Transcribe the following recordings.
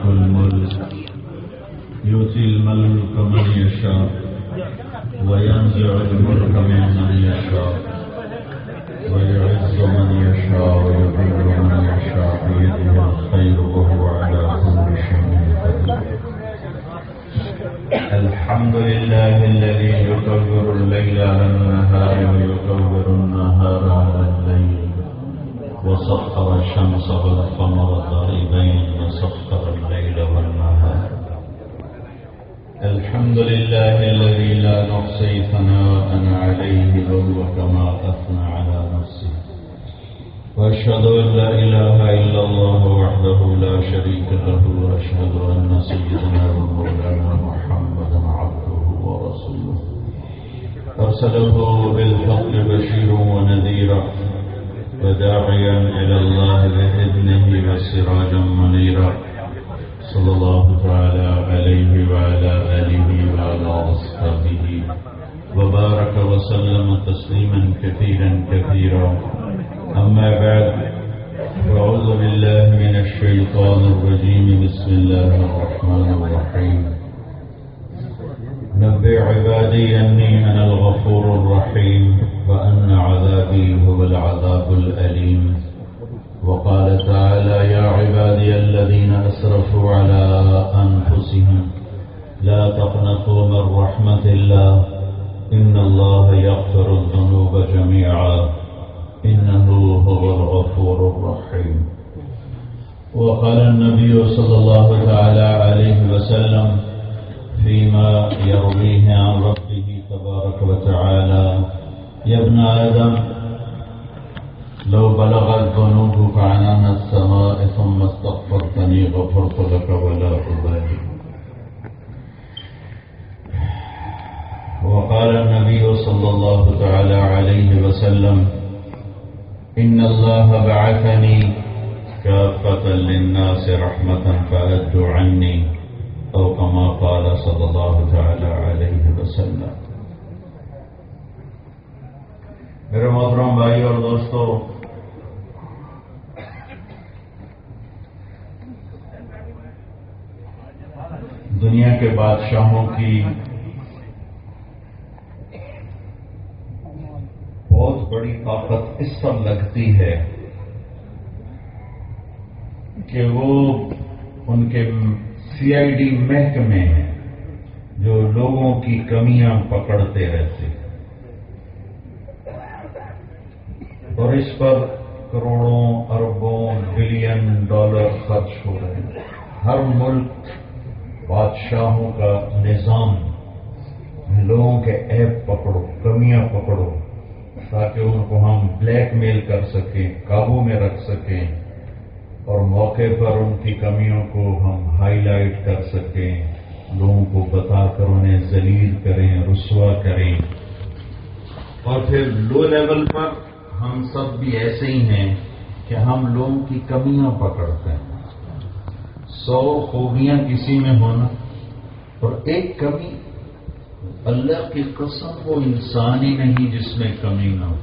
الملك يؤتي الملك من يشاء وينزع الملك ممن يشاء ويعز من يشاء ويذل من يشاء بيده الخير وهو على كل شيء قدير. الحمد لله الذي يكبر الليل على النهار ويكبر النهار على الليل وسخر الشمس والقمر دائبين وسخر الليل والنهار. الحمد لله الذي لا نحصي ثناء عليه وهو كما أثنى على نفسه. وأشهد أن لا إله إلا الله وحده لا شريك له وأشهد أن سيدنا ومولانا محمدا عبده ورسوله أرسله بالحق بشيرا ونذيرا وداعيا إلى الله بإذنه وسراجا منيرا صلى الله تعالى عليه وعلى آله وعلى أصحابه وبارك وسلم تسليما كثيرا كثيرا. أما بعد فأعوذ بالله من الشيطان الرجيم. بسم الله الرحمن الرحيم. نبئ عبادي أني أنا الغفور الرحيم وأن عذابي هو العذاب الأليم. وقال تعالى يا عبادي الذين أسرفوا على أنفسهم لا تقنطوا من رحمة الله إن الله يغفر الذنوب جميعا إنه هو الغفور الرحيم. وقال النبي صلى الله تعالى عليه وسلم فيما يرويه عن ربه تبارك وتعالى يا ابن آدم لو بلغت ذنوبك عنان السماء ثم استغفرتني غفرت لك ولا أبالي. وقال النبي صلى الله تعالى عليه وسلم إن الله بعثني كافة للناس رحمة فأدوا عني أو كما قال صلى الله تعالى عليه وسلم. میرے محترم بھائی اور دوستو، دنیا کے بادشاہوں کی بہت بڑی طاقت اس پر لگتی ہے کہ وہ ان کے CID محکمے ہیں جو لوگوں کی کمیاں پکڑتے رہتے ہیں اور اس پر کروڑوں اربوں بلین ڈالر خرچ ہو رہے ہیں. ہر ملک بادشاہوں کا نظام لوگوں کے عیب پکڑو، کمیاں پکڑو تاکہ ان کو ہم بلیک میل کر سکیں، قابو میں رکھ سکیں اور موقع پر ان کی کمیوں کو ہم ہائی لائٹ کر سکیں، لوگوں کو بتا کر انہیں ذلیل کریں، رسوا کریں. اور پھر لو لیول پر ہم سب بھی ایسے ہی ہیں کہ ہم لوگوں کی کمیاں پکڑتے ہیں. 100 خوبیاں کسی میں ہونا اور ایک کمی، اللہ کی قسم وہ انسان ہی نہیں جس میں کمی نہ ہو،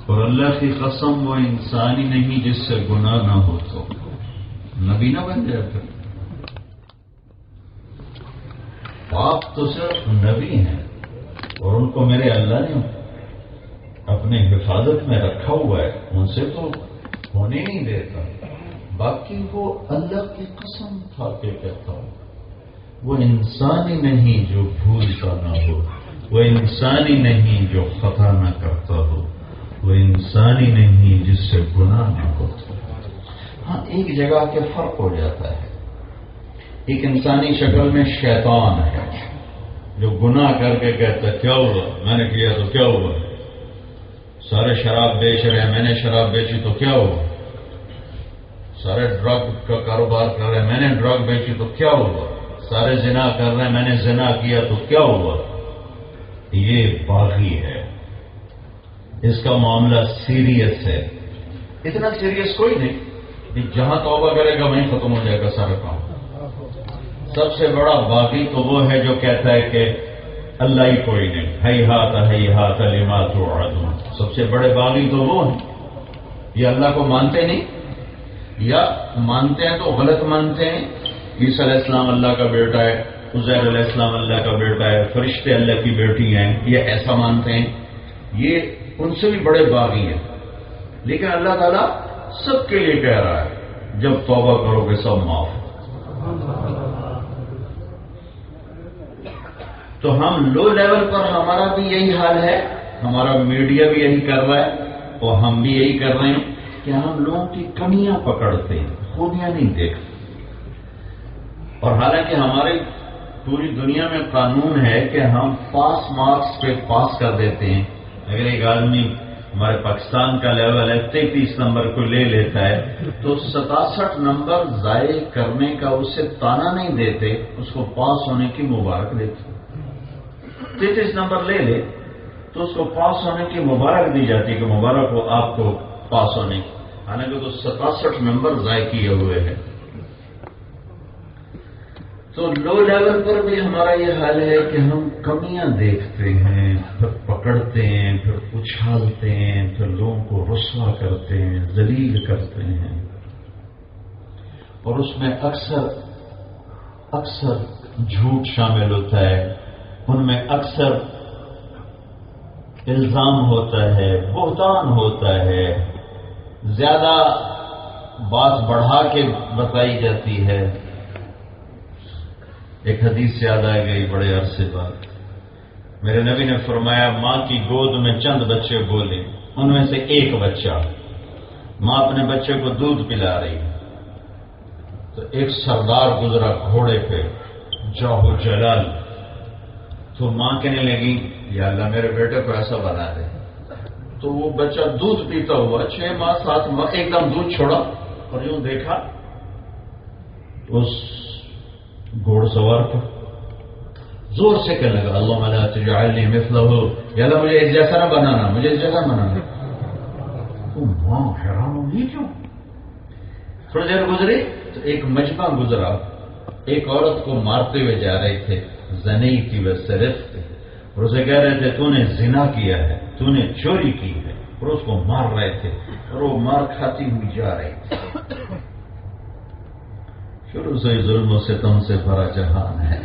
اور اللہ کی قسم وہ انسان ہی نہیں جس سے گناہ نہ ہو تو نبی نہ بن جاتا. آپ تو صرف نبی ہیں اور ان کو میرے اللہ نے اپنے حفاظت میں رکھا ہوا ہے، ان سے تو ہونے نہیں دیتا. باقی وہ اللہ کی قسم کھا کے کہتا ہوں وہ انسان ہی نہیں جو بھولتا نہ ہو، وہ انسان ہی نہیں جو خطا نہ کرتا ہو، وہ انسان ہی نہیں جس سے گناہ نہ ہوتا. ہاں ایک جگہ کے فرق ہو جاتا ہے. ایک انسانی شکل میں شیطان ہے جو گناہ کر کے کہتا ہے کیا ہوا، میں نے کیا تو کیا ہوا، سارے شراب بیچ رہے ہیں میں نے شراب بیچی تو کیا ہوا، سارے ڈرگ کا کاروبار کر رہے ہیں میں نے ڈرگ بیچی تو کیا ہوا، سارے زنا کر رہے ہیں میں نے زنا کیا تو کیا ہوا. یہ باغی ہے، اس کا معاملہ سیریس ہے. اتنا سیریس کوئی نہیں کہ جہاں توبہ کرے گا وہیں ختم ہو جائے گا سارا کام. سب سے بڑا باغی تو وہ ہے جو کہتا ہے کہ اللہ ہی کوئی نہیں، ہی ہاتھ لما توعدون. سب سے بڑے باغی تو وہ ہیں، یہ اللہ کو مانتے نہیں. یا مانتے ہیں تو غلط مانتے ہیں. عیسیٰ علیہ السلام اللہ کا بیٹا ہے, عزیر علیہ السلام اللہ کا بیٹا ہے, فرشتے اللہ کی بیٹی ہیں, یہ ایسا مانتے ہیں. یہ ان سے بھی بڑے باغی ہیں. لیکن اللہ تعالیٰ سب کے لیے کہہ رہا ہے جب توبہ کرو گے سب معاف. تو ہم لو لیول پر ہمارا بھی یہی حال ہے, ہمارا میڈیا بھی یہی کر رہا ہے اور ہم بھی یہی کر رہے ہیں کہ ہم لوگوں کی کمیاں پکڑتے ہیں, خوبیاں نہیں دیکھتے. اور حالانکہ ہماری پوری دنیا میں قانون ہے کہ ہم پاس مارکس پہ پاس کر دیتے ہیں. اگر ایک آدمی ہمارے پاکستان کا لیول ہے 33 نمبر کو لے لیتا ہے تو 67 نمبر ضائع کرنے کا اسے تانا نہیں دیتے, اس کو پاس ہونے کی مبارک دیتے. 33 نمبر لے لے تو اس کو پاس ہونے کی مبارک دی جاتی ہے کہ مبارک ہو آپ کو پاس ہونے کی, حالانکہ تو 67 نمبر ضائع کیے ہوئے ہیں. تو لو لیول پر بھی ہمارا یہ حال ہے کہ ہم کمیاں دیکھتے ہیں, پھر پکڑتے ہیں, پھر اچھالتے ہیں, پھر لوگوں کو رسوا کرتے ہیں, ذلیل کرتے ہیں. اور اس میں اکثر جھوٹ شامل ہوتا ہے, ان میں اکثر الزام ہوتا ہے, بہتان ہوتا ہے, زیادہ بات بڑھا کے بتائی جاتی ہے. ایک حدیث یاد آ گئی بڑے عرصے بعد. میرے نبی نے فرمایا ماں کی گود میں چند بچے بولے, ان میں سے ایک بچہ, ماں اپنے بچے کو دودھ پلا رہی تو ایک سردار گزرا گھوڑے پہ جاہو جلال, تو ماں کہنے لگی یا اللہ میرے بیٹے کو ایسا بنا دے. تو وہ بچہ دودھ پیتا ہوا 6 ماہ 7 ماہ ایک دم دودھ چھوڑا اور یوں دیکھا اس گھوڑ سوار پر, زور سے کہنے لگا اللہم لا تجعلنی مثلہ, یا اللہ مجھے اس جیسا نہ بنانا, مجھے اس جیسا بنانا. تو ماں حیران ہوگی کیوں. تھوڑی دیر گزری تو ایک مجمع گزرا, ایک عورت کو مارتے ہوئے جا رہے تھے, زنی کی و سرقت, اور اسے کہہ رہے تھے تو نے زنا کیا ہے, تو نے چوری کی ہے, اور اس کو مار رہے تھے اور وہ مار کھاتی ہوئی جا رہی تھی. شروع سے ظلم و ستم سے بھرا جہان ہے,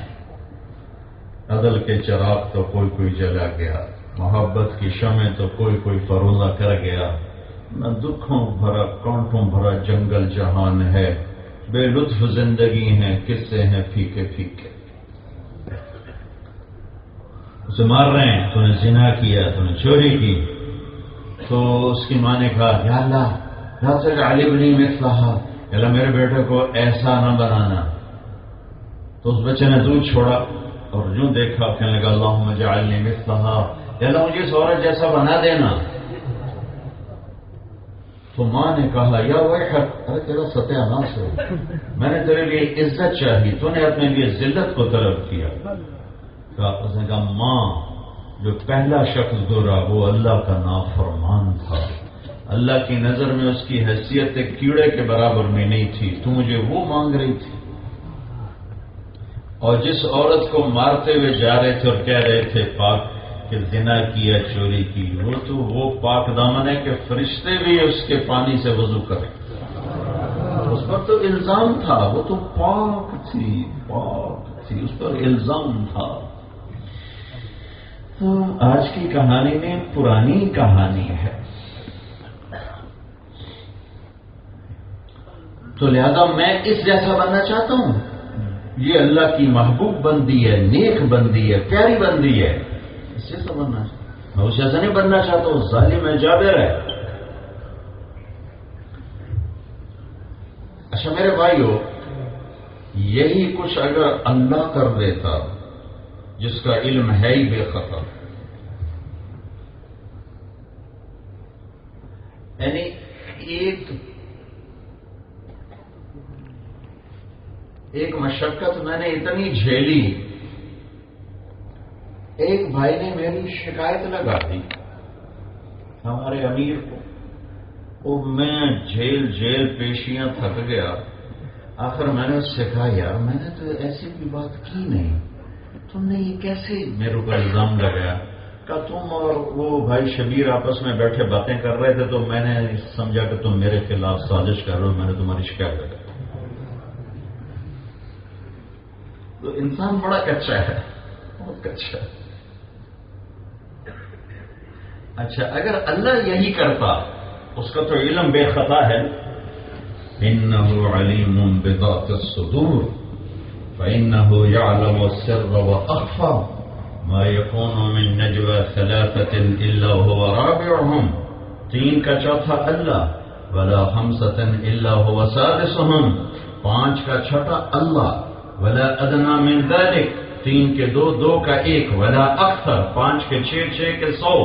عدل کے چراغ تو کوئی جلا گیا, محبت کی شمع تو کوئی فروزہ کر گیا. نہ دکھوں بھرا کانٹوں بھرا جنگل جہان ہے, بے لطف زندگی ہیں قصے ہیں پھیکے پھیکے. اسے مار رہے ہیں, تو نے زنا کیا, تو نے چوری کی. تو اس کی ماں نے کہا یا اللہ لا تجعل ابنی مثلہا, اللہ میرے بیٹے کو ایسا نہ بنانا. تو اس بچے نے دودھ چھوڑا اور جو دیکھا کہنے لگا اللہم اجعلنی مثلہا, اللہ مجھے اس عورت جیسا بنا دینا. تو ماں نے کہا یا ویحک, ارے تیرا ستیہ ناس ہو, میں نے تیرے لیے عزت چاہی, تو نے اپنے لیے ذلت کو طلب کیا. اس نے کہا ماں جو پہلا شخص گزرا وہ اللہ کا نافرمان تھا, اللہ کی نظر میں اس کی حیثیت ایک کیڑے کے برابر میں نہیں تھی, تو مجھے وہ مانگ رہی تھی. اور جس عورت کو مارتے ہوئے جا رہے تھے اور کہہ رہے تھے پاک کہ زنا کیا چوری کی, وہ پاک دامن ہے کہ فرشتے بھی اس کے پانی سے وضو کریں. اس پر تو الزام تھا, وہ تو پاک تھی, اس پر الزام تھا. تو آج کی کہانی میں پرانی کہانی ہے, تو لہذا میں اس جیسا بننا چاہتا ہوں. یہ اللہ کی محبوب بندی ہے, نیک بندی ہے, پیاری بندی ہے, اس جیسا بننا چاہتا ہوں. میں اس جیسا نہیں بننا چاہتا ہوں, ظالم ہے, جابر ہے. اچھا میرے بھائیو, یہی کچھ اگر اللہ کر دیتا جس کا علم ہے ہی بے خطر, یعنی ایک مشقت میں نے اتنی جھیلی, ایک بھائی نے میری شکایت لگا دی ہمارے امیر کو, وہ میں جیل پیشیاں تھک گیا. آخر میں نے اس سے کہا یار میں نے تو ایسی کوئی بات کی نہیں, تم نے یہ کیسے میرے اوپر الزام لگایا. کہا تم اور وہ بھائی شبیر آپس میں بیٹھے باتیں کر رہے تھے تو میں نے سمجھا کہ تم میرے خلاف سازش کر رہے ہو، میں نے تمہاری شکایت کر۔ تو انسان بڑا کچا ہے، بہت کچا ہے۔ اچھا اگر اللہ یہی کرتا، اس کا تو علم بے خطا ہے، انه علیم بذات الصدور فانه يعلم السر واخفى ما يكون من نجوى ثلاثة الا هو رابعهم، تین کا چوتھا اللہ، ولا خمسة الا هو سادسهم، پانچ کا چھٹا اللہ، ولا ادنى من ذلك، تین کے دو، دو کا ایک، ولا اکثر، پانچ کے چھ، چھ کے 100،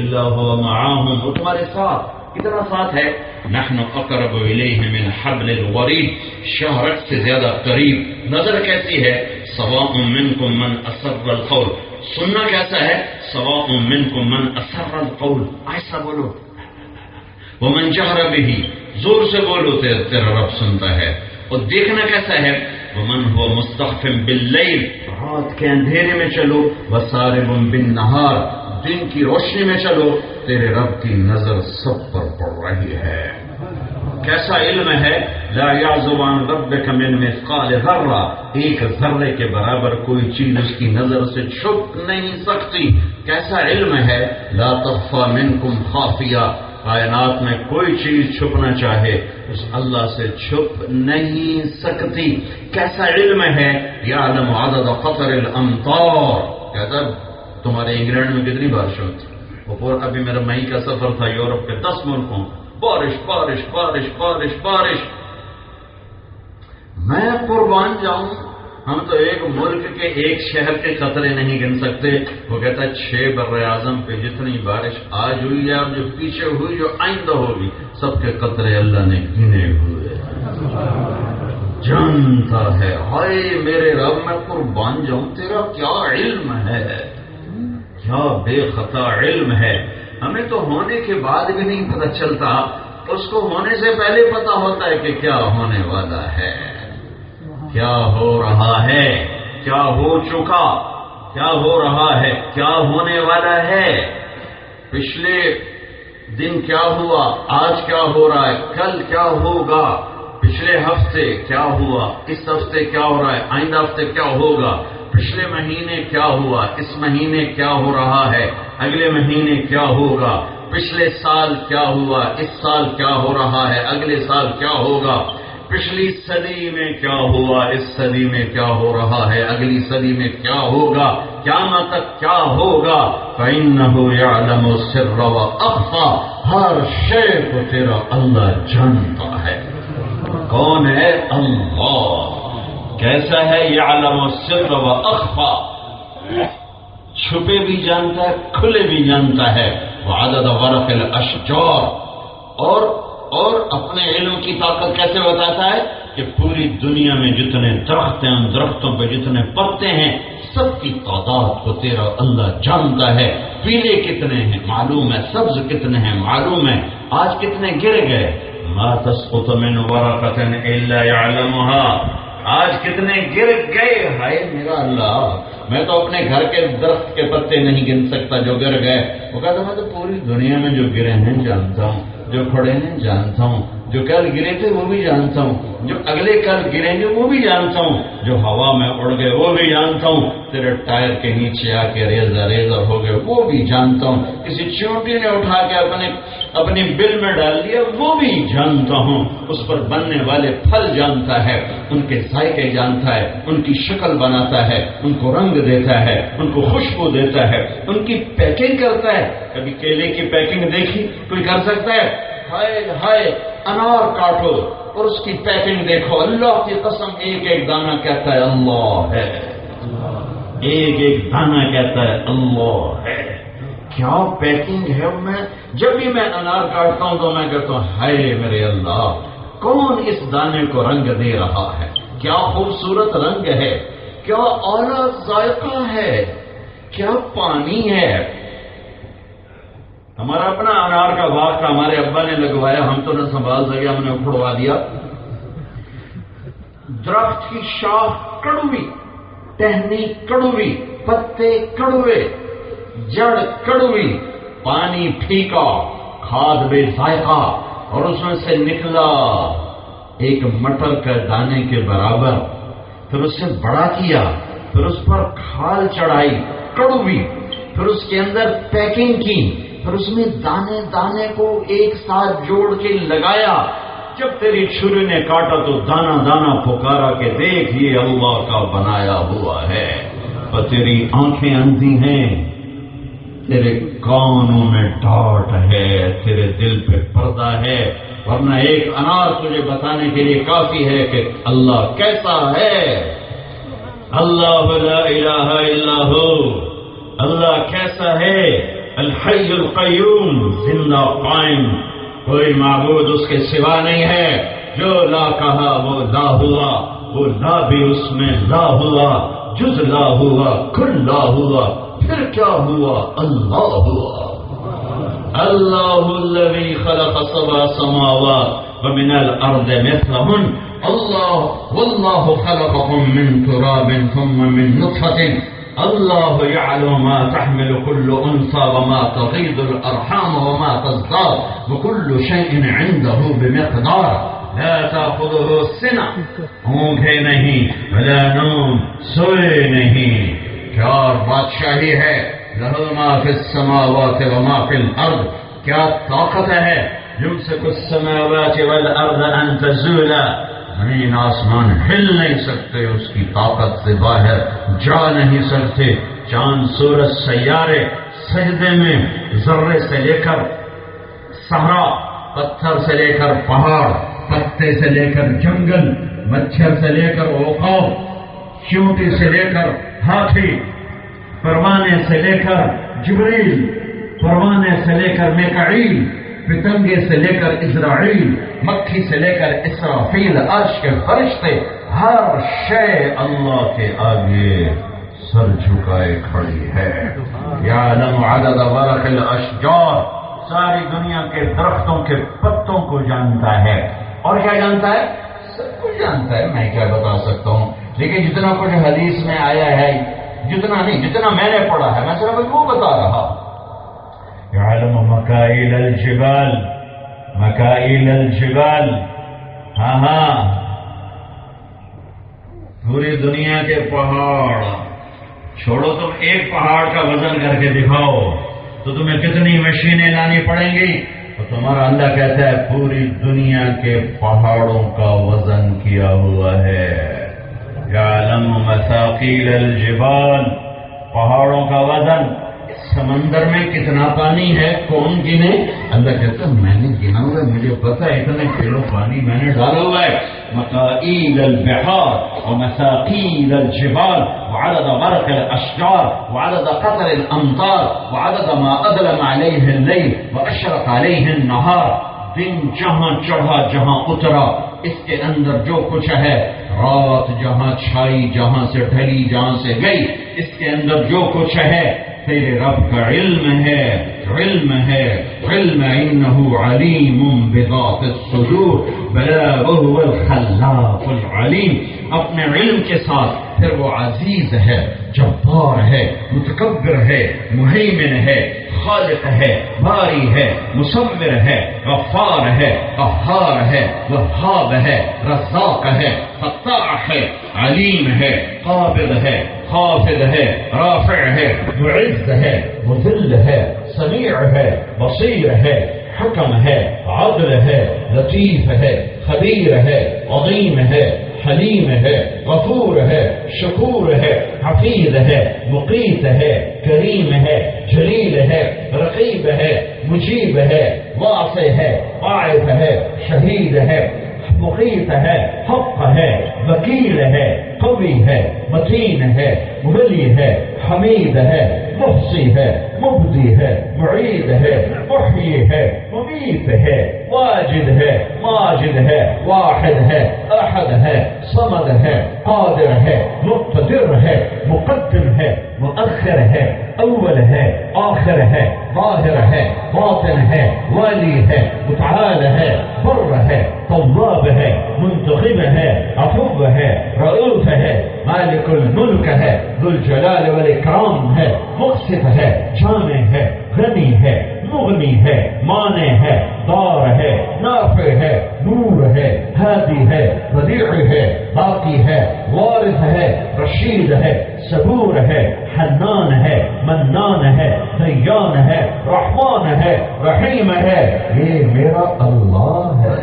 الا هو معاهم، وہ تمہارے ساتھ۔ کتنا ساتھ ہے؟ نحن اقرب الیہ من حبل الورید، شہرت سے زیادہ قریب۔ نظر کیسی ہے؟ سواء منکم من اسر القول، سننا کیسا ہے؟ سواء منکم من اسر القول، ایسا بولو، ومن جہر بہ، زور سے بولو تیرا رب سنتا ہے۔ اور دیکھنا کیسا ہے؟ ومن هو مستخف باللیل، رات کے اندھیرے میں چلو، وسارب بالنہار، دن کی روشنی میں چلو، تیرے رب کی نظر سب پر پڑ رہی ہے۔ کیسا علم ہے؟ لا یعزب عن ربک من مثقال ذرہ، ایک ذرے کے برابر کوئی چیز اس کی نظر سے چھپ نہیں سکتی۔ کیسا علم ہے؟ لا تخفى منکم خافیہ، کائنات میں کوئی چیز چھپنا چاہے اس اللہ سے چھپ نہیں سکتی۔ کیسا علم ہے؟ یعلم عدد قطر الامطار، کہتا تمہارے انگلینڈ میں کتنی بارشیں ہوتی، اور ابھی میرا مئی کا سفر تھا یورپ کے 10 ملکوں، بارش بارش بارش بارش بارش۔ میں قربان جاؤں، ہم تو ایک ملک کے ایک شہر کے قطرے نہیں گن سکتے، وہ کہتا ہے 6 براعظم پہ جتنی بارش آج ہوئی ہے اور جو پیچھے ہوئی، جو آئندہ ہوگی، سب کے قطرے اللہ نے گنے ہوئے، جانتا ہے۔ ہائے میرے رب، میں قربان جاؤں، تیرا کیا علم ہے، کیا بے خطا علم ہے۔ ہمیں تو ہونے کے بعد بھی نہیں پتہ چلتا، اس کو ہونے سے پہلے پتہ ہوتا ہے کہ کیا ہونے والا ہے، کیا ہو رہا ہے، کیا ہو چکا، کیا ہو رہا ہے، کیا ہونے والا ہے، پچھلے دن کیا ہوا، آج کیا ہو رہا ہے، کل کیا ہوگا، پچھلے ہفتے کیا ہوا، اس ہفتے کیا ہو رہا ہے، آئندہ ہفتے کیا ہوگا، پچھلے مہینے کیا ہوا، اس مہینے کیا ہو رہا ہے، اگلے مہینے کیا ہوگا، پچھلے سال کیا ہوا، اس سال کیا ہو رہا ہے، اگلے سال کیا ہوگا، پچھلی صدی میں کیا ہوا، اس صدی میں کیا ہو رہا ہے، اگلی صدی میں کیا ہوگا، قیامت تک کیا ہوگا۔ فَإِنَّهُ يَعْلَمُ السِّرَّ وَأَخْفَى، ہر شے کو تیرا اللہ جانتا ہے۔ کون ہے؟ اللہ۔ کیسا ہے؟ یعلم السر واخفى، چھپے بھی جانتا ہے، کھلے بھی جانتا ہے۔ وعدد ورق الاشجار، اور اپنے علم کی طاقت کیسے بتاتا ہے کہ پوری دنیا میں جتنے درخت ہیں، ان درختوں پہ جتنے پتے ہیں، سب کی تعداد کو تیرا اللہ جانتا ہے۔ پیلے کتنے ہیں معلوم ہے، سبز کتنے ہیں معلوم ہے، آج کتنے گر گئے۔ ما تسقط من ورقة الا يعلمها، آج کتنے گر گئے، ہائے میرا اللہ، میں تو اپنے گھر کے درخت کے پتے نہیں گن سکتا جو گر گئے۔ وہ کہتا میں تو پوری دنیا میں جو گرے ہیں جانتا ہوں، جو کھڑے ہیں جانتا ہوں، جو کل گرے تھے وہ بھی جانتا ہوں، جو اگلے کل گریں گے وہ بھی جانتا ہوں، جو ہوا میں اڑ گئے وہ بھی جانتا ہوں، تیرے ٹائر کے نیچے آ کے ریزہ ہو گئے وہ بھی جانتا ہوں، کسی چونٹی نے اٹھا کے اپنی بل میں ڈال دیا وہ بھی جانتا ہوں، اس پر بننے والے پھل جانتا ہے، ان کے ذائقے جانتا ہے، ان کی شکل بناتا ہے، ان کو رنگ دیتا ہے، ان کو خوشبو دیتا ہے، ان کی پیکنگ کرتا ہے۔ کبھی کیلے کی پیکنگ دیکھی کوئی کر سکتا ہے؟ ہائے ہائے، انار کاٹو اور اس کی پیکنگ دیکھو، اللہ کی قسم ایک ایک دانہ کہتا ہے اللہ ہے، ایک ایک دانہ کہتا ہے اللہ ہے۔ کیا پیکنگ ہے؟ جب بھی میں انار کاٹتا ہوں تو میں کہتا ہوں ہائے میرے اللہ، کون اس دانے کو رنگ دے رہا ہے، کیا خوبصورت رنگ ہے، کیا اعلیٰ ذائقہ ہے، کیا پانی ہے۔ ہمارا اپنا انار کا باغ تھا، ہمارے ابا نے لگوایا، ہم تو نہ سنبھال سکے، ہم نے اکھڑوا دیا۔ درخت کی شاخ کڑوی، ٹہنی کڑوی، پتے کڑوے، جڑ کڑوی، پانی پھیکا، کھاد بے ذائقہ، اور اس میں سے نکلا ایک مٹر کا دانے کے برابر، پھر اس سے بڑا کیا، پھر اس پر کھال چڑھائی کڑوی، پھر اس کے اندر پیکنگ کی، پھر اس میں دانے دانے کو ایک ساتھ جوڑ کے لگایا، جب تیری چھری نے کاٹا تو دانا دانا پکارا کہ دیکھ یہ اللہ کا بنایا ہوا ہے، اور تیری آنکھیں اندھی ہیں، تیرے کانوں میں ڈاٹ ہے، تیرے دل پہ پردہ ہے، ورنہ ایک انار تجھے بتانے کے لیے کافی ہے کہ اللہ کیسا ہے۔ اللہ لا الہ الا ہو، اللہ کیسا ہے، الحی القیوم، زندہ قائم، کوئی معبود اس کے سوا نہیں ہے، جو لا کہا وہ لا ہوا، وہ لا بھی اس میں لا ہوا، جز لا ہوا، کل لا ہوا، پھر کیا ہوا، اللہ ہوا۔ اللہ الذی خلق سبع سماوات ومن الارض مثلہن، اللہ واللہ خلقکم من تراب ثم من نطفة، اللہ یعلم ما تحمل كل انثى وما تغیض الارحام وما تزداد وكل شیء عنده بمقدار، لا تأخذه سنة، اونگھے نہیں، ولا نوم، سوئے نہیں، کیا بادشاہی ہے، لہ ما فی السماوات وما فی الارض، کیا طاقت ہے، یمسک السماوات والارض ان تزولا، زمین آسمان ہل نہیں سکتے اس کی طاقت سے باہر، جا نہیں سکتے، چاند سورج سیارے سجدے میں، ذرے سے لے کر صحرا، پتھر سے لے کر پہاڑ، پتے سے لے کر جنگل، مچھر سے لے کر عقاب، چیونٹی سے لے کر ہاتھی، پروانے سے لے کر جبریل، پروانے سے لے کر میکائیل، پتنگے سے لے کر اسرائیل، مکھی سے لے کر اسرافیل، عرش کے فرشتے، ہر شے اللہ کے آگے سر جھکائے کھڑی ہے۔ یعلم عدد ورق الاشجار، ساری دنیا کے درختوں کے پتوں کو جانتا ہے، اور کیا جانتا ہے، سب کچھ جانتا ہے، میں کیا بتا سکتا ہوں، لیکن جتنا کچھ حدیث میں آیا ہے، جتنا نہیں، جتنا میں نے پڑھا ہے، میں صرف وہ بتا رہا۔ یعلم مکائل الجبال، مکائل الجبال، ہاں ہاں، پوری دنیا کے پہاڑ چھوڑو، تم ایک پہاڑ کا وزن کر کے دکھاؤ تو تمہیں کتنی مشینیں لانی پڑیں گی، تو تمہارا اللہ کہتا ہے پوری دنیا کے پہاڑوں کا وزن کیا ہوا ہے۔ یعلم مثاقیل الجبال، پہاڑوں کا وزن، سمندر میں کتنا پانی ہے کون گنے، اللہ کہتا ہے میں نے گنا ہوا ہے، مجھے پتا ہے اتنے کلو پانی میں نے ڈالا ہوا ہے۔ مکائل البحار ومثاقیل الجبال وعدد ورق الاشجار وعدد قطر الامطار وعدد ما اظلم علیہ اللیل واشرق علیہ النہار، دن جہاں چڑھا جہاں اترا، اس کے اندر جو کچھ ہے، رات جہاں چھائی جہاں سے ڈھلی جہاں سے گئی، اس کے اندر جو کچھ ہے تیرے رب کا علم ہے، علم ہے، علم انہ علیم بذات الصدور، بلا وہو الخلاق العلیم، اپنے علم کے ساتھ پھر وہ عزیز ہے، جبار ہے، متکبر ہے، مہیمن ہے، خالق ہے، باری ہے، مصور ہے، غفار ہے، قہار ہے، وہاب ہے، رزاق ہے، فتاح ہے، علیم ہے، قابض ہے، خافض ہے، رافع ہے، معز ہے، مذل ہے، سمیع ہے، بصیر ہے، حکم ہے، عدل ہے، لطیف ہے، خبیر ہے، عظیم ہے، حلیم ہے، غفور ہے، شکور ہے، حفیظ ہے، مقیت ہے، کریم ہے، جلیل ہے، رقیب ہے، مجیب ہے، واسع ہے، باعث ہے، شہید ہے، مقیت ہے، حق ہے، وکیل ہے، قوی ہے، متین ہے، ولی ہے، حمید ہے، محصی ہے، مبدی ہے، معید ہے، محیی ہے، ممیت ہے، واجد ہے، ماجد ہے، واحد ہے، احد ہے، صمد ہے، قادر ہے، مقتدر ہے، مقدم ہے، مؤخر ہے، اول ہے، آخر ہے، ظاہر ہے، باطن ہے، والی ہے، متعال ہے، بر ہے، تواب ہے، منتقم ہے، عفو ہے، رؤوف ہے، مالک مالک الملک ہے، ذو الجلال والاکرام ہے، مقسط ہے، جامع ہے، غنی ہے، مغنی ہے، مانع ہے، دار ہے، نافع ہے، نور ہے، ہادی ہے، بدیع ہے، باقی ہے، وارث ہے، رشید ہے، صبور ہے، حنان ہے، منان ہے، دیان ہے، رحمان ہے، رحیم ہے. یہ میرا اللہ ہے.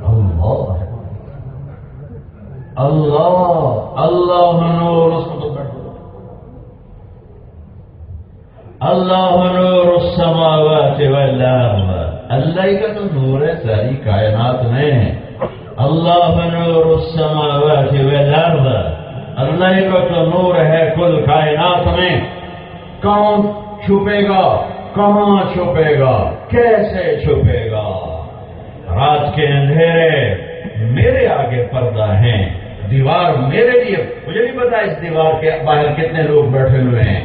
اللہ ہے. اللہ اللہ نور اللہ نور السماوات والارض. اللہ کا تو نور ہے ساری کائنات میں. اللہ نور السماوات والارض. اللہ کا تو نور ہے کل کائنات میں. کون چھپے گا؟ کہاں چھپے گا؟ کیسے چھپے گا؟ رات کے اندھیرے میرے آگے پردہ ہیں، دیوار میرے لیے. مجھے نہیں پتا اس دیوار کے باہر کتنے لوگ بیٹھے ہوئے ہیں.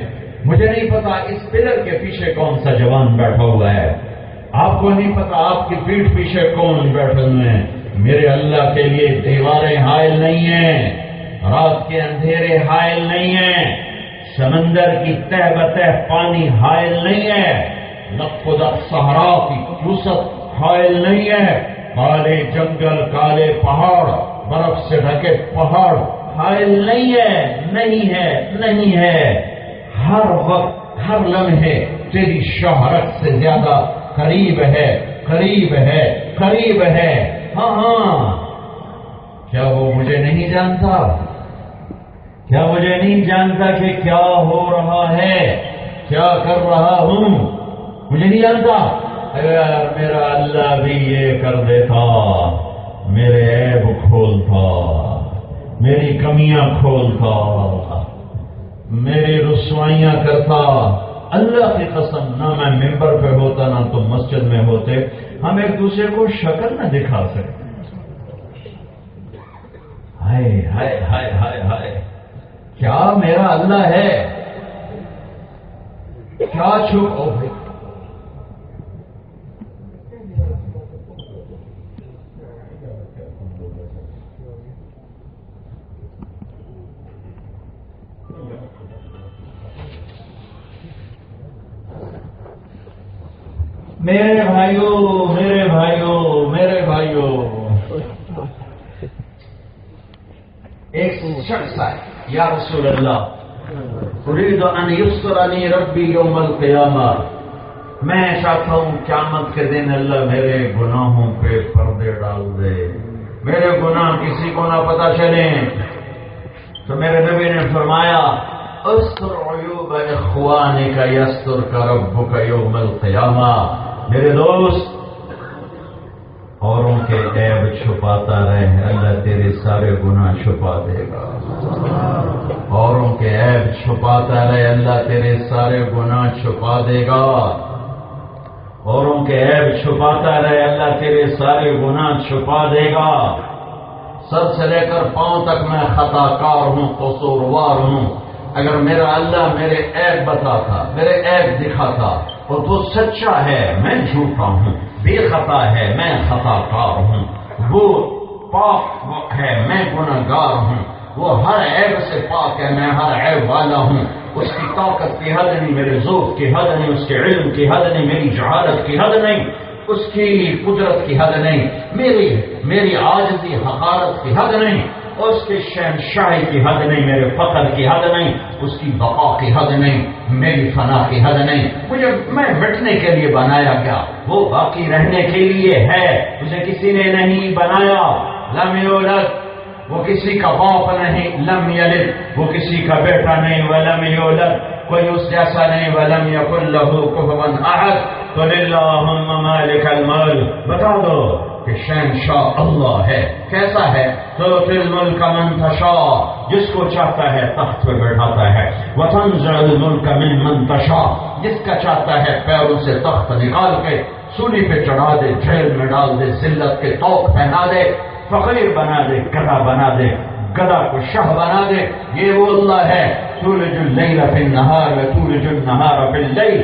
مجھے نہیں پتا اس پلر کے پیچھے کون سا جوان بیٹھا ہوا ہے. آپ کو نہیں پتا آپ کی پیٹھ پیچھے کون بیٹھے ہوئے ہیں. میرے اللہ کے لیے دیواریں حائل نہیں ہیں، رات کے اندھیرے حائل نہیں ہیں، سمندر کی تہ بتہ پانی حائل نہیں ہے، نقد صحرا کی وسعت حائل نہیں ہے، کالے جنگل، کالے پہاڑ، برف سے ڈھکے پہاڑ حائل نہیں ہے. نہیں ہے، نہیں ہے. ہر وقت ہر لمحے تیری شہرت سے زیادہ قریب ہے، قریب ہے، قریب ہے. ہاں ہاں، کیا وہ مجھے نہیں جانتا؟ کیا مجھے نہیں جانتا کہ کیا ہو رہا ہے، کیا کر رہا ہوں؟ مجھے نہیں جانتا؟ اگر میرا اللہ بھی یہ کر دیتا، میرے عیب کھولتا، میری کمیاں کھولتا، میری رسوائیاں کرتا، اللہ کی قسم نہ میں ممبر پہ ہوتا نہ تم مسجد میں ہوتے، ہم ایک دوسرے کو شکل نہ دکھا سکتے. ہائے ہائے ہائے ہائے ہائے، کیا میرا اللہ ہے؟ کیا چھپ ہو بھائی. میرے بھائیوں، میرے بھائیوں، میرے بھائیوں، ایک شخص ہے، یا رسول اللہ اريد ان يسترني ربي يوم القیامہ، میں چاہتا ہوں قیامت کے دن اللہ میرے گناہوں پہ پردے ڈال دے، میرے گناہ کسی کو نہ پتہ چلیں. تو میرے نبی نے فرمایا استر عیوب اخوانک یسترک ربک یوم القیامہ. میرے دوست، اوروں کے عیب چھپاتا رہے، اللہ تیرے سارے گناہ چھپا دے گا. اوروں کے عیب چھپاتا رہے، اللہ تیرے سارے گناہ چھپا دے گا. اوروں کے عیب چھپاتا رہے، اللہ تیرے سارے گناہ چھپا دے گا. سر سے لے کر پاؤں تک میں خطا کار ہوں، قصوروار ہوں. اگر میرا اللہ میرے عیب بتاتا، میرے عیب دکھاتا، اور تو سچا ہے میں جھوٹا ہوں، بے خطا ہے میں خطا کار ہوں، وہ پاک ہے میں گناہگار ہوں، وہ ہر عیب سے پاک ہے میں ہر عیب والا ہوں. اس کی طاقت کی حد نہیں، میرے ذوق کی حد نہیں، اس کے علم کی حد نہیں، میری جہالت کی حد نہیں، اس کی قدرت کی حد نہیں، میری عاجزی حقارت کی حد نہیں، اس کی شہنشاہی کی حد نہیں، میرے فقر کی حد نہیں، اس کی بقا کی حد نہیں، میری فنا کی حد نہیں. میں مٹنے کے لیے بنایا گیا، وہ باقی رہنے کے لیے ہے. اسے کسی نے نہیں بنایا. لم یولد، وہ کسی کا باپ نہیں. لم یلد، وہ کسی کا بیٹا نہیں. ولم یولد، کوئی اس جیسا نہیں. ولم یکن لہ کفوا احد. قل اللہم مالک الملک، بتا دو کہ شہنشاہ اللہ ہے. کیسا ہے؟ تؤتی الملک من تشاء، جس کو چاہتا ہے تخت پہ بیٹھاتا ہے. وتنزع الملک ممن تشاء، جس کا چاہتا ہے پیروں سے تخت نکال کے سولی پہ چڑھا دے، جیل میں ڈال دے، ذلت کے طوق پہنا دے، فقیر بنا دے، گدھا بنا دے، گدھا کو شاہ بنا دے، یہ وہ اللہ ہے تولج اللیل فی النہار و تولج النہار فی اللیل،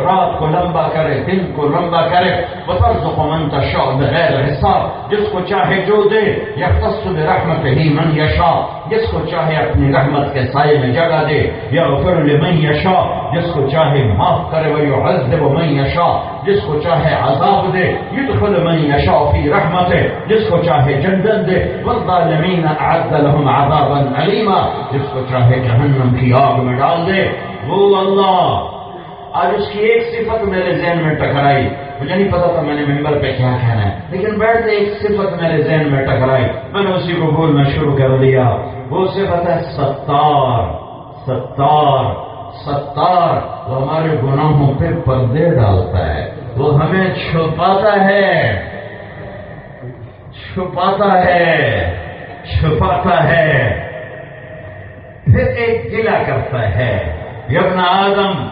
رات کو لمبا کرے، دن کو لمبا کرے، وترزق من تشاء بغیر حساب، جس کو چاہے جو دے، یختص برحمتہ من یشاء، جس کو چاہے اپنی رحمت کے سائے میں جگہ دے، یغفر لمن یشاء، جس کو چاہے معاف کرے، ویعذب من یشاء، جس کو چاہے عذاب دے، یدخل من یشاء فی رحمتہ، جس کو چاہے جنت دے، والظالمین اعد لهم عذابا علیما، جس کو چاہے جہنم کی آگ میں ڈال دے۔ وہ اللہ، آج اس کی ایک صفت میرے ذہن میں ٹکرائی، مجھے نہیں پتا تھا میں نے ممبر پہ کیا کہنا ہے، لیکن بیٹھتے ایک صفت میرے ذہن میں ٹکرائی، میں نے اسی کو بولنا شروع کر دیا۔ وہ صفت ہے ستار۔ ستار ستار، وہ ہمارے گناہوں پہ پردے ڈالتا ہے، وہ ہمیں چھپاتا ہے، چھپاتا ہے، چھپاتا ہے، پھر ایک گلہ کرتا ہے، یا ابن آدم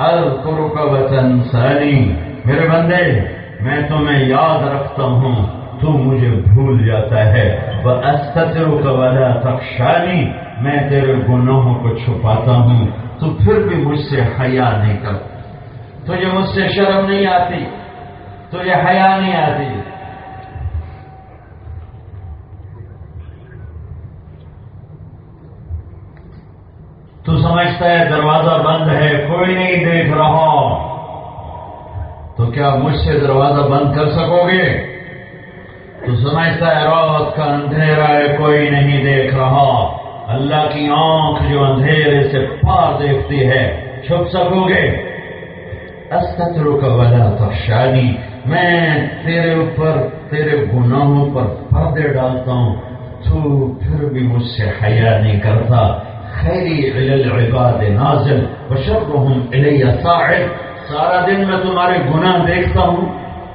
اذکرک وتنسانی، میرے بندے میں تمہیں یاد رکھتا ہوں تو مجھے بھول جاتا ہے، واستترک ولا تخشانی، میں تیرے گناہوں کو چھپاتا ہوں تو پھر بھی مجھ سے حیا نہیں کرتا، تجھے مجھ سے شرم نہیں آتی، تجھے حیا نہیں آتی۔ تو سمجھتا ہے دروازہ بند ہے، کوئی نہیں دیکھ رہا، تو کیا مجھ سے دروازہ بند کر سکو گے؟ تو سمجھتا ہے رات کا اندھیرا ہے، کوئی نہیں دیکھ رہا، اللہ کی آنکھ جو اندھیرے سے پار دیکھتی ہے، چھپ سکو گے؟ استترک ولا تخشانی، میں تیرے اوپر تیرے گناہوں پر پردے ڈالتا ہوں، تو پھر بھی مجھ سے حیا نہیں کرتا۔ خیری علی العباد نازل وشرهم الی صاعد، سارا دن میں تمہارے گناہ دیکھتا ہوں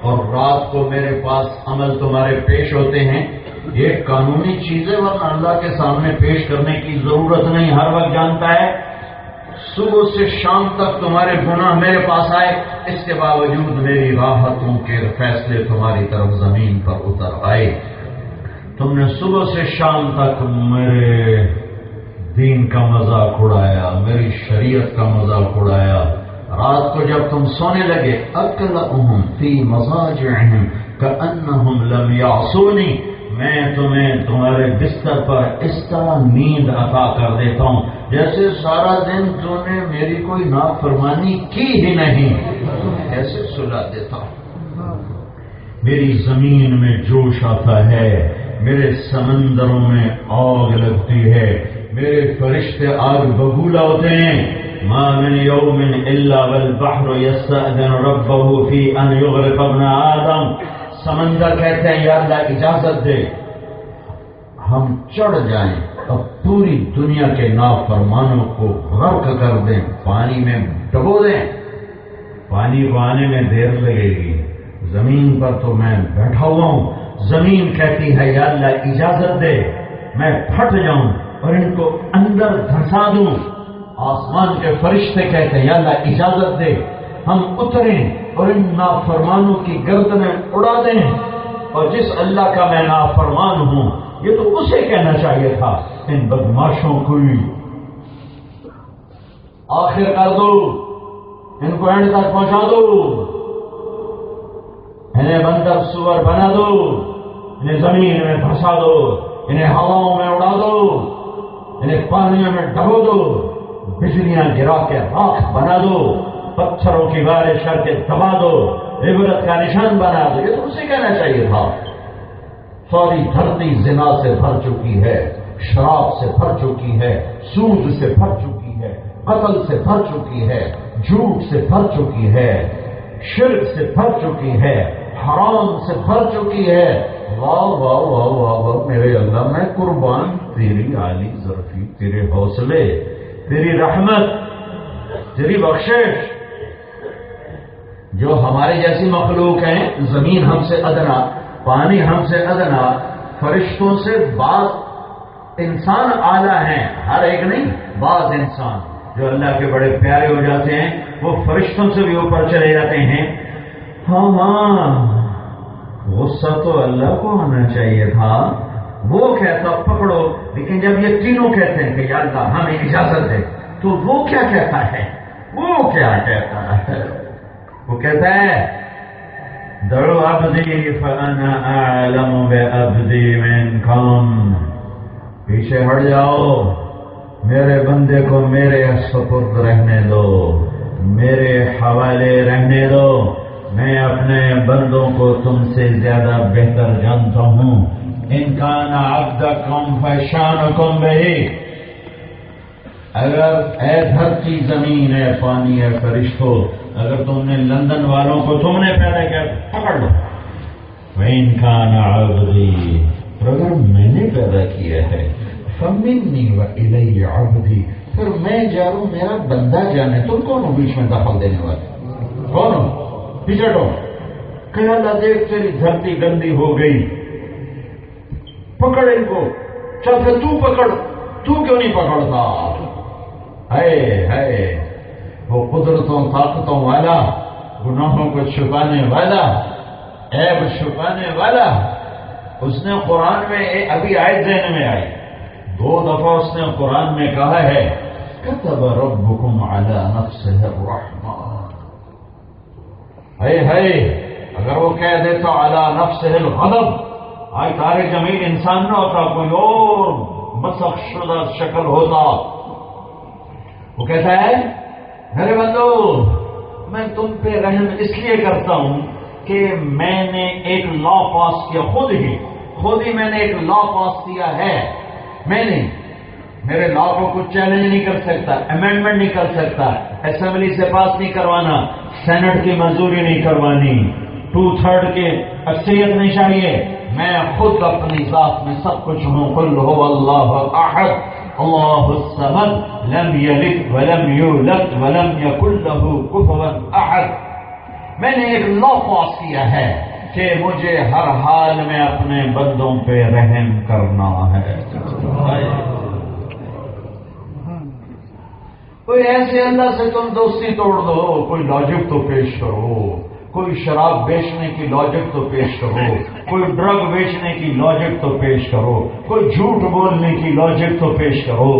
اور رات کو میرے پاس عمل تمہارے پیش ہوتے ہیں، یہ قانونی چیزیں ورنہ اللہ کے سامنے پیش کرنے کی ضرورت نہیں، ہر وقت جانتا ہے۔ صبح سے شام تک تمہارے گناہ میرے پاس آئے، اس کے باوجود میری راحتوں کے فیصلے تمہاری طرف زمین پر اتر آئے۔ تم نے صبح سے شام تک میرے دین کا مذاق اڑایا، میری شریعت کا مذاق اڑایا، رات کو جب تم سونے لگے اکلؤہم فی مضاجعہم کأنہم لم یعصونی، میں تمہیں تمہارے بستر پر اس طرح نیند عطا کر دیتا ہوں جیسے سارا دن تم نے میری کوئی نافرمانی کی ہی نہیں، ایسے سلا دیتا ہوں۔ میری زمین میں جوش آتا ہے، میرے سمندروں میں آگ لگتی ہے، میرے فرشتے آگ بگولا ہوتے ہیں۔ ما من یوم الا والبحر یستأذن ربه فی ان یغرق ابن آدم، سمندر کہتے ہیں یا اللہ اجازت دے ہم چڑھ جائیں اور پوری دنیا کے نافرمانوں کو غرق کر دیں، پانی میں ڈبو دیں۔ پانی کو آنے میں دیر لگے گی، زمین پر تو میں بیٹھا ہوا ہوں، زمین کہتی ہے یا اللہ اجازت دے میں پھٹ جاؤں اور ان کو اندر دھنسا دوں۔ آسمان کے فرشتے کہتے ہیں یا اللہ اجازت دے ہم اتریں اور ان نافرمانوں کی گردنیں اڑا دیں، اور جس اللہ کا میں نافرمان ہوں یہ تو اسے کہنا چاہیے تھا، ان بدماشوں کو آخر کر دو، ان کو اینڈ تک پہنچا دو، انہیں بندر سور بنا دو، انہیں زمین میں دھسا دو، انہیں ہواؤں میں اڑا دو، انہیں پانیوں میں ڈبو دو، بجلیاں گرا کے راکھ بنا دو، پتھروں کی بارش کر کے دبا دو، عبرت کا نشان بنا دو، یہ تو اسے کہنا چاہیے تھا۔ ساری دھرتی زنا سے بھر چکی ہے، شراب سے بھر چکی ہے، سود سے بھر چکی ہے، قتل سے بھر چکی ہے، جھوٹ سے بھر چکی ہے، شرک سے بھر چکی ہے، حرام سے بھر چکی ہے۔ واہ واہ واہ واہ واہ میرے اللہ، میں قربان تیری عالی ظرفی، تیرے حوصلے، تیری رحمت، تیری بخشش۔ جو ہمارے جیسی مخلوق ہیں، زمین ہم سے ادنا، پانی ہم سے ادنا، فرشتوں سے بعض انسان اعلیٰ ہیں، ہر ایک نہیں، بعض انسان جو اللہ کے بڑے پیارے ہو جاتے ہیں وہ فرشتوں سے بھی اوپر چلے جاتے ہیں۔ ہاں غصہ تو اللہ کو آنا چاہیے تھا، وہ کہتا پکڑو، لیکن جب یہ تینوں کہتے ہیں کہ یا اللہ ہمیں اجازت دے، تو وہ کیا کہتا ہے؟ وہ کیا کہتا ہے؟ وہ کہتا ہے دعو عبدی فانا اعلم بعبدی منکم، پیچھے ہٹ جاؤ، میرے بندے کو میرے سپرد رہنے دو، میرے حوالے رہنے دو، میں اپنے بندوں کو تم سے زیادہ بہتر جانتا ہوں۔ ان کان عبدکم فشانکم بہی، اگر اے دھرتی زمین ہے پانی ہے فرشتوں، اگر تم نے لندن والوں کو تم نے پیدا کیا پکڑ لو۔ وَإِن كَانَ عَبْدِي، اگر میں نے پیدا کیا ہے، فَمِنِّي وَإِلَيَّ عَبْدِي، پھر میں جانوں میرا بندہ جانے، تم کون ہو بیچ میں دخل دینے والے؟ کون ہو؟ پیچھے ہٹو، کہ اللہ دیکھ تیری دھرتی گندی ہو گئی، پکڑ ان کو، چل پھر تو پکڑ، تو کیوں نہیں پکڑتا؟ ہے وہ قدرتوں طاقتوں والا، گناہوں کو چھپانے والا، عیب چھپانے والا، اس نے قرآن میں ابھی آیت ذہن میں آئی، 2 دفعہ اس نے قرآن میں کہا ہے کتب ربکم علی نفسہ الرحمہ۔ ہے اگر وہ کہہ دیتا علی نفسہ الغضب، آج تارے جمیل انسان نہ ہوتا، کوئی اور مسخ شدہ شکل ہوتا۔ وہ کہتا ہے میرے بندو میں تم پہ رحم اس لیے کرتا ہوں کہ میں نے ایک لا پاس کیا، خود ہی میں نے ایک لا پاس کیا ہے، میں نے میرے لا کو کچھ چیلنج نہیں کر سکتا، امینڈمنٹ نہیں کر سکتا، اسمبلی سے پاس نہیں کروانا، سینٹ کی منظوری نہیں کروانی، 2/3 کی اکثریت نہیں چاہیے، میں خود اپنی ذات میں سب کچھ ہوں۔ قل هو اللہ احد اللہ الصمد لم یلد ولم یولد ولم یکن له کفوا احد۔ میں نے ایک لا پاس کیا ہے کہ مجھے ہر حال میں اپنے بندوں پہ رحم کرنا ہے۔ کوئی ایسے اللہ سے تم دوستی توڑ دو، کوئی لاجک تو پیش کرو، کوئی شراب بیچنے کی لاجک تو پیش کرو، کوئی ڈرگ بیچنے کی لاجک تو پیش کرو، کوئی جھوٹ بولنے کی لاجک تو پیش کرو،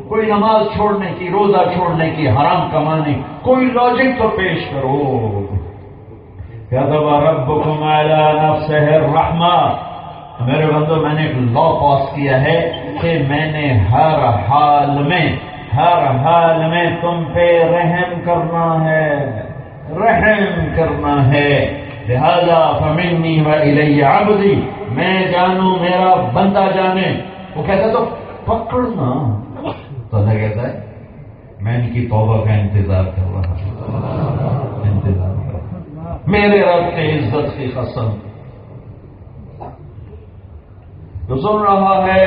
کوئی نماز چھوڑنے کی، روزہ چھوڑنے کی، حرام کمانے، کوئی لاجک تو پیش کرو۔ کتب ربکم علی نفسہ الرحمہ، میرے بندو میں نے ایک لا پاس کیا ہے کہ میں نے ہر حال میں تم پہ رحم کرنا ہے، لہذا فمنی وإلی عبدی، میں جانوں میرا بندہ جانے۔ وہ کہتا تو پکڑنا، تو اللہ کہتا ہے میں ان کی توبہ کا انتظار کر رہا میرے رب کے عزت کی قسم، تو سن رہا ہے،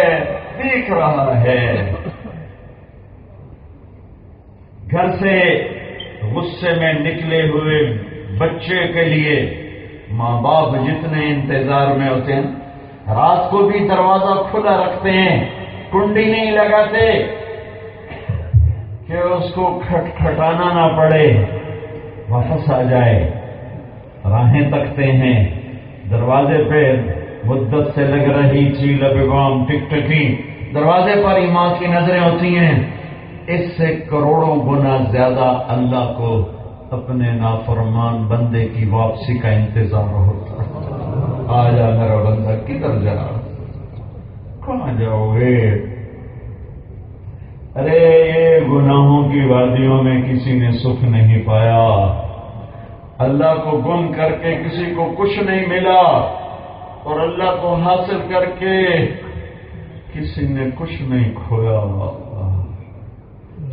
دیکھ رہا ہے، گھر سے غصے میں نکلے ہوئے بچے کے لیے ماں باپ جتنے انتظار میں ہوتے ہیں، رات کو بھی دروازہ کھلا رکھتے ہیں، کنڈی نہیں لگاتے کہ اس کو کھٹکھٹانا نہ پڑے، واپس آ جائے، راہیں تکتے ہیں، دروازے پہ مدت سے لگ رہی تھی لبگام ٹک ٹکی، دروازے پر ہی ماں کی نظریں ہوتی ہیں، اس سے کروڑوں گنا زیادہ اللہ کو اپنے نافرمان بندے کی واپسی کا انتظار ہوتا ہے۔ آ جا میرا بندہ، کدھر جا، کہاں جاؤ گے؟ ارے یہ گناہوں کی وادیوں میں کسی نے سکھ نہیں پایا، اللہ کو گم کر کے کسی کو کچھ نہیں ملا، اور اللہ کو حاصل کر کے کسی نے کچھ نہیں کھویا،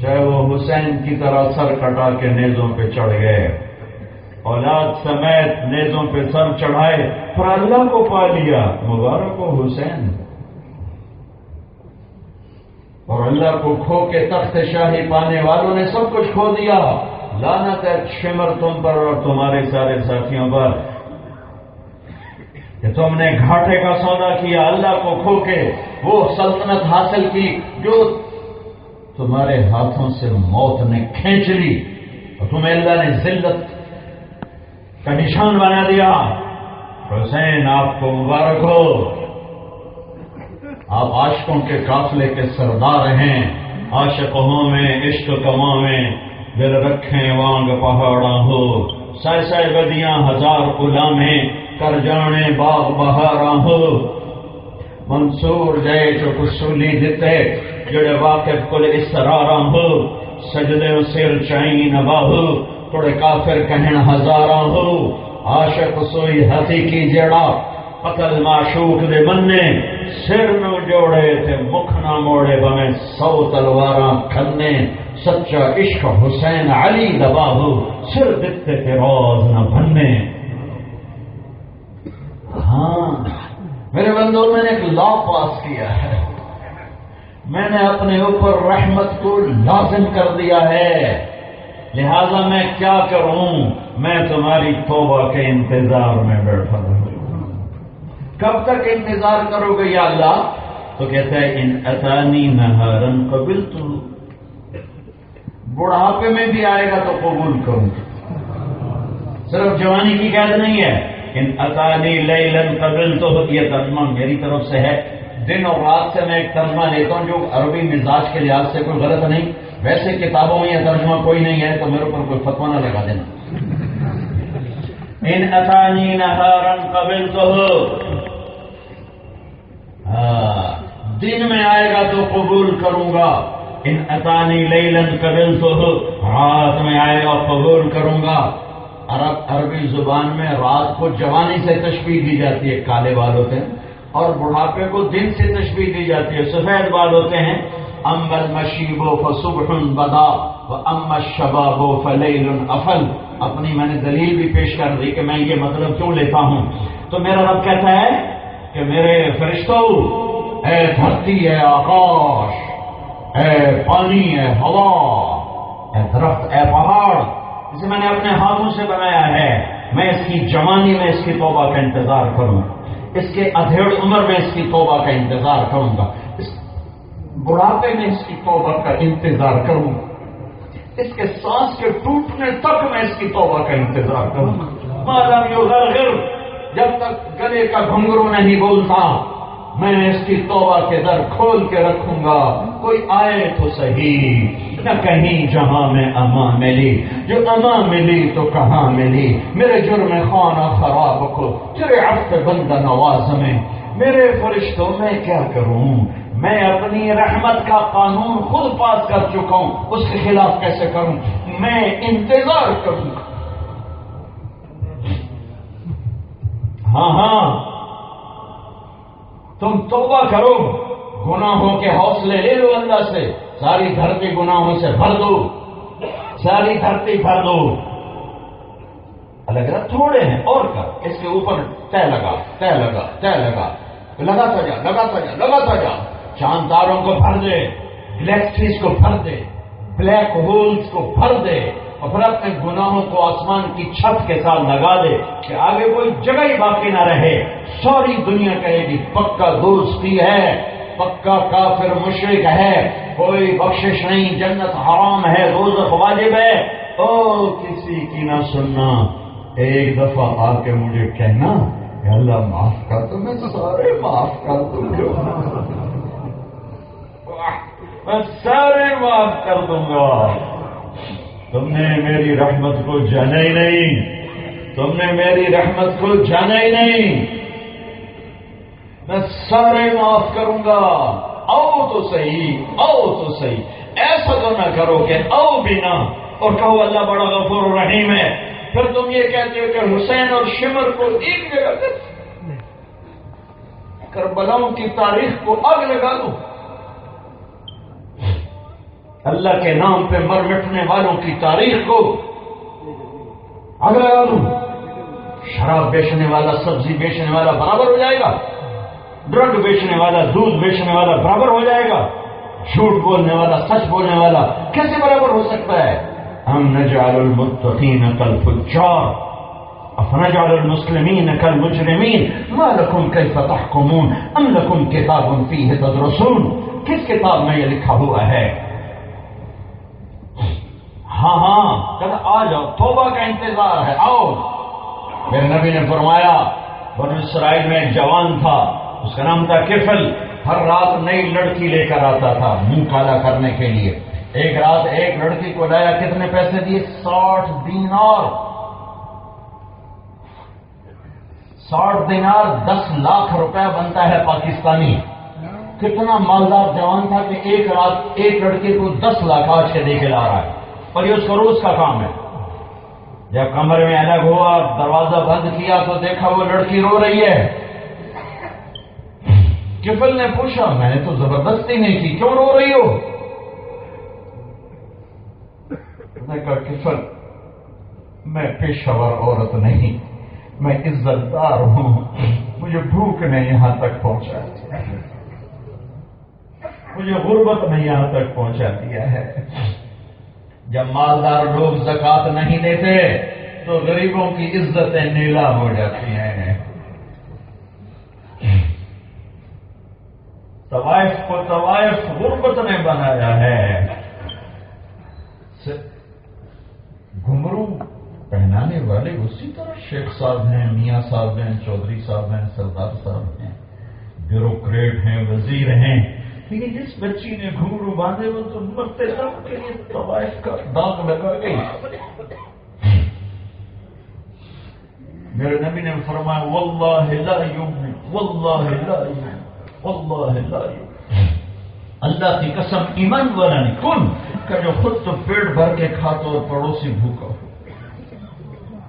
چاہے وہ حسین کی طرح سر کٹا کے نیزوں پہ چڑھ گئے، اولاد سمیت نیزوں پہ سر چڑھائے، پر اللہ کو پا لیا، مبارک ہو حسین، اور اللہ کو کھو کے تخت شاہی پانے والوں نے سب کچھ کھو دیا، لعنت ہے شمر تم پر اور تمہارے سارے ساتھیوں پر کہ تم نے گھاٹے کا سودا کیا، اللہ کو کھو کے وہ سلطنت حاصل کی جو تمہارے ہاتھوں سے موت نے کھینچ لی، اور تمہیں اللہ نے ذلت کا نشان بنا دیا۔ حسین آپ کو مبارک ہو، آپ عاشقوں کے قافلے کے سردار ہیں، عاشقوں میں عشق کماں میں دل رکھیں وانگ پہاڑاں ہو، سائے سائے بدیاں ہزار غلامیں کر جانے باغ بہاراں ہو، منصور جائے جو کسولی دیتے جڑے واقف کل اسراراں ہو، سجدے سر چائیں نباہو توڑے کافر کہن ہزاراں ہو، عاشق سوئی ہاتھی کی جڑا قتل معشوق دے مننے، سر نو جوڑے تے مکھ نہ موڑے بمیں 100 تلواراں کھنے، سچا عشق حسین علی دباہو سر دتے تے روز نہ بھنے۔ ہاں میرے بندوں، میں نے ایک لا پاس کیا ہے، میں نے اپنے اوپر رحمت کو لازم کر دیا ہے، لہذا میں کیا کروں؟ میں تمہاری توبہ کے انتظار میں بیٹھا ہوں۔ کب تک انتظار کرو گے یا اللہ؟ تو کہتا ہے ان اتانی نہارن قبلتو، بڑھاپے میں بھی آئے گا تو قبول کروں، صرف جوانی کی قید نہیں ہے۔ ان اتانی لیلن قبلتو، یہ ترجمہ میری طرف سے ہے، دن اور رات سے میں ایک ترجمہ لیتا ہوں جو عربی مزاج کے لحاظ سے کوئی غلط نہیں، ویسے کتابوں میں یہ ترجمہ کوئی نہیں ہے تو میرے اوپر کوئی فتویٰ نہ لگا دینا۔ ان اتانی نہارن قبلتو، دن میں آئے گا تو قبول کروں گا، ان اتانی لیلن قبلتو، رات میں آئے گا قبول کروں گا۔ عربی زبان میں رات کو جوانی سے تشبیہ دی جاتی ہے، کالے بال ہوتے ہیں، اور بڑھاپے کو دن سے تشبیہ دی جاتی ہے، سفید بال ہوتے ہیں۔ اما المشیب فصبح بدا واما الشباب فلیل افل، اپنی میں نے دلیل بھی پیش کر دی کہ میں یہ مطلب کیوں لیتا ہوں۔ تو میرا رب کہتا ہے کہ میرے فرشتوں، اے دھرتی، اے آکاش، اے پانی، اے ہوا، اے درخت، اے پہاڑ، اسے میں نے اپنے ہاتھوں سے بنایا ہے، میں اس کی جوانی میں اس کی توبہ کا انتظار کروں گا، اس کے ادھیڑ عمر میں اس کی توبہ کا انتظار کروں گا، اس بڑھاپے میں اس کی توبہ کا انتظار کروں گا، اس کے سانس کے ٹوٹنے تک میں اس کی توبہ کا انتظار کروں گا۔ ما لم یغرغر، جب تک گلے کا گھنگرو نہیں بولتا میں اس کی توبہ کے در کھول کے رکھوں گا، کوئی آئے تو صحیح، نہ کہیں جہاں میں امان ملی، جو امان ملی تو کہاں ملی، میرے جرم خانہ خراب کو تیرے عفو بندہ نواز میں، میرے فرشتوں میں کیا کروں؟ میں اپنی رحمت کا قانون خود پاس کر چکا ہوں، اس کے خلاف کیسے کروں؟ میں انتظار کروں گا۔ ہاں تم توبہ کرو، گناہوں کے حوصلے لے لو اللہ سے، ساری دھرتی گناہوں سے بھر دو، ساری دھرتی بھر دو۔ اللہ تھوڑے ہیں اور کیا، اس کے اوپر طے لگا لگاتا جا، چاند تاروں کو بھر دے، گلیکسیز کو بھر دے، بلیک ہولز کو بھر دے، اور پھر اپنے گناہوں کو آسمان کی چھت کے ساتھ لگا دے کہ آگے کوئی جگہ ہی باقی نہ رہے، ساری دنیا کہے گی پکا دوستی ہے، پکا کافر مشرک ہے، کوئی بخشش نہیں، جنت حرام ہے، دوزخ واجب ہے۔ او کسی کی نہ سننا، ایک دفعہ آ کے مجھے کہنا کہ اللہ معاف کر دو، میں سارے معاف کر دوں گا، میں سارے معاف کر دوں گا۔ تم نے میری رحمت کو جانا ہی نہیں، تم نے میری رحمت کو جانا ہی نہیں، میں سارے معاف کروں گا۔ آؤ تو صحیح، ایسا تو نہ کرو کہ آؤ بھی نہ اور کہو اللہ بڑا غفور رحیم ہے، پھر تم یہ کہتے ہو کہ حسین اور شمر کو ایک جگہ کربلاؤں کی تاریخ کو آگ لگا دو، اللہ کے نام پہ مر مٹنے والوں کی تاریخ کو آگ لگا دوں، شراب بیچنے والا، سبزی بیچنے والا برابر ہو جائے گا، ڈرگ بیچنے والا، دودھ بیچنے والا برابر ہو جائے گا، جھوٹ بولنے والا، سچ بولنے والا کیسے برابر ہو سکتا ہے؟ ہم نجعل المتقین کالفجار افنجعل المسلمین کالمجرمین ما لکم کیف تحکمون ام لکم کتاب فیہ تدرسون، کس کتاب میں یہ لکھا ہوا ہے؟ ہاں کہتا آ جاؤ، توبہ کا انتظار ہے، آؤ۔ میرے نبی نے فرمایا بنو اسرائیل میں ایک جوان تھا، اس کا نام تھا کفل، ہر رات نئی لڑکی لے کر آتا تھا منہ کالا کرنے کے لیے. ایک رات ایک لڑکی کو لایا, کتنے پیسے دیے؟ 60 دینار. 60 دینار 10 لاکھ روپے بنتا ہے پاکستانی. کتنا مالدار جوان تھا کہ ایک رات ایک لڑکی کو 10 لاکھ آج کے دے کے لا رہا ہے, اور یہ اس کا روز کا کام ہے. جب کمرے میں الگ ہوا, دروازہ بند کیا تو دیکھا وہ لڑکی رو رہی ہے. کفل نے پوچھا, میں نے تو زبردستی نہیں کی, کیوں رو رہی ہو؟ نے کہا, کفل میں پیشہ ور عورت نہیں, میں عزت دار ہوں, مجھے بھوک نے یہاں تک پہنچا دیا, مجھے غربت نے یہاں تک پہنچا دیا ہے. جب مالدار لوگ زکوٰۃ نہیں دیتے تو غریبوں کی عزتیں نیلام ہو جاتی ہیں. طوائف کو طوائف غربت نے بنایا ہے. گھنگرو پہنانے والے اسی طرح شیخ صاحب ہیں, میاں صاحب ہیں, چودھری صاحب ہیں, سردار صاحب ہیں, بیوروکریٹ ہیں, وزیر ہیں, لیکن جس بچی نے گھنگرو باندھے وہ تو مرتے دم کے لیے طوائف کا داغ لگا گئی. میرے نبی نے فرمایا, واللہ لا یؤمن, واللہ لا یؤمن, واللہ لا یؤمن. اللہ کی قسم ایمان والا نہیں کون کا جو خود تو پیٹ بھر کے کھاتا اور پڑوسی بھوکا ہو.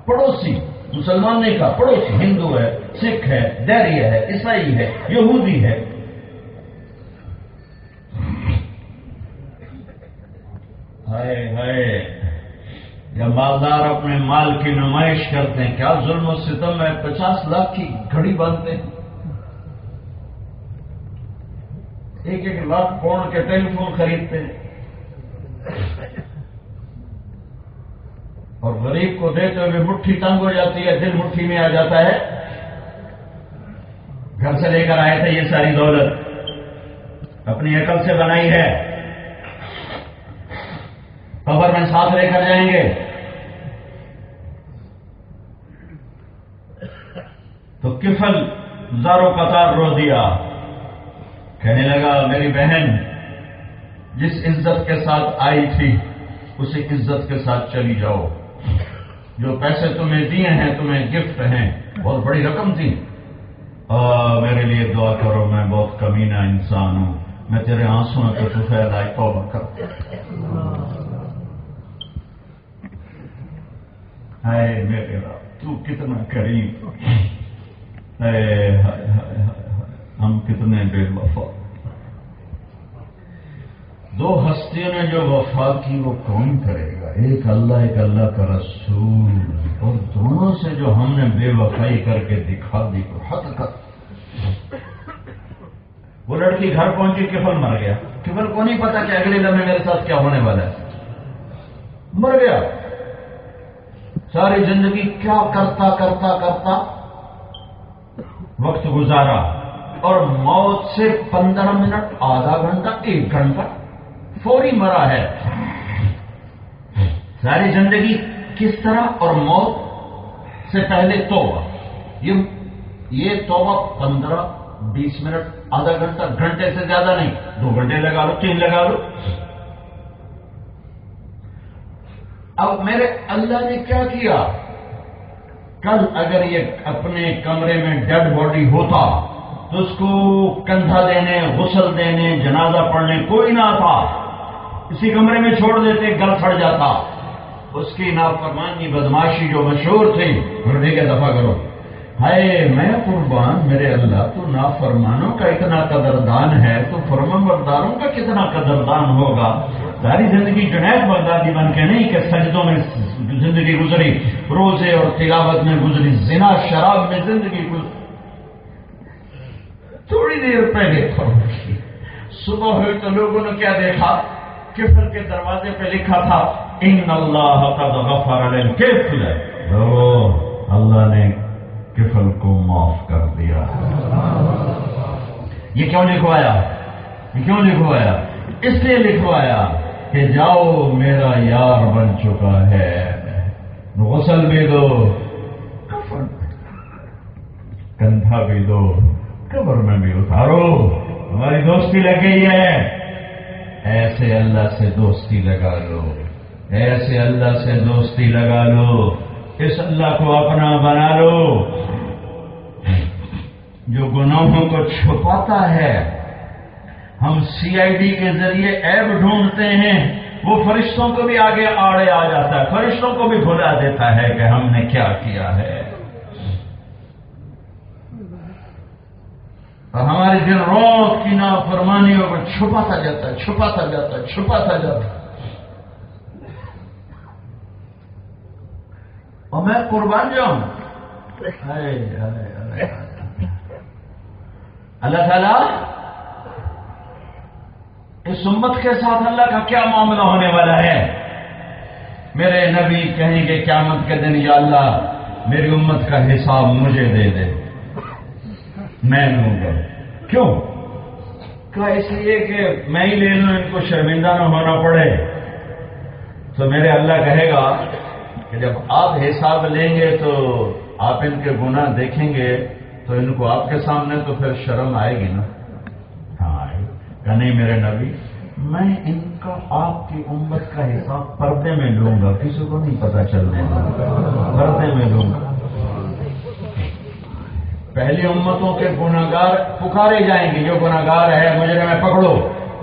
پڑوسی مسلمان نے کہا, پڑوسی ہندو ہے, سکھ ہے, دہریہ ہے, عیسائی ہے, یہودی ہے. ہائے ہائے, جب مالدار اپنے مال کی نمائش کرتے ہیں, کیا ظلم و ستم ہے. 50 لاکھ کی گھڑی باندھتے ہیں, 1-1 لاکھ پاؤنڈ کے ٹیلی فون خریدتے ہیں, اور غریب کو دیتے ہوئے مٹھی تنگ ہو جاتی ہے, دل مٹھی میں آ جاتا ہے. گھر سے لے کر آئے تھے یہ ساری دولت, اپنی عقل سے بنائی ہے, قبر میں ساتھ لے کر جائیں گے. تو کفل زاروں قطار رو دیا, کہنے لگا, میری بہن جس عزت کے ساتھ آئی تھی اسی عزت کے ساتھ چلی جاؤ. جو پیسے تمہیں دیے ہیں تمہیں گفٹ ہیں, بہت بڑی رقم تھی. میرے لیے دعا کرو, میں بہت کمینہ انسان ہوں, میں تیرے آنسوں کو سفید آئی توبہ کر. ہائے میرے رب, تو کتنا کریم, ہم کتنے بے وفا. 2 ہستیوں نے جو وفا کی وہ کون کرے گا؟ ایک اللہ کا رسول, اور دونوں سے جو ہم نے بے وفائی کر کے دکھا دی تو حد کر. وہ لڑکی گھر پہنچی, کفل مر گیا. کفل کو نہیں پتا کہ اگلے لمحے میرے ساتھ کیا ہونے والا ہے. مر گیا. ساری زندگی کیا کرتا کرتا کرتا وقت گزارا, اور موت سے 15 منٹ, آدھا گھنٹہ, 1 گھنٹہ فوری مرا ہے. ساری زندگی کس طرح, اور موت سے پہلے توبہ. یہ توبہ 15-20 منٹ, آدھا گھنٹہ, گھنٹے سے زیادہ نہیں, 2 گھنٹے لگا لو, 3 لگا لو. اب میرے اللہ نے کیا کیا؟ کل اگر یہ اپنے کمرے میں ڈیڈ باڈی ہوتا تو اس کو کندھا دینے, غسل دینے, جنازہ پڑھنے کوئی نہ تھا, اسی کمرے میں چھوڑ دیتے, گل پھٹ جاتا. اس کی نافرمانی بدماشی جو مشہور تھی, گردے کے دفع کرو. ہائے میں قربان, میرے اللہ تو نافرمانوں کا اتنا قدردان ہے تو فرمانبرداروں کا کتنا قدردان ہوگا. ساری زندگی جنید بغدادی بن کے نہیں کہ سجدوں میں زندگی گزری, روزے اور تلاوت میں گزری, زنا شراب میں زندگی گزری. تھوڑی دیر پہلے صبح ہوئی تو لوگوں نے کیا دیکھا, کفل کے دروازے پہ لکھا تھا, ان اللہ قد غفر للکفل, اللہ نے کفل کو معاف کر دیا. یہ کیوں لکھوایا؟ اس لیے لکھوایا کہ جاؤ میرا یار بن چکا ہے, غسل بھی دو, کفن کندھا بھی دو, قبر میں بھی اتارو, ہماری دوستی لگ گئی ہے، ایسے اللہ سے دوستی لگا لو، ایسے اللہ سے دوستی لگا لو، اس اللہ کو اپنا بنا لو جو گناہوں کو چھپاتا ہے۔ ہم سی آئی ڈی کے ذریعے عیب ڈھونڈتے ہیں، وہ فرشتوں کو بھی آگے آڑے آ جاتا ہے، فرشتوں کو بھی بھلا دیتا ہے کہ ہم نے کیا کیا ہے، اور ہماری دن روز کی نافرمانیوں کو چھپاتا جاتا ہے، چھپاتا جاتا ہے، چھپاتا جاتا ہے۔ اور میں قربان جاؤں، اللہ تعالیٰ اس امت کے ساتھ اللہ کا کیا معاملہ ہونے والا ہے؟ میرے نبی کہیں گے قیامت کے دن، یا اللہ میری امت کا حساب مجھے دے دے، میں لوں گا۔ کیوں؟ کہا اس لیے کہ میں ہی لے لوں، ان کو شرمندہ نہ ہونا پڑے۔ تو میرے اللہ کہے گا کہ جب آپ حساب لیں گے تو آپ ان کے گناہ دیکھیں گے تو ان کو آپ کے سامنے تو پھر شرم آئے گی نا؟ ہاں آئے گی۔ کہ نہیں میرے نبی، میں ان کا آپ کی امت کا حساب پردے میں لوں گا، کسی کو نہیں پتا چلنے دوں گا، پردے میں لوں گا۔ پہلی امتوں کے گناہگار پکارے جائیں گے، جو گناہگار ہے مجرم میں پکڑو۔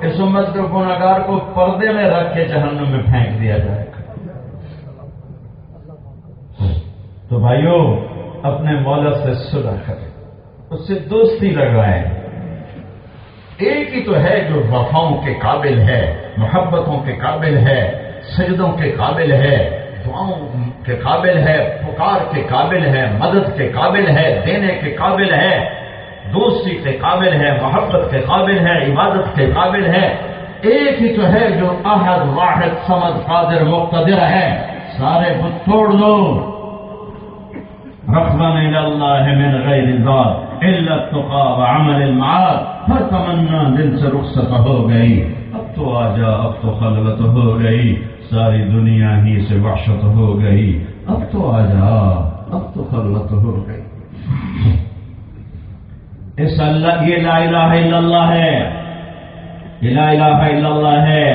اس امت کے گناہگار کو پردے میں رکھ کے جہنم میں پھینک دیا جائے گا۔ تو بھائیو، اپنے مولا سے صلح کریں، اس سے دوستی لگائیں۔ ایک ہی تو ہے جو وفاؤں کے قابل ہے، محبتوں کے قابل ہے، سجدوں کے قابل ہے، دعاؤں کے قابل ہے، پکار کے قابل ہے، مدد کے قابل ہے، دینے کے قابل ہے، دوستی کے قابل ہے، محبت کے قابل ہے، عبادت کے قابل ہے۔ ایک ہی تو ہے جو احد واحد صمد قادر مقتدر ہے۔ سارے بت توڑ دو۔ رغبا الى اللہ من غیر ذات الا التقى وعمل المعاد، ہر تمنا دل سے رخصت ہو گئی، اب تو آ جا، اب تو خلوت ہو گئی، ساری دنیا ہی سے وحشت ہو گئی، اب تو آ جا، اب تو خلوت ہو گئی۔ اس اللہ، یہ لا الہ الا اللہ ہے، یہ لا الہ الا اللہ ہے۔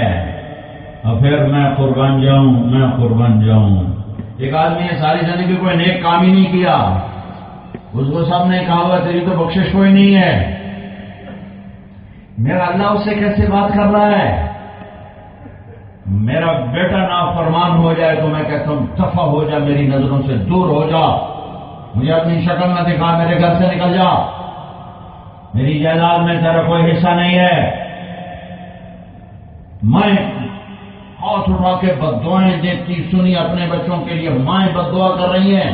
اور پھر میں قربان جاؤں، میں قربان جاؤں۔ ایک آدمی نے ساری زندگی کوئی نیک کام ہی نہیں کیا، اس کو سب نے کہا ہوا تیری تو بخشش کوئی نہیں ہے، میرا اللہ اس سے کیسے بات کر رہا ہے؟ میرا بیٹا نافرمان ہو جائے تو میں کہتا ہوں دفع ہو جا، میری نظروں سے دور ہو جا، مجھے اپنی شکل نہ دکھا، میرے گھر سے نکل جا، میری جائیداد میں تیرا کوئی حصہ نہیں ہے۔ میں ہاتھ اٹھا کے بددعائیں دیتی سنی اپنے بچوں کے لیے، مائیں بددعا کر رہی ہیں،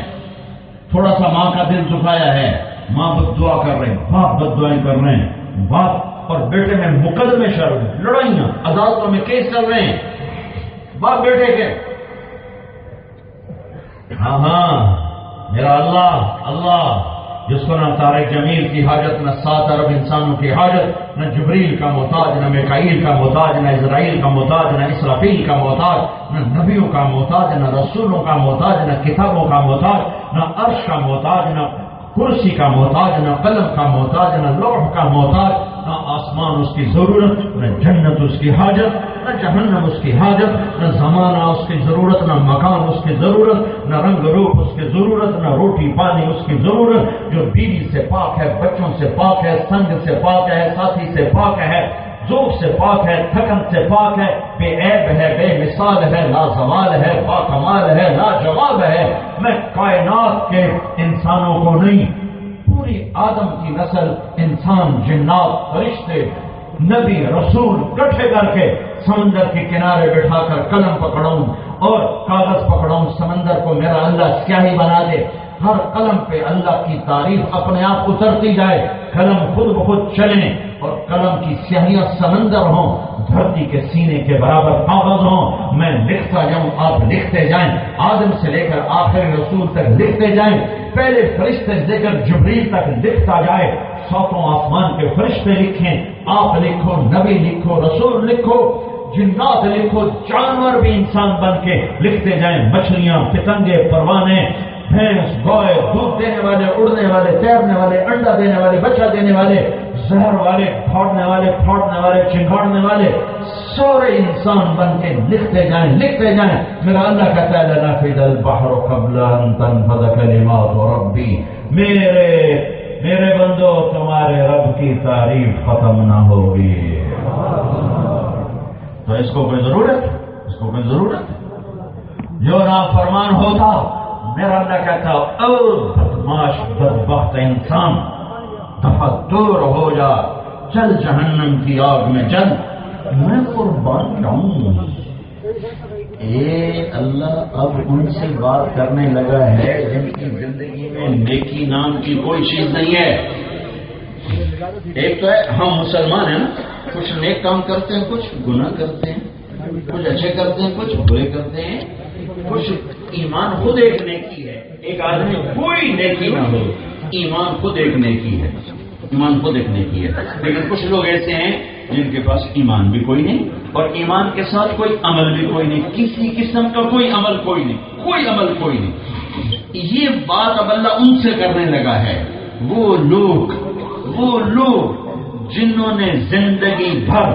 تھوڑا سا ماں کا دل دکھایا ہے، ماں بددعا کر رہے ہیں، باپ بددعائیں کر رہے ہیں، باپ اور بیٹے میں مقدمے چل رہے ہیں، لڑائیاں عدالتوں میں کیس چل رہے ہیں باپ بیٹے کے۔ ہاں ہاں، میرا اللہ جس کو نہ طارق جمیل کی حاجت، نہ 7 ارب انسانوں کی حاجت، نہ جبریل کا محتاج، نہ میکائیل کا محتاج، نہ اسرائیل کا محتاج، نہ اسرافیل کا محتاج، نہ نبیوں کا محتاج، نہ رسولوں کا محتاج، نہ کتابوں کا محتاج، نہ عرش کا محتاج، نہ کرسی کا محتاج، نہ قلم کا محتاج، نہ لوح کا محتاج، نہ آسمان اس کی ضرورت، نہ جنت اس کی حاجت، نہ جہنم اس کی حاجت، نہ زمانہ اس کی ضرورت، نہ مکان اس کی ضرورت، نہ رنگ روپ اس کی ضرورت، نہ روٹی پانی اس کی ضرورت، جو بیوی سے پاک ہے، بچوں سے پاک ہے، سنگ سے پاک ہے، ساتھی سے پاک ہے، ذوق سے پاک ہے، تھکن سے پاک ہے، بے عیب ہے، بے مثال ہے، لازوال ہے، با کمال ہے، لاجواب ہے۔ میں کائنات کے انسانوں کو نہیں، پوری آدم کی نسل، انسان، جنات، فرشتے، نبی، رسول اکٹھے کر کے سمندر کے کنارے بٹھا کر قلم پکڑاؤں اور کاغذ پکڑاؤں، سمندر کو میرا اللہ سیاہی بنا دے، ہر قلم پہ اللہ کی تعریف اپنے آپ اترتی جائے، قلم خود بخود چلیں اور قلم کی سیاہیاں سمندر ہوں، دھرتی کے سینے کے برابر کاغذ ہوں، میں لکھتا جاؤں، آپ لکھتے جائیں، آدم سے لے کر آخر رسول تک لکھتے جائیں، پہلے فرشتے سے لے کر جبریل تک لکھتا جائے، 7 آسمان کے فرشتے لکھیں، آپ لکھو، نبی لکھو، رسول لکھو، جنات لکھو، جانور بھی انسان بن کے لکھتے جائیں، مچھلیاں، پتنگے، پروانے، بھینس گائے دودھ دینے والے اڑنے والے تیرنے والے انڈا دینے والے بچہ دینے والے زہر والے پھاڑنے والے چنگاڑنے والے سارے انسان بن کے لکھتے جائیں. میرا اللہ کہتا ہے لنفد البحر قبل ان تنفد کلمات ربی. میرے بندو تمہارے رب کی تعریف ختم نہ ہوگی. تو اس کو کوئی ضرورت جو نافرمان ہوتا میرا اللہ کہتا او بدماش بدبخت انسان دفعہ دور ہو جا چل جہنم کی آگ میں چل میں قربان جاؤں. اے اللہ اب ان سے بات کرنے لگا ہے جن کی زندگی میں نیکی نام کی کوئی چیز نہیں ہے. ایک تو ہے ہم مسلمان ہیں نا, کچھ نیک کام کرتے ہیں, کچھ گناہ کرتے ہیں, کچھ اچھے کرتے ہیں, کچھ برے کرتے ہیں, کچھ ایمان خود ایک نیکی ہے. ایک آدمی کوئی نیکی نہ ہو, ایمان خود ایک نیکی ہے, لیکن کچھ لوگ ایسے ہیں جن کے پاس ایمان بھی کوئی نہیں اور ایمان کے ساتھ کوئی عمل بھی کوئی نہیں, کسی قسم کا کوئی عمل کوئی نہیں. یہ بات اب اللہ ان سے کرنے لگا ہے. وہ لوگ جنہوں نے زندگی بھر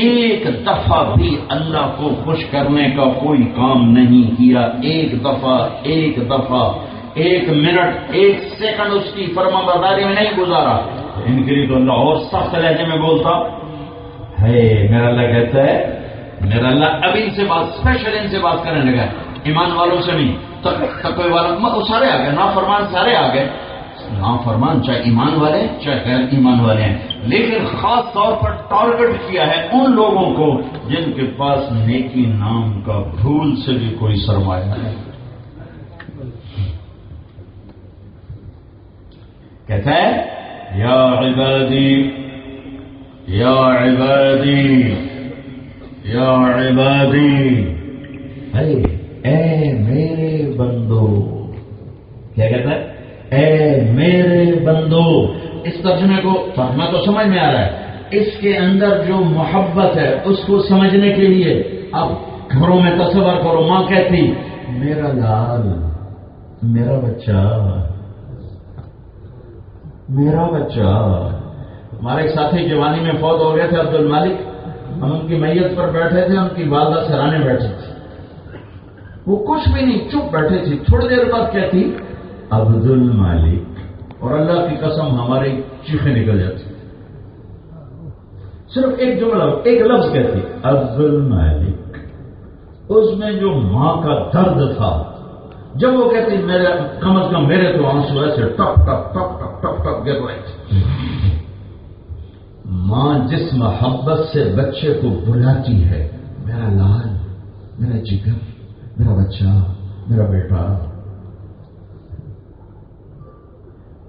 ایک دفعہ بھی اللہ کو خوش کرنے کا کوئی کام نہیں کیا, ایک منٹ ایک سیکنڈ اس کی فرما برداری میں نہیں گزارا, ان کے لیے تو اللہ اور سخت لہجے میں بولتا ہے. میرا اللہ کہتا ہے, میرا اللہ اب ان سے بات کرنے لگا ہے. ایمان والوں سے نہیں, تقوی والوں سارے آ گئے, نافرمان سارے آ گئے. نافرمان چاہے ایمان والے چاہے غیر ایمان والے ہیں, لیکن خاص طور پر ٹارگٹ کیا ہے ان لوگوں کو جن کے پاس نیکی نام کا بھول سے بھی کوئی سرمایہ نہیں. کہتا ہے یا عبادی یا عبادی یا عبادی, اے میرے بندو. کیا کہتا ہے؟ اے میرے بندو. اس ترجمے کو پڑھنا تو سمجھ میں آ رہا ہے, اس کے اندر جو محبت ہے اس کو سمجھنے کے لیے اب گھروں میں تصور کرو, ماں کہتی میرا لال, میرا بچہ. ہمارے ایک ساتھی جوانی میں فوت ہو گئے تھے عبد المالک. ہم ان کی میت پر بیٹھے تھے, ان کی والدہ سرانے بیٹھی تھی, وہ کچھ بھی نہیں, چپ بیٹھے تھی. تھوڑی دیر بعد کہتی عبد المالک, اور اللہ کی قسم ہماری چیخیں نکل جاتی. صرف ایک جملہ, ایک لفظ کہتی عبد المالک. اس میں جو ماں کا درد تھا, جب وہ کہتی میرے کم از کم میرے تو آنسو ایسے ٹپ ٹپ ٹپ ٹپ ٹپ ٹپ گر رہے تھے. ماں جس محبت سے بچے کو بلاتی ہے, میرا لال, میرا جگر, میرا بچہ, میرا بیٹا,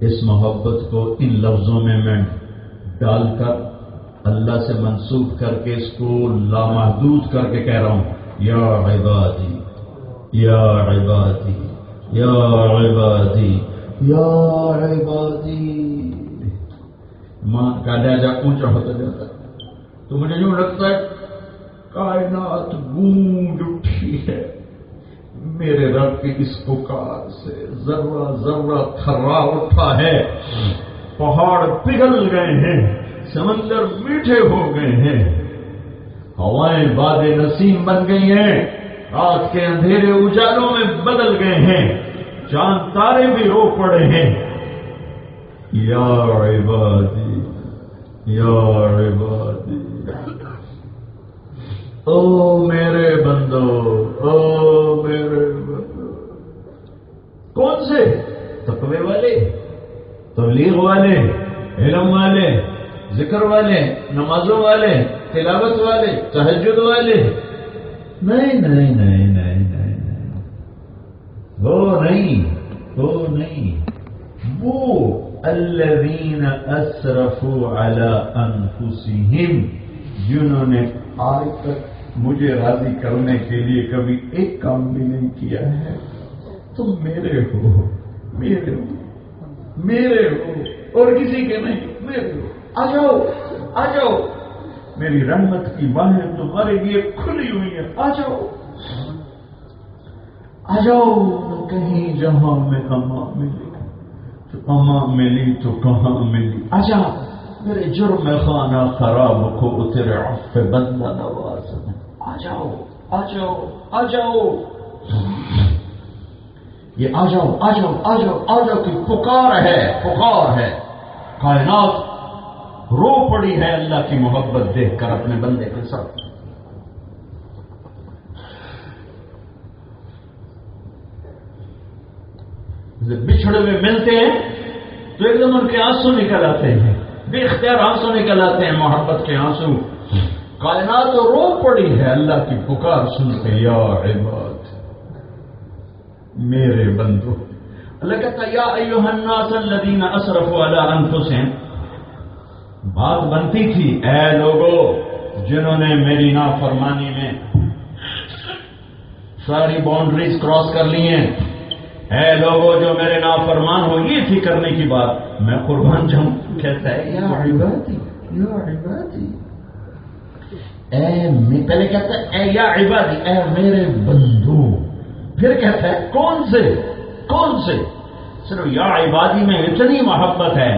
اس محبت کو ان لفظوں میں ڈال کر اللہ سے منسوب کر کے اس کو لامحدود کر کے کہہ رہا ہوں یا عبادی یا عبادی یا عبادی یا عبادی. ماں کا لہجہ اونچا ہوتا جاتا ہے تو مجھے یوں لگتا ہے کائنات گونج اٹھی ہے میرے رب کی اس پکار سے. ذرہ ذرہ تھرا اٹھا ہے, پہاڑ پگھل گئے ہیں, سمندر میٹھے ہو گئے ہیں, ہوائیں باد نسیم بن گئی ہیں, رات کے اندھیرے اجالوں میں بدل گئے ہیں, چاند تارے بھی رو پڑے ہیں. یا عبادی یا عبادی, او میرے بندو, او میرے بندو. کون سے؟ تقوی والے, تبلیغ والے, علم والے, ذکر والے, نمازوں والے, تلاوت والے, تہجد والے. نہیں نہیں نہیں نہیں نہیں, وہ نہیں, وہ الذین اسرفوا علی انفسہم, جنہوں نے آج تک مجھے راضی کرنے کے لیے کبھی ایک کام بھی نہیں کیا ہے. تم میرے ہو, میرے ہو اور کسی کے نہیں, میرے ہو. آ جاؤ, میری رحمت کی باہیں تمہارے لیے کھلی ہوئی ہیں. آ جاؤ کہیں جہاں میں اما ملی تو اما ملی تو کہاں ملی، آجا میرے جرم خانہ خراب کو تیرے عفو بندہ نواز میں، آ جاؤ آ جاؤ آ جاؤ، یہ آ جاؤ آ جاؤ آ جاؤ آ جاؤ کی پکار ہے، پکار ہے۔ کائنات رو پڑی ہے اللہ کی محبت دیکھ کر اپنے بندے کے ساتھ۔ بچھڑے ہوئے ملتے ہیں تو ایک دم ان کے آنسو نکل آتے ہیں، بے اختیار آنسو نکل آتے ہیں، محبت کے آنسو۔ کائنات رو پڑی ہے اللہ کی پکار سن کے، یا عباد میرے بندو۔ اللہ کہتا یا ایھا الناس الذین اسرفوا علی انفسہم، بات بنتی تھی اے لوگوں جنہوں نے میری نافرمانی میں ساری باؤنڈریز کراس کر لی ہیں، اے لوگوں جو میرے نافرمان ہو، یہ تھی کرنے کی بات، میں قربان جاؤں۔ کہتا ہے یا عبادی یا عبادی، پہلے کہتا ہے اے یا عبادی، اے میرے بندو، پھر کہتا ہے کون سے کون سے؟ صرف یا عبادی میں اتنی محبت ہے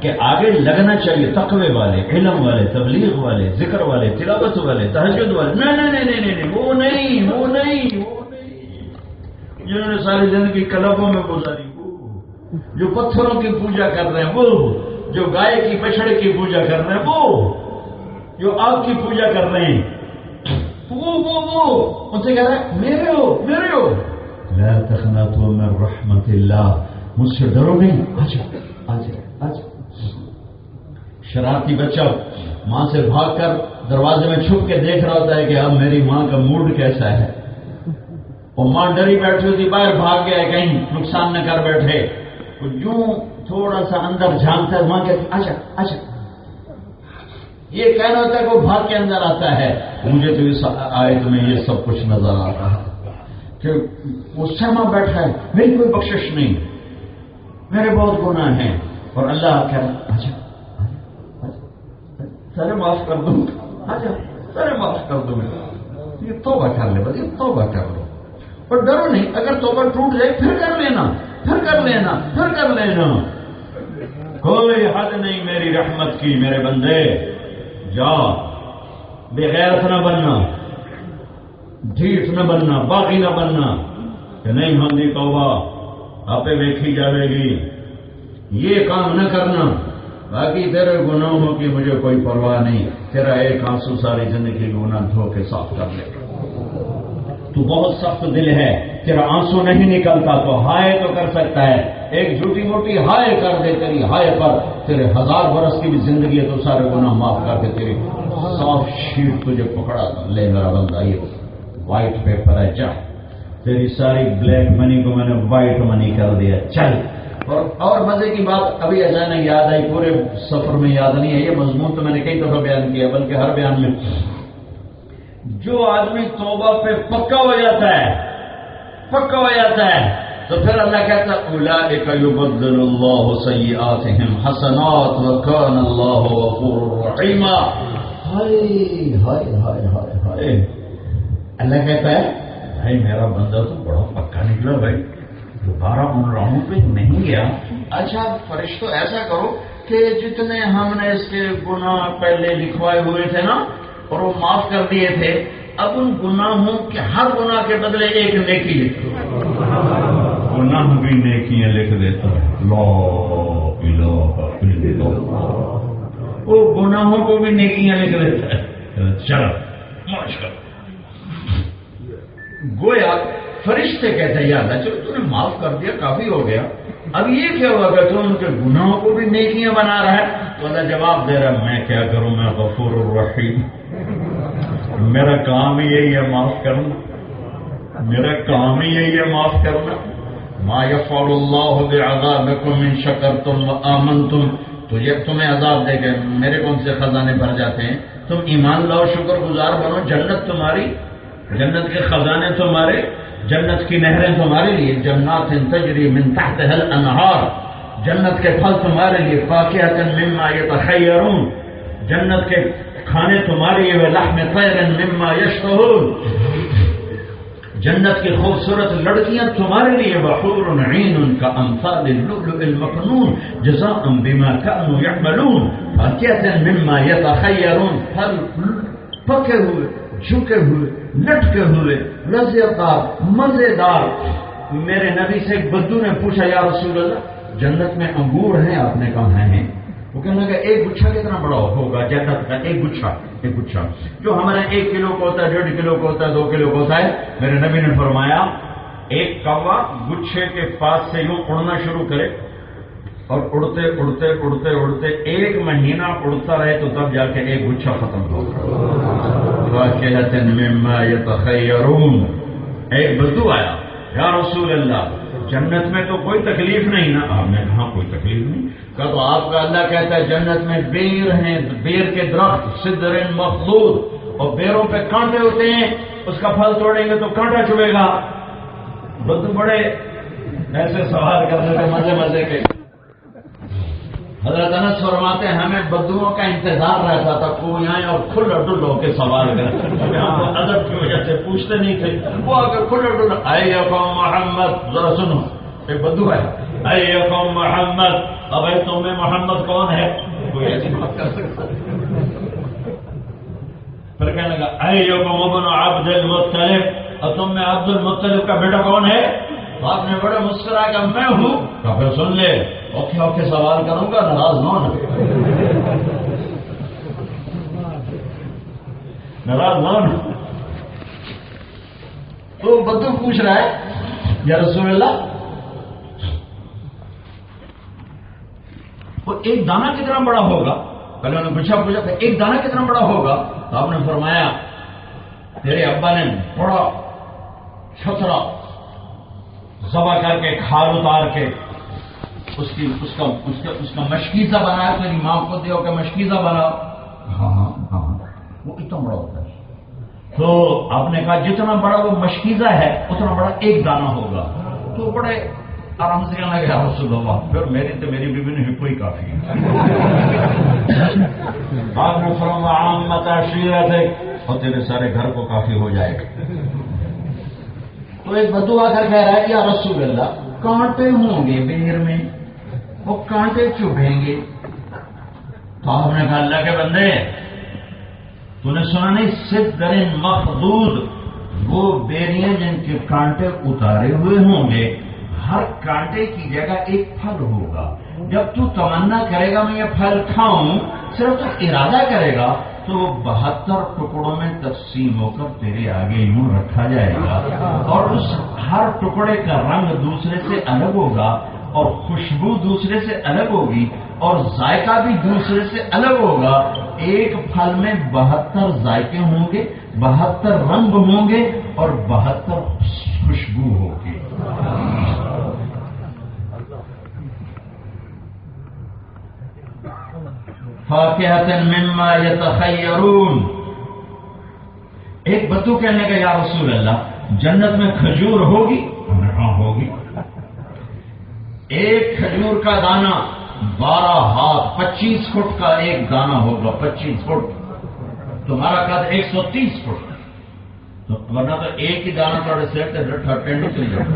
کہ آگے لگنا چاہیے تقوی والے، علم والے، تبلیغ والے، ذکر والے، تلاوت والے، تہجد والے، نہیں نہیں نہیں نہیں، وہ نہیں وہ نہیں وہ نہیں، جنہوں نے ساری زندگی کلبوں میں گزاری، وہ جو پتھروں کی پوجا کر رہے ہیں، وہ جو گائے کی بچڑے کی پوجا کر رہے ہیں، وہ جو آگ کی پوجا کر رہے ہیں، وہ ان سے کہہ رہا ہے میرے ہو میرے ہو، لا تقنطوا من رحمت اللہ، مجھ سے ڈرو نہیں، آجا آجا آجا۔ شرارتی بچہ ماں سے بھاگ کر دروازے میں چھپ کے دیکھ رہا ہوتا ہے کہ اب میری ماں کا موڈ کیسا ہے، اور ماں ڈری بیٹھی ہوتی، باہر بھاگ گیا ہے کہیں نقصان نہ کر بیٹھے، یوں تھوڑا سا اندر جھانکتا ہے، ماں کہتی آجا آجا، یہ کہنا ہوتا ہے کہ وہ بھاگ کے اندر آتا ہے۔ مجھے تو اس آیت میں یہ سب کچھ نظر آ رہا ہے کہ وہ سہما بیٹھا ہے، میری کوئی بخشش نہیں، میرے بہت گناہ ہیں، اور اللہ کہہ رہا آجا سارے معاف کر دوں، آجا سارے معاف کر دوں، یہ توبہ کر لے، بس یہ توبہ کر لو، اور ڈرو نہیں، اگر توبہ ٹوٹ جائے پھر کر لینا پھر کر لینا پھر کر لینا، کوئی حد نہیں میری رحمت کی میرے بندے۔ جا بے غیرت نہ بننا، ڈھیٹ نہ بننا، باغی نہ بننا کہ نہیں ہوندی توبہ آپ ویکھی جاوے گی، یہ کام نہ کرنا، باقی تیرے گناہوں کی مجھے کوئی پرواہ نہیں، تیرا ایک آنسو ساری زندگی گناہ دھو کے صاف کر لے گا۔ تو بہت سخت دل ہے، تیرا آنسو نہیں نکلتا تو ہائے تو کر سکتا ہے، ایک جھوٹی موٹی ہائے کر دے، تیری ہائے پر تیرے 1000 برس کی بھی زندگی ہے تو سارے گناہ معاف کر کے تیری صاف شیٹ تجھے پکڑا لے میرا بندہ، یہ وائٹ پیپر ہے، جا تیری ساری بلیک منی کو میں نے وائٹ منی کر دیا، چل۔ اور مزے کی بات ابھی اچانک یاد آئی، پورے سفر میں یاد نہیں ہے، یہ مضمون تو میں نے کئی دفعہ بیان کیا، بلکہ ہر بیان میں، جو آدمی توبہ پہ پکا ہو جاتا ہے تو پھر اللہ کہتا ہے اولئک یبدل اللہ سیئاتہم حسنات وکان اللہ غفورا رحیما۔ ہائے ہائے ہائے ہائے ہائے، اللہ کہتا ہے بھائی میرا بندہ تو بڑا پکا نکلا بھائی، دوبارہ ان راہوں پہ نہیں گیا۔ اچھا فرشتوں ایسا کرو کہ جتنے ہم نے اس کے گناہ پہلے لکھوائے ہوئے تھے نا اور وہ معاف کر دیے تھے، اب ان گناہوں کے ہر گناہ کے بدلے ایک نیکی لکھ دو، گناہ بھی نیکیاں لکھ دیتا ہے، لا الہ الا اللہ، وہ گناہوں کو بھی نیکیاں لکھ دیتا ہے۔ چلو موج کرو، گویا فرشتے کہتے ہیں یا اللہ چلو تم نے معاف کر دیا کافی ہو گیا، اب یہ کیا ہوا کہ تو ان کے گناہوں کو بھی نیکیاں بنا رہا ہے؟ تو اللہ جواب دے رہا ہے میں کیا کروں، میں غفور الرحیم، میرا کام ہی یہی ہے معاف کرنا، میرا کام ہی یہی ہے معاف کرنا۔ ما یفعل اللہ بعذابکم ان شکرتم وآمنتم، تو یہ تمہیں عذاب دے کے میرے کون سے خزانے بھر جاتے ہیں، تم ایمان لاؤ شکر گزار بنو، جنت تمہاری، جنت کے خزانے تمہارے، جنت کی نہریں تمہارے لیے، جنات تجری من تحتها الانہار، جنت کے پھل تمہارے لیے، فاکہۃ مما یتخیرون، جنت کے کھانے تمہارے لیے، لحم طیر مما یشتہون، جنت کی خوبصورت لڑکیاں تمہارے لیے وحور عین کا امثال اللؤلؤ المكنون جزاء بما كانوا يعملون فاكهة مما يتخيرون، پھل پکے ہوئے، جھکے ہوئے، لٹکے ہوئے، لذیذدار، مزیدار۔ میرے نبی سے ایک بدو نے پوچھا یا رسول اللہ جنت میں انگور ہیں؟ آپ نے کہا ہیں۔ وہ کہنے لگا ایک گچھا کتنا بڑا ہوگا جنت کا؟ ایک گچھا جو ہمارے 1 کلو کا ہوتا ہے، 1.5 کلو کا ہوتا ہے، 2 کلو کا ہوتا ہے۔ میرے نبی نے فرمایا ایک کوا گچھے کے پاس سے یوں اڑنا شروع کرے اور اڑتے اڑتے اڑتے اڑتے 1 مہینہ اڑتا رہے تو تب جا کے ایک گچھا ختم ہوگا۔ مما يتخيرون۔ ایک بدو آیا یا رسول اللہ جنت میں تو کوئی تکلیف نہیں نا؟ آپ نے کہا کوئی تکلیف نہیں۔ کہا تو آپ کا اللہ کہتا ہے جنت میں بیر ہیں، بیر کے درخت سدر مخضود، اور بیروں پہ کانٹے ہوتے ہیں، اس کا پھل توڑیں گے تو کانٹا چبھے گا۔ بدو بڑے ایسے سوال کرنے کے مزے کے۔ حضرت انس فرماتے ہیں ہمیں بدوؤں کا انتظار رہتا تھا کوئی آئے اور کھلا ڈل ہو کے سوال کرے، ہم تو ادب کی وجہ سے پوچھتے نہیں تھے۔ وہ آ کے کھلا ڈل اے قوم محمد، ذرا سنو، ایک بدو ہے، اے قوم محمد، اب تم میں محمد کون ہے؟ کوئی ایسی بات کر سکتا؟ پھر کہنے لگا اے قوم ابن عبد المطلب، اب تم میں عبد المطلب کا بیٹا کون ہے؟ تو آپ نے بڑے مسکرا کہ میں ہوں۔ تو پھر سن لے اوکھے سوال کروں گا، ناراض نہ ہونا، ناراض نہ ہونا۔ تو بدو پوچھ رہا ہے یا رسول اللہ وہ ایک دانہ کتنا بڑا ہوگا؟ پہلے انہوں نے پوچھا تھا ایک دانہ کتنا بڑا ہوگا؟ تو آپ نے فرمایا تیرے ابا نے بڑا چھترا ذبح کر کے کھال اتار کے اس کا مشکیزہ بنایا، تیری ماں کو دیو کہ مشکیزہ بنا۔ ہاں وہ اتنا بڑا ہوتا ہے۔ تو آپ نے کہا جتنا بڑا وہ مشکیزہ ہے اتنا بڑا ایک دانہ ہوگا۔ تو بڑے آرام سے کہنا کہ رسول اللہ پھر میری بیوی نے کوئی کافی ہے۔ آپ نے فرمایا عامۃ عشیرتک، اور تیرے سارے گھر کو کافی ہو جائے گا۔ تو ایک بدو آ کر کہہ رہا ہے یا رسول اللہ کانٹے ہوں گے بیر میں، وہ کانٹے چبھیں گے۔ تو آپ نے کہا اللہ کے بندے تو نے سنا نہیں سدر مخضود، وہ بیریاں جن کے کانٹے اتارے ہوئے ہوں گے، ہر کانٹے کی جگہ ایک پھل ہوگا۔ جب تو تمنا کرے گا میں یہ پھل کھاؤں، صرف تو ارادہ کرے گا تو وہ 72 ٹکڑوں میں تقسیم ہو کر تیرے آگے یوں رکھا جائے گا، اور اس ہر ٹکڑے کا رنگ دوسرے سے الگ ہوگا، اور خوشبو دوسرے سے الگ ہوگی، اور ذائقہ بھی دوسرے سے الگ ہوگا۔ ایک پھل میں 72 ذائقے ہوں گے، 72 رنگ ہوں گے، اور 72 خوشبو ہوگی۔ فاکہۃ مما یتخیرون۔ ایک بدو کہنے کا یا رسول اللہ جنت میں کھجور ہوگی؟ ہاں ہوگی۔ ایک کھجور کا دانہ 12 ہاتھ 25 فٹ کا ایک دانہ ہوگا، 25 فٹ۔ تمہارا قد 130 فٹ، تو ورنہ تو ایک ہی دانہ تھوڑے سے ٹینڈو چل جائے۔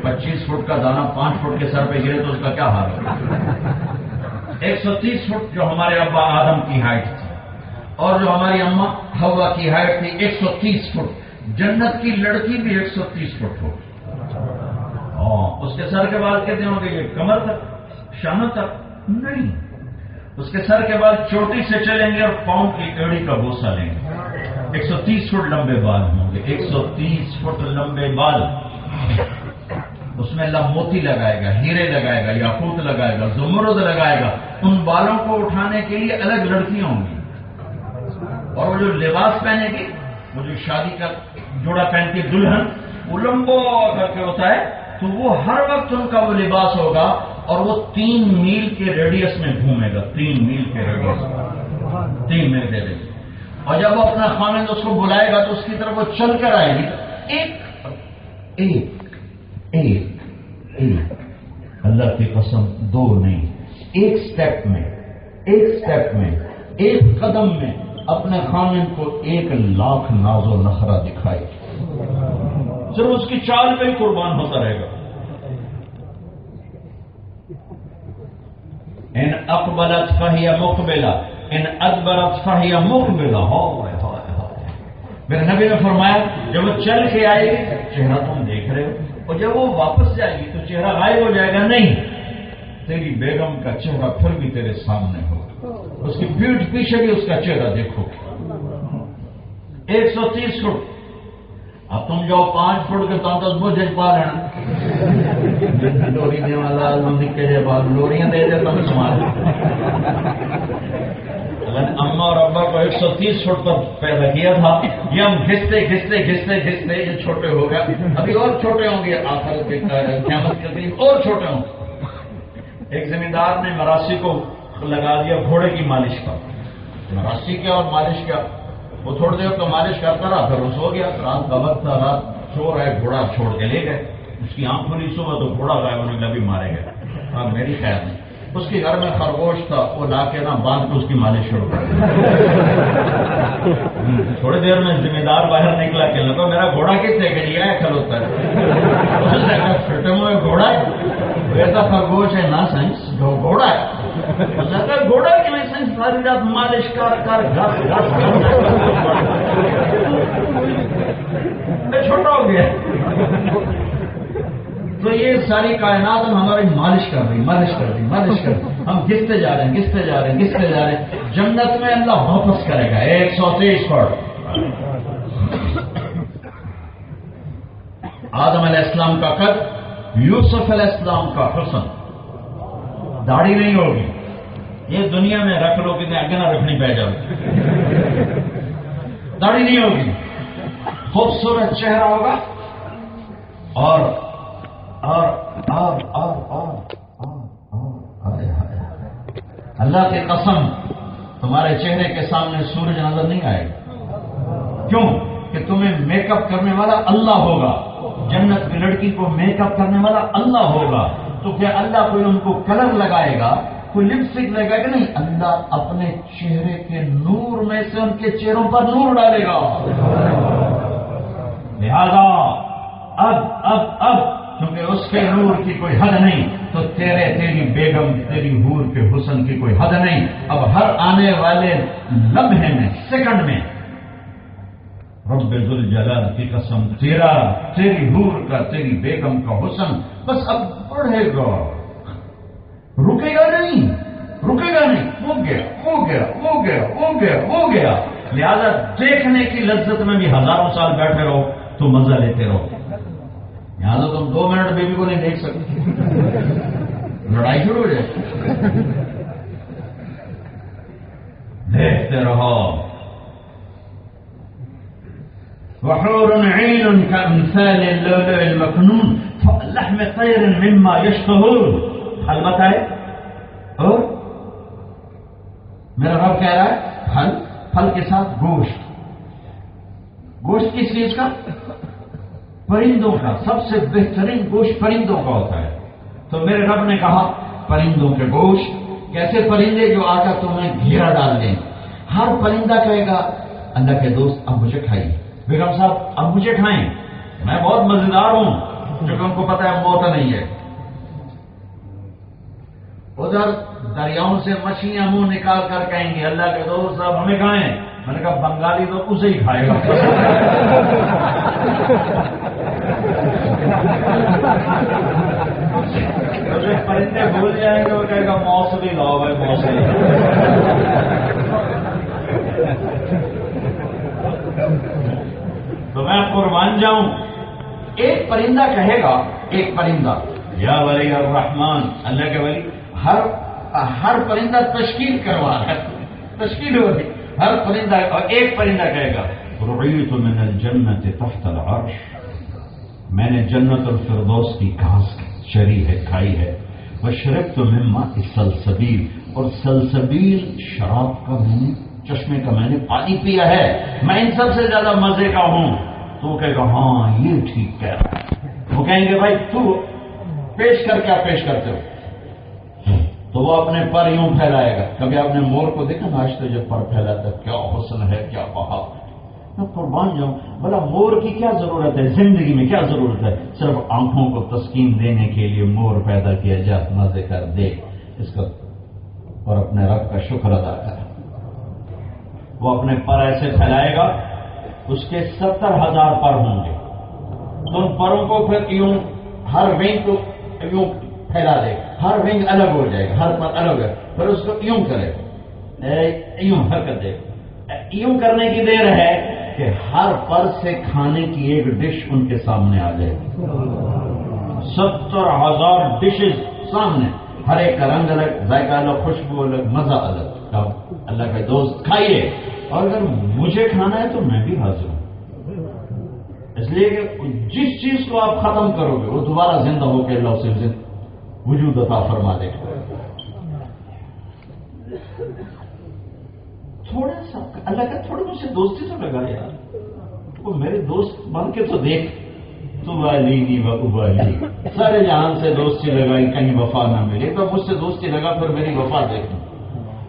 25 فٹ کا دانہ 5 فٹ کے سر پہ گرے تو اس کا کیا حال ہے؟ 130 فٹ جو ہمارے ابا آدم کی ہائٹ تھی، اور جو ہماری اماں حوا کی ہائٹ تھی 130 فٹ۔ جنت کی لڑکی بھی 130 فٹ ہوگی۔ اس کے سر کے بال کتنے ہوں گے؟ یہ کمر تک، شانوں تک نہیں، اس کے سر کے بال چوٹی سے چلیں گے اور پاؤں کی ایڑی کا بوسہ لیں گے۔ 130 فٹ لمبے بال ہوں گے، 130 فٹ لمبے بال۔ اس میں اللہ موتی لگائے گا، ہیرے لگائے گا، یاقوت لگائے گا، زمرد لگائے گا۔ ان بالوں کو اٹھانے کے لیے الگ لڑکیاں ہوں گی، اور وہ جو لباس پہنے گی، وہ جو شادی کا جوڑا پہنتی دلہن، وہ لمبا کر کے ہوتا ہے، تو وہ ہر وقت ان کا وہ لباس ہوگا، اور وہ 3 میل کے ریڈیس میں گھومے گا، 3 میل کے ریڈیس میں، 3 میل دے دے گی۔ اور جب وہ اپنا خامند اس کو بلائے گا تو اس کی طرف وہ چل کر آئے گی، ایک اللہ کی قسم 2 نہیں، ایک سٹیپ میں ایک قدم میں اپنے خامند کو 1 لاکھ ناز و نخرہ دکھائے گی۔ صرف اس کی چال پہ ہی قربان ہوتا رہے گا. ان اقبلت فہی مقبلہ ان ادبرت فہی مقبلہ. میرے نبی نے فرمایا جب وہ چل کے آئے گی چہرہ تم دیکھ رہے ہو، اور جب وہ واپس جائے گی تو چہرہ غائب ہو جائے گا. نہیں، تیری بیگم کا چہرہ پھر بھی تیرے سامنے ہوگا، اس کی پیٹھ پیچھے بھی اس کا چہرہ دیکھو گے. 130 فٹ. اب تم جاؤ 5 فٹ کے تانتس بوجھ پا لینا لوری دے والا کے بعد لوریاں دے دے تم سماج. اگر اما اور ابا کو 130 فٹ پر پیدا کیا تھا، یہ ہم گھستے گھستے گھستے گھستے یہ چھوٹے ہو گئے، ابھی اور چھوٹے ہوں گے، آخر قیامت کے دن اور چھوٹے ہوں گے. ایک زمیندار نے مراسی کو لگا دیا گھوڑے کی مالش کا. مراسی کیا اور مالش کیا، وہ تھوڑی دیر تو مالش کرتا رہا، پھر وہ سو گیا. رات کا وقت تھا، رات سو رہا ہے، گھوڑا چھوڑ کے لے گئے. اس کی آنکھ کھلی صبح تو گھوڑا غائب ہونے لگا، بھی مارے گئے. اب میری خیر نہیں. اس کے گھر میں خرگوش تھا، وہ لا کے نا باندھ کے اس کی مالش شروع کر دی. تھوڑی دیر میں ذمہ دار باہر نکلا کہ لگا میرا گھوڑا کتنے کے لیے ہے کھلوتا ہے. چھوٹے میں گھوڑا ہے، ایسا خرگوش ہے نا سائنس جو گھوڑا ہے. گھوڑا کی میں سائنس ساری رات مالش کر چھوٹا ہو گیا. تو یہ ساری کائنات ہماری مالش کر رہی مالش کر رہی مالش کر رہی. ہم گھستے جا رہے ہیں گھستے جا رہے ہیں گھستے جا رہے ہیں. جنت میں اللہ واپس کرے گا. 130 فٹ. آدم علیہ السلام کا قد، یوسف علیہ السلام کا حسن. داڑھی نہیں ہوگی، یہ دنیا میں رکھ لو کہ آگے نہ رکھنی پہ جاؤ. داڑھی نہیں ہوگی، خوبصورت چہرہ ہوگا. اور اللہ کی قسم تمہارے چہرے کے سامنے سورج نظر نہیں آئے گا. کیوں کہ تمہیں میک اپ کرنے والا اللہ ہوگا. جنت کی لڑکی کو میک اپ کرنے والا اللہ ہوگا. تو کیا اللہ کوئی ان کو کلر لگائے گا، کوئی لپسٹک لگائے گا؟ نہیں، اللہ اپنے چہرے کے نور میں سے ان کے چہروں پر نور ڈالے گا. لہذا اب کیونکہ اس کے نور کی کوئی حد نہیں، تو تیری بیگم تیری حور کے حسن کی کوئی حد نہیں. اب ہر آنے والے لمحے میں، سیکنڈ میں رب ذوالجلال کی قسم تیری حور کا تیری بیگم کا حسن بس اب بڑھے گا، رکے گا نہیں. ہو گیا. لہذا دیکھنے کی لذت میں بھی ہزاروں سال بیٹھے رہو تو مزہ لیتے رہو. یہاں تو تم 2 منٹ بیوی کو نہیں دیکھ سکتے، لڑائی شروع ہو جائے. دیکھتے رہو. وحور عین كأمثال اللؤلؤ المكنون لحم طير مما يشتهون. پھل بتائے، اور میرا رب کہہ رہا ہے پھل کے ساتھ گوشت کس چیز کا؟ پرندوں کا. سب سے بہترین گوشت پرندوں کا ہوتا ہے. تو میرے رب نے کہا پرندوں کے گوشت. کیسے پرندے جو آ کر تمہیں گھیرا ڈال دیں. ہر پرندہ کہے گا اللہ کے دوست اب مجھے کھائیے، بیگم صاحب اب مجھے کھائیں، میں بہت مزیدار ہوں. کیونکہ ان کو پتا ہے موت نہیں ہے. ادھر دریاؤں سے مچھلیاں منہ نکال کر کہیں گے اللہ کے دوست صاحب ہمیں کھائیں. میں نے کہا بنگالی تو اسے ہی کھائے گا. پرندے بھول جائیں گے، وہ کہے گا موسمی لاؤ بھائی موسمی. تو میں قربان جاؤں. ایک پرندہ کہے گا، ایک پرندہ یا ولی الرحمان، اللہ کے ولی. ہر پرندہ تشکیل کروا ہے، تشکیل ہوگی ہر پرندہ. اور ایک پرندہ کہے گا رعیت من الجنت تحت العرش، میں نے جنت الفردوس کی گھاس چری ہے، کھائی ہے. وشربت من ماء السلسبیل، اور سلسبیل شراب کا میں نے چشمے کا میں نے پانی پیا ہے. میں ان سب سے زیادہ مزے کا ہوں. تو وہ کہے گا ہاں یہ ٹھیک کہہ رہا ہے. وہ کہیں گے بھائی تو پیش کر کیا پیش کرتے ہو؟ تو وہ اپنے پر یوں پھیلائے گا. کبھی آپ نے مور کو دیکھا ناشتے جب پر پھیلاتا ہے، کیا حسن ہے کیا بہا. میں قربان جاؤں، بھلا مور کی کیا ضرورت ہے زندگی میں، کیا ضرورت ہے؟ صرف آنکھوں کو تسکین دینے کے لیے مور پیدا کیا جائے، مزے کر دے اس کا اور اپنے رب کا شکر ادا کر۔ وہ اپنے پر ایسے پھیلائے گا، اس کے 70,000 پر ہوں گے، تو ان پروں کو پھر یوں ہر ونگ کو یوں پھیلا دے، ہر ونگ الگ ہو جائے گا، ہر پر الگ ہے، پھر اس کو یوں کرے، یوں حرکت دے، یوں کرنے کی دیر ہے کہ ہر پر سے کھانے کی ایک ڈش ان کے سامنے آ جائے گی۔ 70,000 ڈشز سامنے، ہر ایک کا رنگ الگ، ذائقہ الگ، خوشبو الگ، مزہ الگ۔ اب اللہ کے دوست کھائیے، اور اگر مجھے کھانا ہے تو میں بھی حاضر ہوں، اس لیے کہ جس چیز کو آپ ختم کرو گے وہ دوبارہ زندہ ہو کے اللہ سے وجود عطا فرما دے گا۔ تھوڑا سا اللہ کا تھوڑا مجھ سے دوستی تو لگا یار، وہ میرے دوست بن کے تو دیکھ، تو والی و ابالی، سارے جہان سے دوستی لگائی کہیں وفا نہ ملے، تو مجھ سے دوستی لگا پھر میری وفا دیکھوں،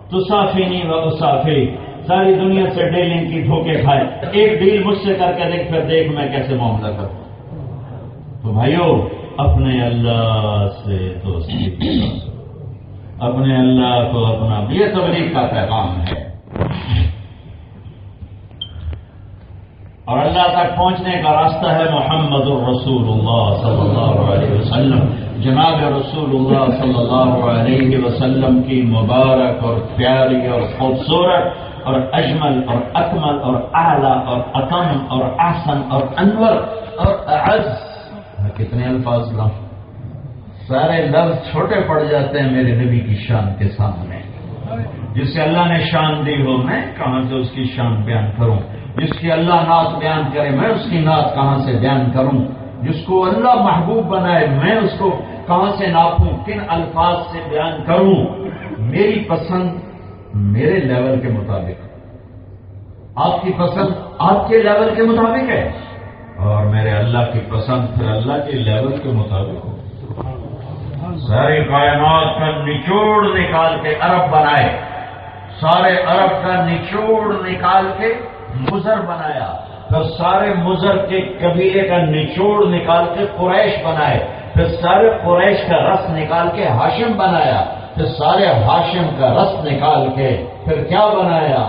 تو صافی نہیں و صافی، ساری دنیا سے ڈیلنگ کی دھوکے کھائے، ایک ڈیل مجھ سے کر کے دیکھ، پھر دیکھ میں کیسے معاملہ کروں۔ تو بھائیو اپنے اللہ سے دوستی کرو، اپنے اللہ کو اپنا، یہ تبلیغ کا پیغام ہے، اور اللہ تک پہنچنے کا راستہ ہے محمد الرسول اللہ صلی اللہ علیہ وسلم۔ جناب رسول اللہ صلی اللہ علیہ وسلم کی مبارک اور پیاری اور خوبصورت اور اجمل اور اکمل اور اعلیٰ اور اتم اور احسن اور انور اور اعز، کتنے الفاظ لاؤں، سارے لفظ چھوٹے پڑ جاتے ہیں میرے نبی کی شان کے سامنے۔ جس سے اللہ نے شان دی ہو میں کہاں سے اس کی شان بیان کروں، جس کی اللہ نعت بیان کرے میں اس کی نعت کہاں سے بیان کروں، جس کو اللہ محبوب بنائے میں اس کو کہاں سے ناپوں، کن الفاظ سے بیان کروں۔ میری پسند میرے لیول کے مطابق، آپ کی پسند آپ کے لیول کے مطابق ہے، اور میرے اللہ کی پسند پھر اللہ کے لیول کے مطابق ہو۔ ساری کائنات کا نچوڑ نکال کے عرب بنائے، سارے عرب کا نچوڑ نکال کے مضر بنایا، پھر سارے مضر کے قبیلے کا نچوڑ نکال کے قریش بنائے، پھر سارے قریش کا رس نکال کے ہاشم بنایا، پھر سارے ہاشم کا رس نکال کے پھر کیا بنایا،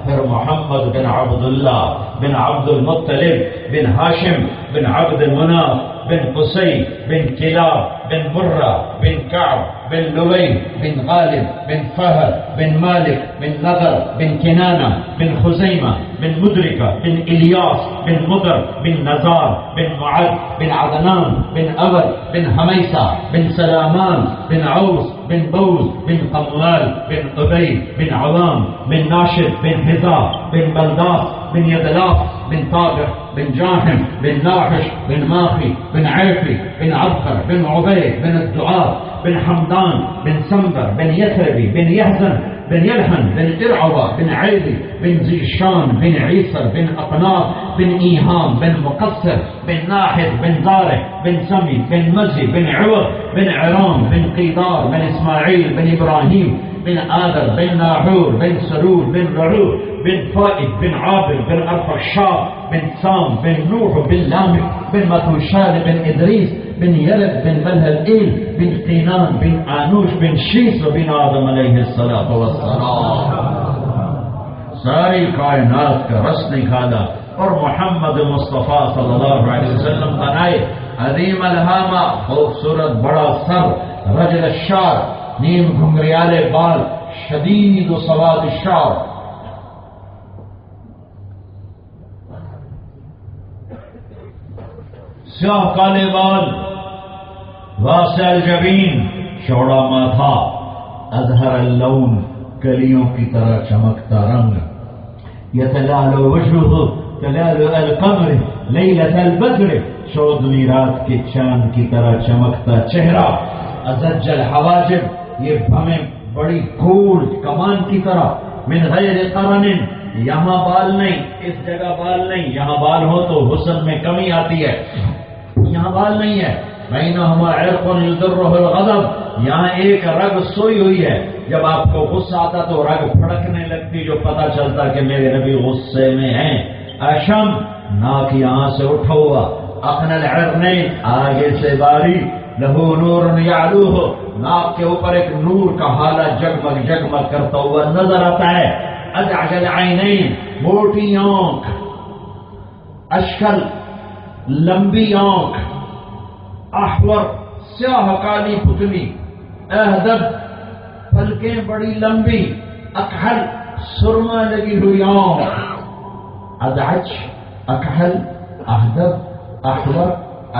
پھر محمد بن عبداللہ بن عبد المطلب بن ہاشم بن عبد مناف بن قصی بن کلاب بن مرہ بن کعب بن لوی بن غالب بن فہد بن مالک بن نضر بن کنانہ بن خزیمہ بن مدرکہ بن الیاس بن مدر بن نزار بن معد بن عدنان بن اول بن حمیسہ بن سلامان بن عوس بن بوز بن قموال بن قبی بن عوام بن ناشد بن حذاء بن بلداس بن يدلاف بن طابر بن جاحم بن ناحش بن ماخي بن عيفي بن عبقر بن عبيد بن الدعاء بن حمدان بن سنبر بن يثربي بن يهزن بن يلحن بن إرعوى بن عيدي بن زيشان بن عيسر بن أقناط بن إيهام بن مقصر بن ناحد بن زارع بن سمي بن مزي بن عوض بن عرام بن قيدار بن إسماعيل بن إبراهيم بن آدر بن ناحور بن سرور بن رعور بن فائد بن عابر بن أرفشاب بن سام بن نوح بن لامك بن متوشال بن إدريس بن يلد بن بلهلئيل بن قينان بن آنوش بن شيس بن آدم علیہ الصلاۃ والسلام۔ ساری کائنات کا رس نکالا اور محمد مصطفیٰ صلی اللہ علیہ وسلم بنائے، عظیم الہامہ، خوبصورت بڑا سر، رجل الشعر، نیم گھنگریالے بال، شدید و سواد الشعر، سیاہ کالے بال، واسع الجبین، چوڑا ماتھا، ازہر اللون، کلیوں کی طرح چمکتا رنگ، یتلالو وجہہ تلالو القمر لیلۃ البدر، چودھویں رات کے چاند کی طرح چمکتا چہرہ، ازج الحواجب، یہ بھمیں بڑی گول کمان کی طرح، من غیر قرن، یہاں بال نہیں، اس جگہ بال نہیں، یہاں بال ہو تو حسن میں کمی آتی ہے، یہاں بال نہیں ہے، بینہما عرق یدرہ الغضب، یہاں ایک رگ سوئی ہوئی ہے، جب آپ کو غصہ آتا تو رگ پھڑکنے لگتی، جو پتہ چلتا کہ میرے نبی غصے میں ہیں۔ اشم، ناک یہاں سے اٹھا ہوا، اقن العرنین، آگے سے باری، لہو نور یعلوہ، ناک کے اوپر ایک نور کا حالہ جگمگ جگمگ کرتا ہوا نظر آتا ہے۔ ادعج العینین، موٹی آنکھ، اشکل، لمبی آنکھ، احور، سیاہ کالی پتلی، اہدب، پلکیں بڑی لمبی، اکحل، سرما لگی ہوئی آنکھ۔ ادعج، اکحل، اہدب، احور،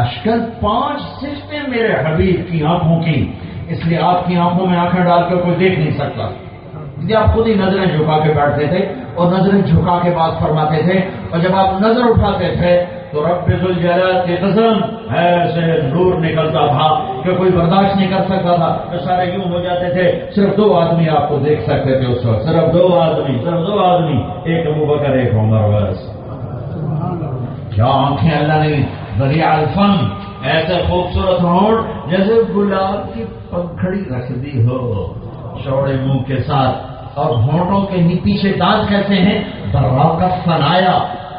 اشکل، 5 صفتیں میرے حبیب کی آنکھوں کی، اس لیے آپ کی آنکھوں میں آنکھیں ڈال کر کوئی دیکھ نہیں سکتا، اس لیے آپ خود ہی نظریں جھکا کے بیٹھتے تھے اور نظریں جھکا کے بات فرماتے تھے، اور جب آپ نظر اٹھاتے تھے تو رب ذوالجلال کی قسم ایسے نور نکلتا تھا کہ کوئی برداشت نہیں کر سکتا تھا، تو سارے یوں ہو جاتے تھے، صرف 2 آدمی آپ کو دیکھ سکتے تھے اس وقت، صرف 2 آدمی، ایک ابوبکر ایک عمر، بس۔ کیا آنکھیں اللہ نے، ذریعہ الفم، ایسے خوبصورت ہونٹ جیسے گلاب کی پنکھڑی رکھ دی ہو چوڑے منہ کے ساتھ، اور ہونٹوں کے پیچھے دانت کیسے ہیں، براقت فنایا،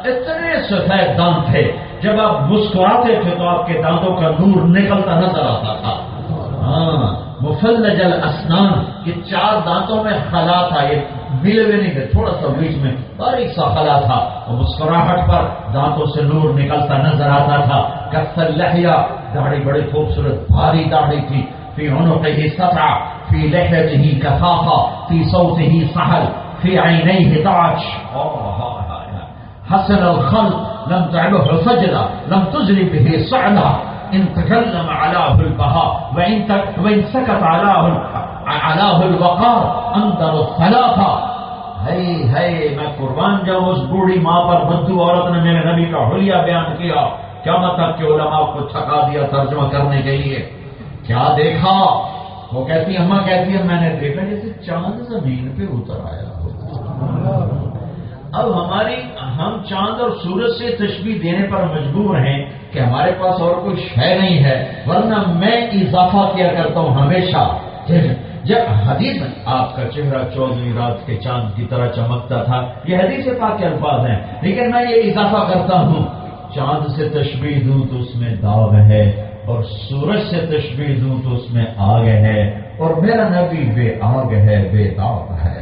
اتنے سفید دانت تھے، جب آپ مسکراتے تھے تو آپ کے دانتوں کا نور نکلتا نظر آتا تھا۔ ہاں، مفلج الاسنان، یہ 4 دانتوں میں خلا تھا، یہ ملے ہوئے نہیں تھے، تھوڑا سا بیچ میں باریک سا خلا تھا، اور مسکراہٹ پر دانتوں سے نور نکلتا نظر آتا تھا۔ کف اللحیہ، داڑھی بڑی خوبصورت بھاری داڑھی تھی، فی عنقہ سطع، فی لحیتہ کفافہ، فی صوتہ سحل، فی عینیہ تاج، حسن الخلق لم تعبه فجرا لم تجري به صعدا، ان تكلم علاه البهاء وان سكت علاه الوقار، انظر الثلاثه۔ ہے میں قربان جاؤں اس بوڑھی ماں پر، بدو عورت نے میرے نبی کا حلیہ بیان کیا، کیا مطلب کہ علماء کو تھکا دیا ترجمہ کرنے کے لیے۔ کیا دیکھا؟ وہ کہتی ہے، اماں کہتی ہے، میں نے دیکھا جیسے چاند زمین پہ اتر آیا ہو۔ اب ہم چاند اور سورج سے تشبیہ دینے پر مجبور ہیں کہ ہمارے پاس اور کوئی شے نہیں ہے، ورنہ میں اضافہ کیا کرتا ہوں ہمیشہ۔ جب حدیث میں آپ کا چہرہ 14ویں رات کے چاند کی طرح چمکتا تھا، یہ حدیث پاک کے الفاظ ہیں، لیکن میں یہ اضافہ کرتا ہوں، چاند سے تشبیہ دوں تو اس میں داغ ہے، اور سورج سے تشبیہ دوں تو اس میں آگ ہے، اور میرا نبی بے آگ ہے، بے داغ ہے۔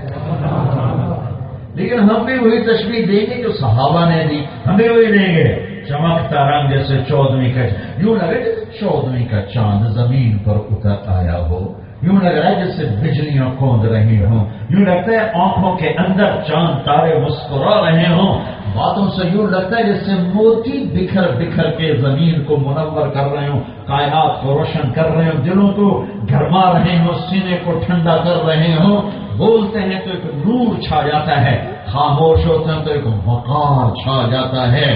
لیکن ہم بھی وہی تشبیہ دیں گے جو صحابہ نے دی، ہم بھی وہی دیں گے، چمکتا رنگ جیسے 14ویں کا، یوں لگے جیسے 14ویں کا چاند زمین پر اتر آیا ہو، یوں لگ رہا ہے جیسے بجلیاں کھود رہی ہوں، یوں لگتا ہے آنکھوں کے اندر چاند تارے مسکرا رہے ہوں، باتوں سے یوں لگتا ہے جیسے موتی بکھر بکھر کے زمین کو منور کر رہے ہوں، کائنات کو روشن کر رہے ہوں، دلوں کو گرما رہے ہوں، سینے کو ٹھنڈا کر رہے ہوں۔ بولتے ہیں تو ایک نور چھا جاتا ہے، خاموش ہوتے ہیں تو ایک وقار چھا جاتا ہے،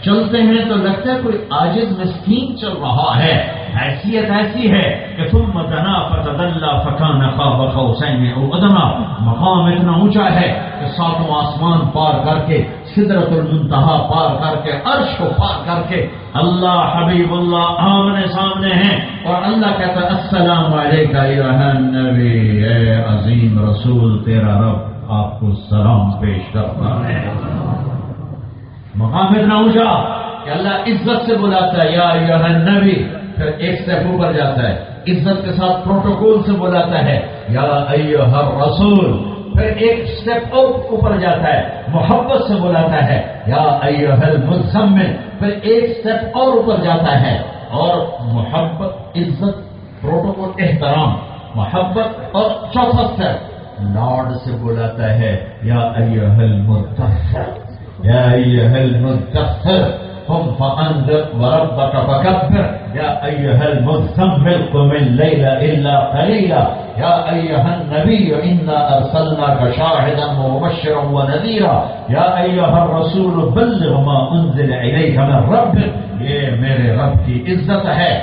چلتے ہیں تو لگتا ہے کوئی عاجز مسکین چل رہا ہے، حیثیت ایسی ہے کہ ثم دنا فتدلى فكان قاب قوسين او ادنى، مقام اتنا اونچا ہے کہ 7 آسمان پار کر کے، سدرۃ المنتہا پار کر کے، عرش کو پار کر کے اللہ حبیب اللہ آمنے سامنے ہیں، اور اللہ کہتا ہے السلام علیک ایھا النبی، اے عظیم رسول، تیرا رب آپ کو سلام پیش کرتا ہے۔ مقام اتنا اونچا کہ اللہ عزت سے بلاتا ہے یا ایھا النبی، پھر ایک سٹیپ اوپر جاتا ہے، عزت کے ساتھ پروٹوکول سے بلاتا ہے یا ایھا الرسول، پھر ایک سٹیپ اور اوپر جاتا ہے، محبت سے بلاتا ہے یا ایھا المزمل، پھر ایک سٹیپ اور اوپر جاتا ہے، اور محبت، عزت، پروٹوکول، احترام، محبت، اور چوتھا سٹیپ لارڈ سے بلاتا ہے یا ایھا المدثر، یا ایھا المدثر قم فانذر وربك فكبر، یا ایھا المزمل قم الليل الا قليلا، یا ایھا النبی انا ارسلناك شاهدا ومبشرا ونذيرا، یا ایھا الرسول بلغ ما انزل اليك من ربك۔ یہ میرے رب کی عزت ہے،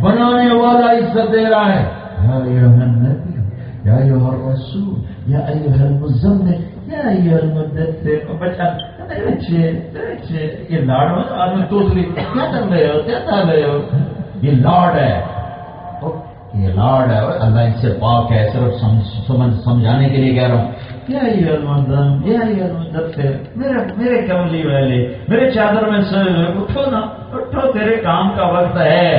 بنانے والا عزت دے رہا ہے، یا ایھا النبی، یا ایھا الرسول، یا ایھا المزمل، یا ایھا المدثر۔ بچہ یہ لاڈ آدمی تو کیا کر رہے ہو، کیا کر رہے ہو، یہ لاڈ ہے، اور یہ لاڈ ہے، اللہ ان سے پاک ہے، صرف سمجھانے کے لیے کہہ رہا ہوں. میرے کملی والے، میرے چادر میں سوئے ہوئے، اٹھو نا، اٹھو، تیرے کام کا وقت ہے،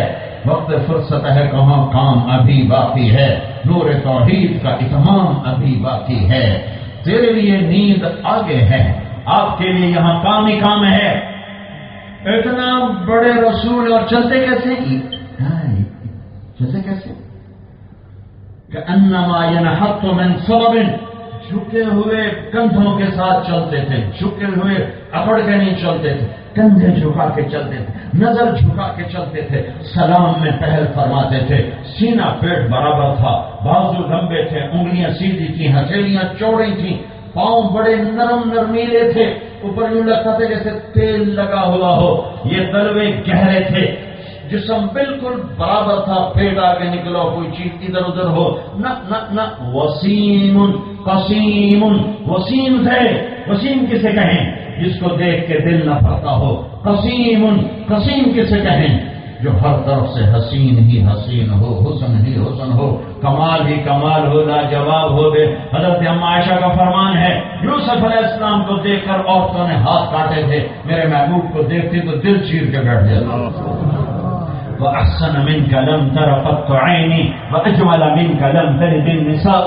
وقت فرصت ہے، کہاں کام ابھی باقی ہے، نور توحید کا اتمام ابھی باقی ہے، تیرے لیے نیند آگے ہے، آپ کے لیے یہاں کام ہی کام ہے. اتنا بڑے رسول اور چلتے کیسے؟ چلتے کیسے؟ کہ انما ينحط من صلب، جھکے ہوئے کندھوں کے ساتھ چلتے تھے، جھکے ہوئے اکڑ کے نہیں چلتے تھے، کندھے جھکا کے چلتے تھے، نظر جھکا کے چلتے تھے، سلام میں پہل فرماتے تھے، سینہ پیٹ برابر تھا، بازو لمبے تھے، انگلیاں سیدھی تھیں، ہتھیلیاں چوڑی تھیں، پاؤں بڑے نرم نرمیلے تھے، اوپر یوں لگتا تھا جیسے تیل لگا ہوا ہو، یہ تلوے گہرے تھے، جسم بالکل برابر تھا، پیٹ آگے نکلا، کوئی چیز ادھر ادھر ہو نہ نہ نہ. وسیم قسیم، وسیم تھے. وسیم کسے کہیں؟ جس کو دیکھ کے دل نہ بھرتا ہو. قسیم، قسیم کسے کہیں؟ جو ہر طرف سے حسین ہی حسین ہو، حسن ہی حسن ہو، کمال ہی کمال ہو، لاجواب ہو. حضرت اما عائشہ کا فرمان ہے، یوسف علیہ السلام کو دیکھ کر عورتوں نے ہاتھ کاٹے تھے، میرے محبوب کو دیکھتی تو دل چیر کے بیٹھ جاتا. وأحسن منك لم تر قط عيني وأجمل منك لم تلد النساء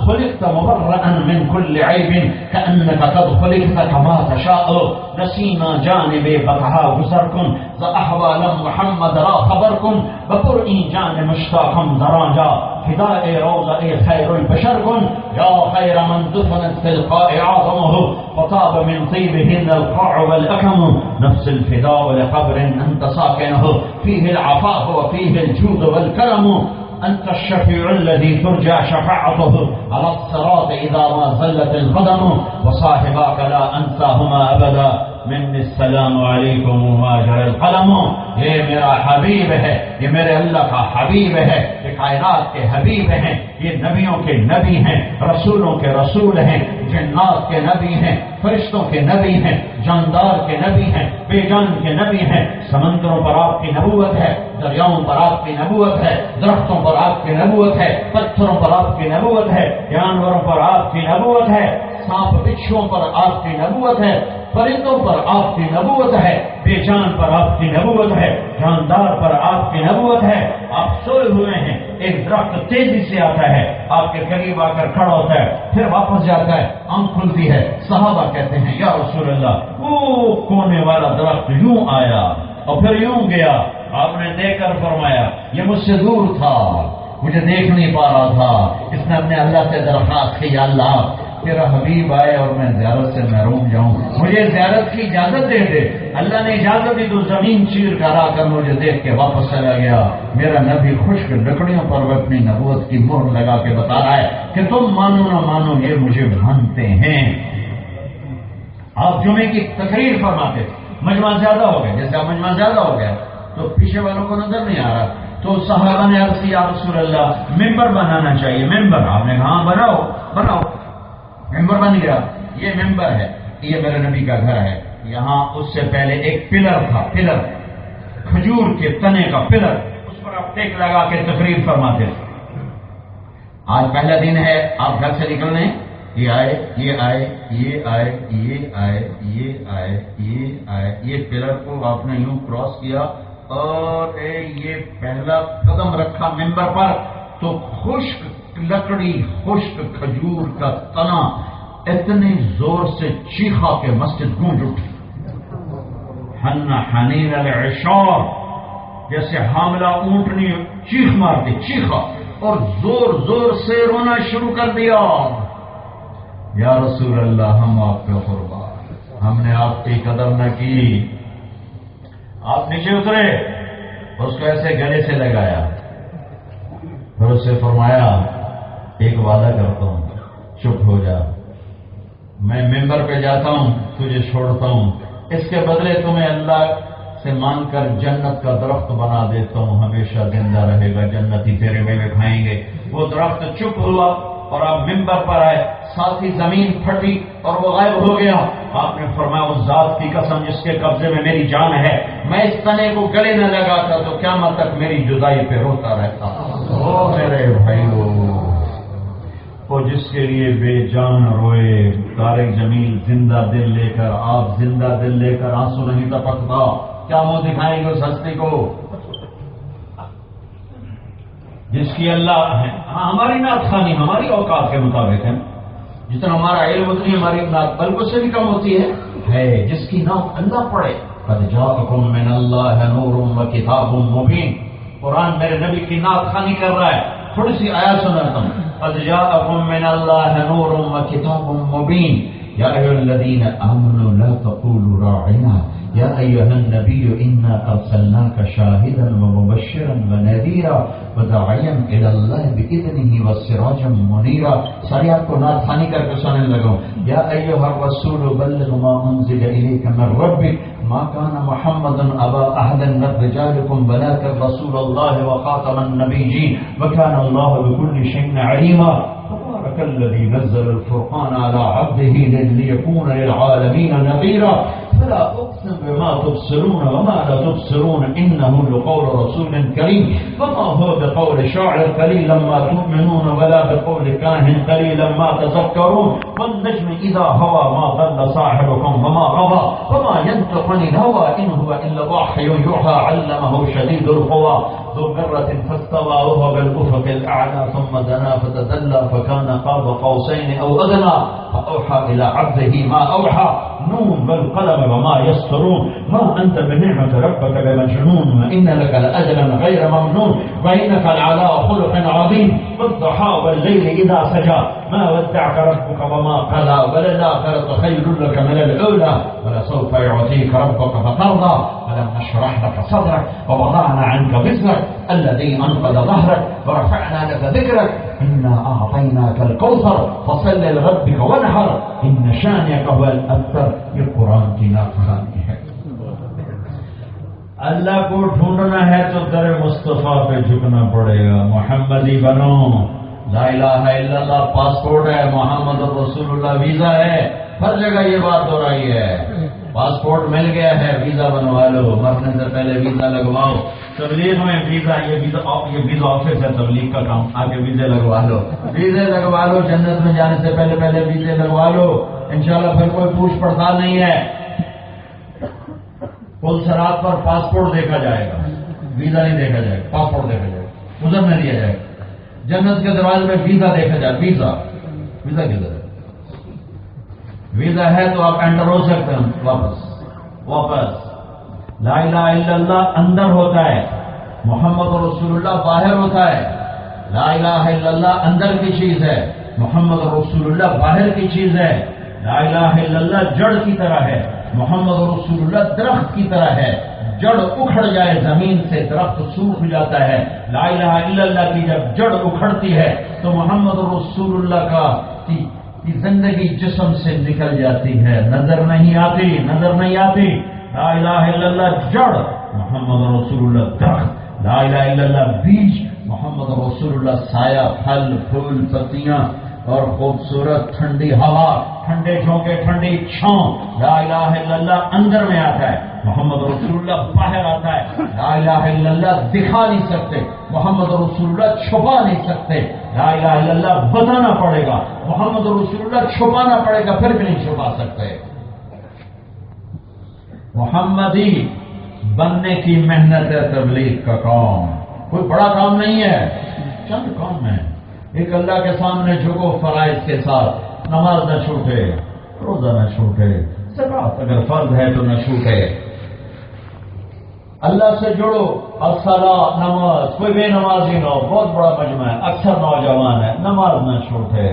خلقت مبرأ من كل عيب كأنك قد خلقت كما تشاء نسيما جانب بقها گزركن ز احوال محمد را خبركن بقرئي جان مشتاقم دراجا فداء روضة خير البشر كن يا خير من دفنت في القاع عظمه وطاب من طيبهن القاع والأكم نفس الفداء لقبر أنت ساكنه فيه العفاف وفيه الجود والكرم أنت الشفيع الذي ترجى شفاعته على الصراط إذا ما زلت القدم وصاحباك لا أنساهما أبدا مني السلام علیکم ماجر القلم. یہ میرا حبیب ہے، یہ میرے اللہ کا حبیب ہے، یہ کائنات کے حبیب ہیں، یہ نبیوں کے نبی ہیں، رسولوں کے رسول ہیں، جنات کے نبی ہیں، فرشتوں کے نبی ہیں، جاندار کے نبی ہیں، بے جان کے نبی ہیں. سمندروں پر آپ کی نبوت ہے، دریاؤں پر آپ کی نبوت ہے، درختوں پر آپ کی نبوت ہے، پتھروں پر آپ کی نبوت ہے، جانوروں پر آپ کی نبوت ہے، سانپ بچھوؤں پر آپ کی نبوت ہے، پرندوں پر آپ کی نبوت ہے، بے جان پر آپ کی نبوت ہے، جاندار پر آپ کی نبوت ہے. آپ سوئے ہوئے ہیں، ایک درخت تیزی سے آتا ہے، آپ کے قریب آ کر کھڑا ہوتا ہے، پھر واپس جاتا ہے، آنکھ کھلتی ہے. صحابہ کہتے ہیں یا رسول اللہ، وہ کونے والا درخت یوں آیا اور پھر یوں گیا. آپ نے دیکھ کر فرمایا یہ مجھ سے دور تھا، مجھے دیکھ نہیں پا رہا تھا. اس نے اپنے اللہ سے درخواست کی، یا اللہ تیرا حبیب آئے اور میں زیارت سے محروم جاؤں، مجھے زیارت کی اجازت دے دے. اللہ نے اجازت دی تو زمین چیر کر آ کر مجھے دیکھ کے واپس چلا گیا. میرا نبی خشک لکڑیوں پر وہ اپنی نبوت کی مہر لگا کے بتا رہا ہے کہ تم مانو نہ مانو یہ مجھے مانتے ہیں. آپ جمعے کی تقریر فرماتے تھے، مجمع زیادہ ہو گیا، جیسے آپ مجمع زیادہ ہو گیا تو پیچھے والوں کو نظر نہیں آ رہا، تو صحابہ نے عرض کیا یا رسول اللہ ممبر بنانا چاہیے. ممبر؟ آپ نے کہا بناؤ بناؤ. ممبر بن گیا. یہ ممبر ہے، یہ میرے نبی کا گھر ہے. یہاں اس سے پہلے ایک پلر تھا، پلر کھجور کے تنے کا پلر، اس پر آپ ٹیک لگا کے تقریر فرماتے تھے. آج پہلا دن ہے، آپ گھر سے نکل رہے ہیں، یہ آئے یہ آئے یہ آئے یہ آئے یہ آئے یہ آئے، یہ پلر کو آپ نے یوں کراس کیا اور یہ پہلا قدم رکھا ممبر پر تو خشک لکڑی، خشک کھجور کا تنا اتنی زور سے چیخا کہ مسجد گونج اٹھی. حن حنین العشار، جیسے حاملہ اونٹنی چیخ مارتی، چیخا اور زور زور سے رونا شروع کر دیا. یا رسول اللہ ہم آپ کے قربان، ہم نے آپ کی قدر نہ کی. آپ نیچے اترے، اس کو ایسے گلے سے لگایا، پھر اس سے فرمایا ایک وعدہ کرتا ہوں، چپ ہو جا، میں ممبر پہ جاتا ہوں، تجھے چھوڑتا ہوں، اس کے بدلے تمہیں اللہ سے مان کر جنت کا درخت بنا دیتا ہوں، ہمیشہ زندہ رہے گا، جنتی تیرے میوے کھائیں گے. وہ درخت چپ ہوا اور آپ ممبر پر آئے، ساتھ ہی زمین پھٹی اور وہ غائب ہو گیا۔ آپ نے فرمایا اس ذات کی قسم جس کے قبضے میں میری جان ہے، میں اس تنے کو گلے نہ لگاتا تو قیامت تک میری جدائی پہ روتا رہتا۔ او میرے بھائیو، وہ جس کے لیے بے جان روئے، طارق جمیل زندہ دل لے کر، آپ زندہ دل لے کر آنسو نہیں ٹپکتا، کیا منہ دکھائیں گے اس ہستی کو جس کی اللہ ہے؟ ہاں ہماری نعت خوانی ہماری اوقات کے مطابق ہے، جتنا ہمارا علم اتنی ہماری نعت بلکہ سے بھی کم ہوتی ہے جس کی نعت اللہ پڑھے۔ قد جاءکم من اللہ نور وکتاب مبین، قرآن میرے نبی کی نعت خوانی کر رہا ہے۔ تھوڑی سی آیات سناتا ہوں۔ قد جاءکم من اللہ نور وکتاب مبین یا ایھا الذین آمنوا لا تقولوا راعنا یا ایھا النبی انا ارسلناک شاہدا ومبشرا ونذیرا وداعیا الی اللہ باذنہ وسراجا منیرا۔ ساری آپ کو نعت خوانی کر کے سننے لگا۔ یا ایھا الرسول بلغ ما انزل الیک من ربک ما كان محمد ابا احد من رجالكم ولكن رسول الله وخاتم النبيين وكان الله بكل شيء عليما۔ تبارك الذي نزل الفرقان على عبده ليكون للعالمين نذيرا۔ فلا اقسم بما تبصرون وما لا تبصرون انه لقول رسول كريم وما هو بقول شاعر قليلا ما تؤمنون ولا بقول كاهن قليلا ما تذكرون والنجم اذا هوى ما ضل صاحبكم وما غوى وما ينطق عن الهوى ان هو الا وحي يوحى علمه شديد القوى ذو مرة فاستوى وهو بالافق الاعلى ثم دنا فتدلى فكان قاب قوسين او ادنى فاوحى الى عبده ما اوحى نون والقلم وما يسطرون ما انت بنعمة ربك بمجنون وان لك لاجرا غير ممنون وانك لعلى خلق عظيم والضحى والليل اذا سجى ما ودعك ربك وما قلى وللآخرة خير لك من الاولى ولسوف يعطيك ربك فترضى ألم نشرح لك صدرك ووضعنا عنك وزرك الذي أنقض ظهرك ورفعنا لك ذكرك إنا أعطيناك الكوثر فصل لربك وانحر إن شانئك هو الأبتر۔ یہ قرآن کی نعت خوانی ہے۔ اللہ کو ڈھونڈنا ہے تو در مصطفیٰ پہ جھکنا پڑے گا۔ محمدی بنو، لا الہ الا اللہ پاسپورٹ ہے، محمد رسول اللہ ویزا ہے، ہر جگہ یہ بات ہو رہی ہے۔ پاسپورٹ مل گیا ہے، ویزا بنوا لو، مرنے سے پہلے ویزا لگواؤ۔ تبلیغ میں ویزا، یہ ویزا آفس ہے تبلیغ کا کام، آگے ویزے لگوا لو، ویزے لگوا لو، جنت میں جانے سے پہلے ویزے لگوا لو، انشاءاللہ پھر کوئی پوچھ پڑتال نہیں ہے۔ پل سرات پر پاسپورٹ دیکھا جائے گا، ویزا نہیں دیکھا جائے گا، پاسپورٹ دیکھا جائے گا، ادھر نہ دیا جائے گا۔ جنت کے دروازے میں ویزا دیکھا جائے، ویزا کدھر ہے؟ ویزا ہے تو آپ انٹر ہو سکتے ہیں، واپس۔ لا الہ الا اللہ اندر ہوتا ہے، محمد رسول اللہ باہر ہوتا ہے۔ لا الہ الا اللہ اندر کی چیز ہے، محمد رسول اللہ باہر کی چیز ہے۔ لا الہ الا اللہ جڑ کی طرح ہے، محمد رسول اللہ درخت کی طرح ہے۔ جڑ اکھڑ جائے زمین سے درخت سوکھ جاتا ہے، لا الہ الا اللہ کی جب جڑ اکھڑتی ہے تو محمد رسول اللہ کا کی زندگی جسم سے نکل جاتی ہے، نظر نہیں آتی۔ لا الہ الا اللہ جڑ، محمد رسول اللہ درخت، لا الہ الا اللہ بیج، محمد رسول اللہ سایہ، پھل پھول پتیاں اور خوبصورت ٹھنڈی ہوا، ٹھنڈے جھونکے، ٹھنڈی چھاؤں۔ لا الہ الا اللہ اندر میں آتا ہے، محمد رسول اللہ باہر آتا ہے۔ لا الہ الا اللہ دکھا نہیں سکتے، محمد رسول اللہ چھپا نہیں سکتے۔ لا الہ الا اللہ بتانا پڑے گا، محمد رسول اللہ چھپانا پڑے گا، پھر بھی نہیں چھپا سکتے۔ محمدی بننے کی محنت ہے تبلیغ کا کام، کوئی بڑا کام نہیں ہے، چند کام ہے۔ ایک اللہ کے سامنے جھکو فرائض کے ساتھ، نماز نہ چھوٹے، روزہ نہ چھوٹے، زکات اگر فرض ہے تو نہ چھوٹے، اللہ سے جڑو، الصلاۃ نماز، کوئی بے نمازی نہ ہو، بہت بڑا مجمع ہے، اکثر نوجوان ہے، نماز نہ چھوٹے۔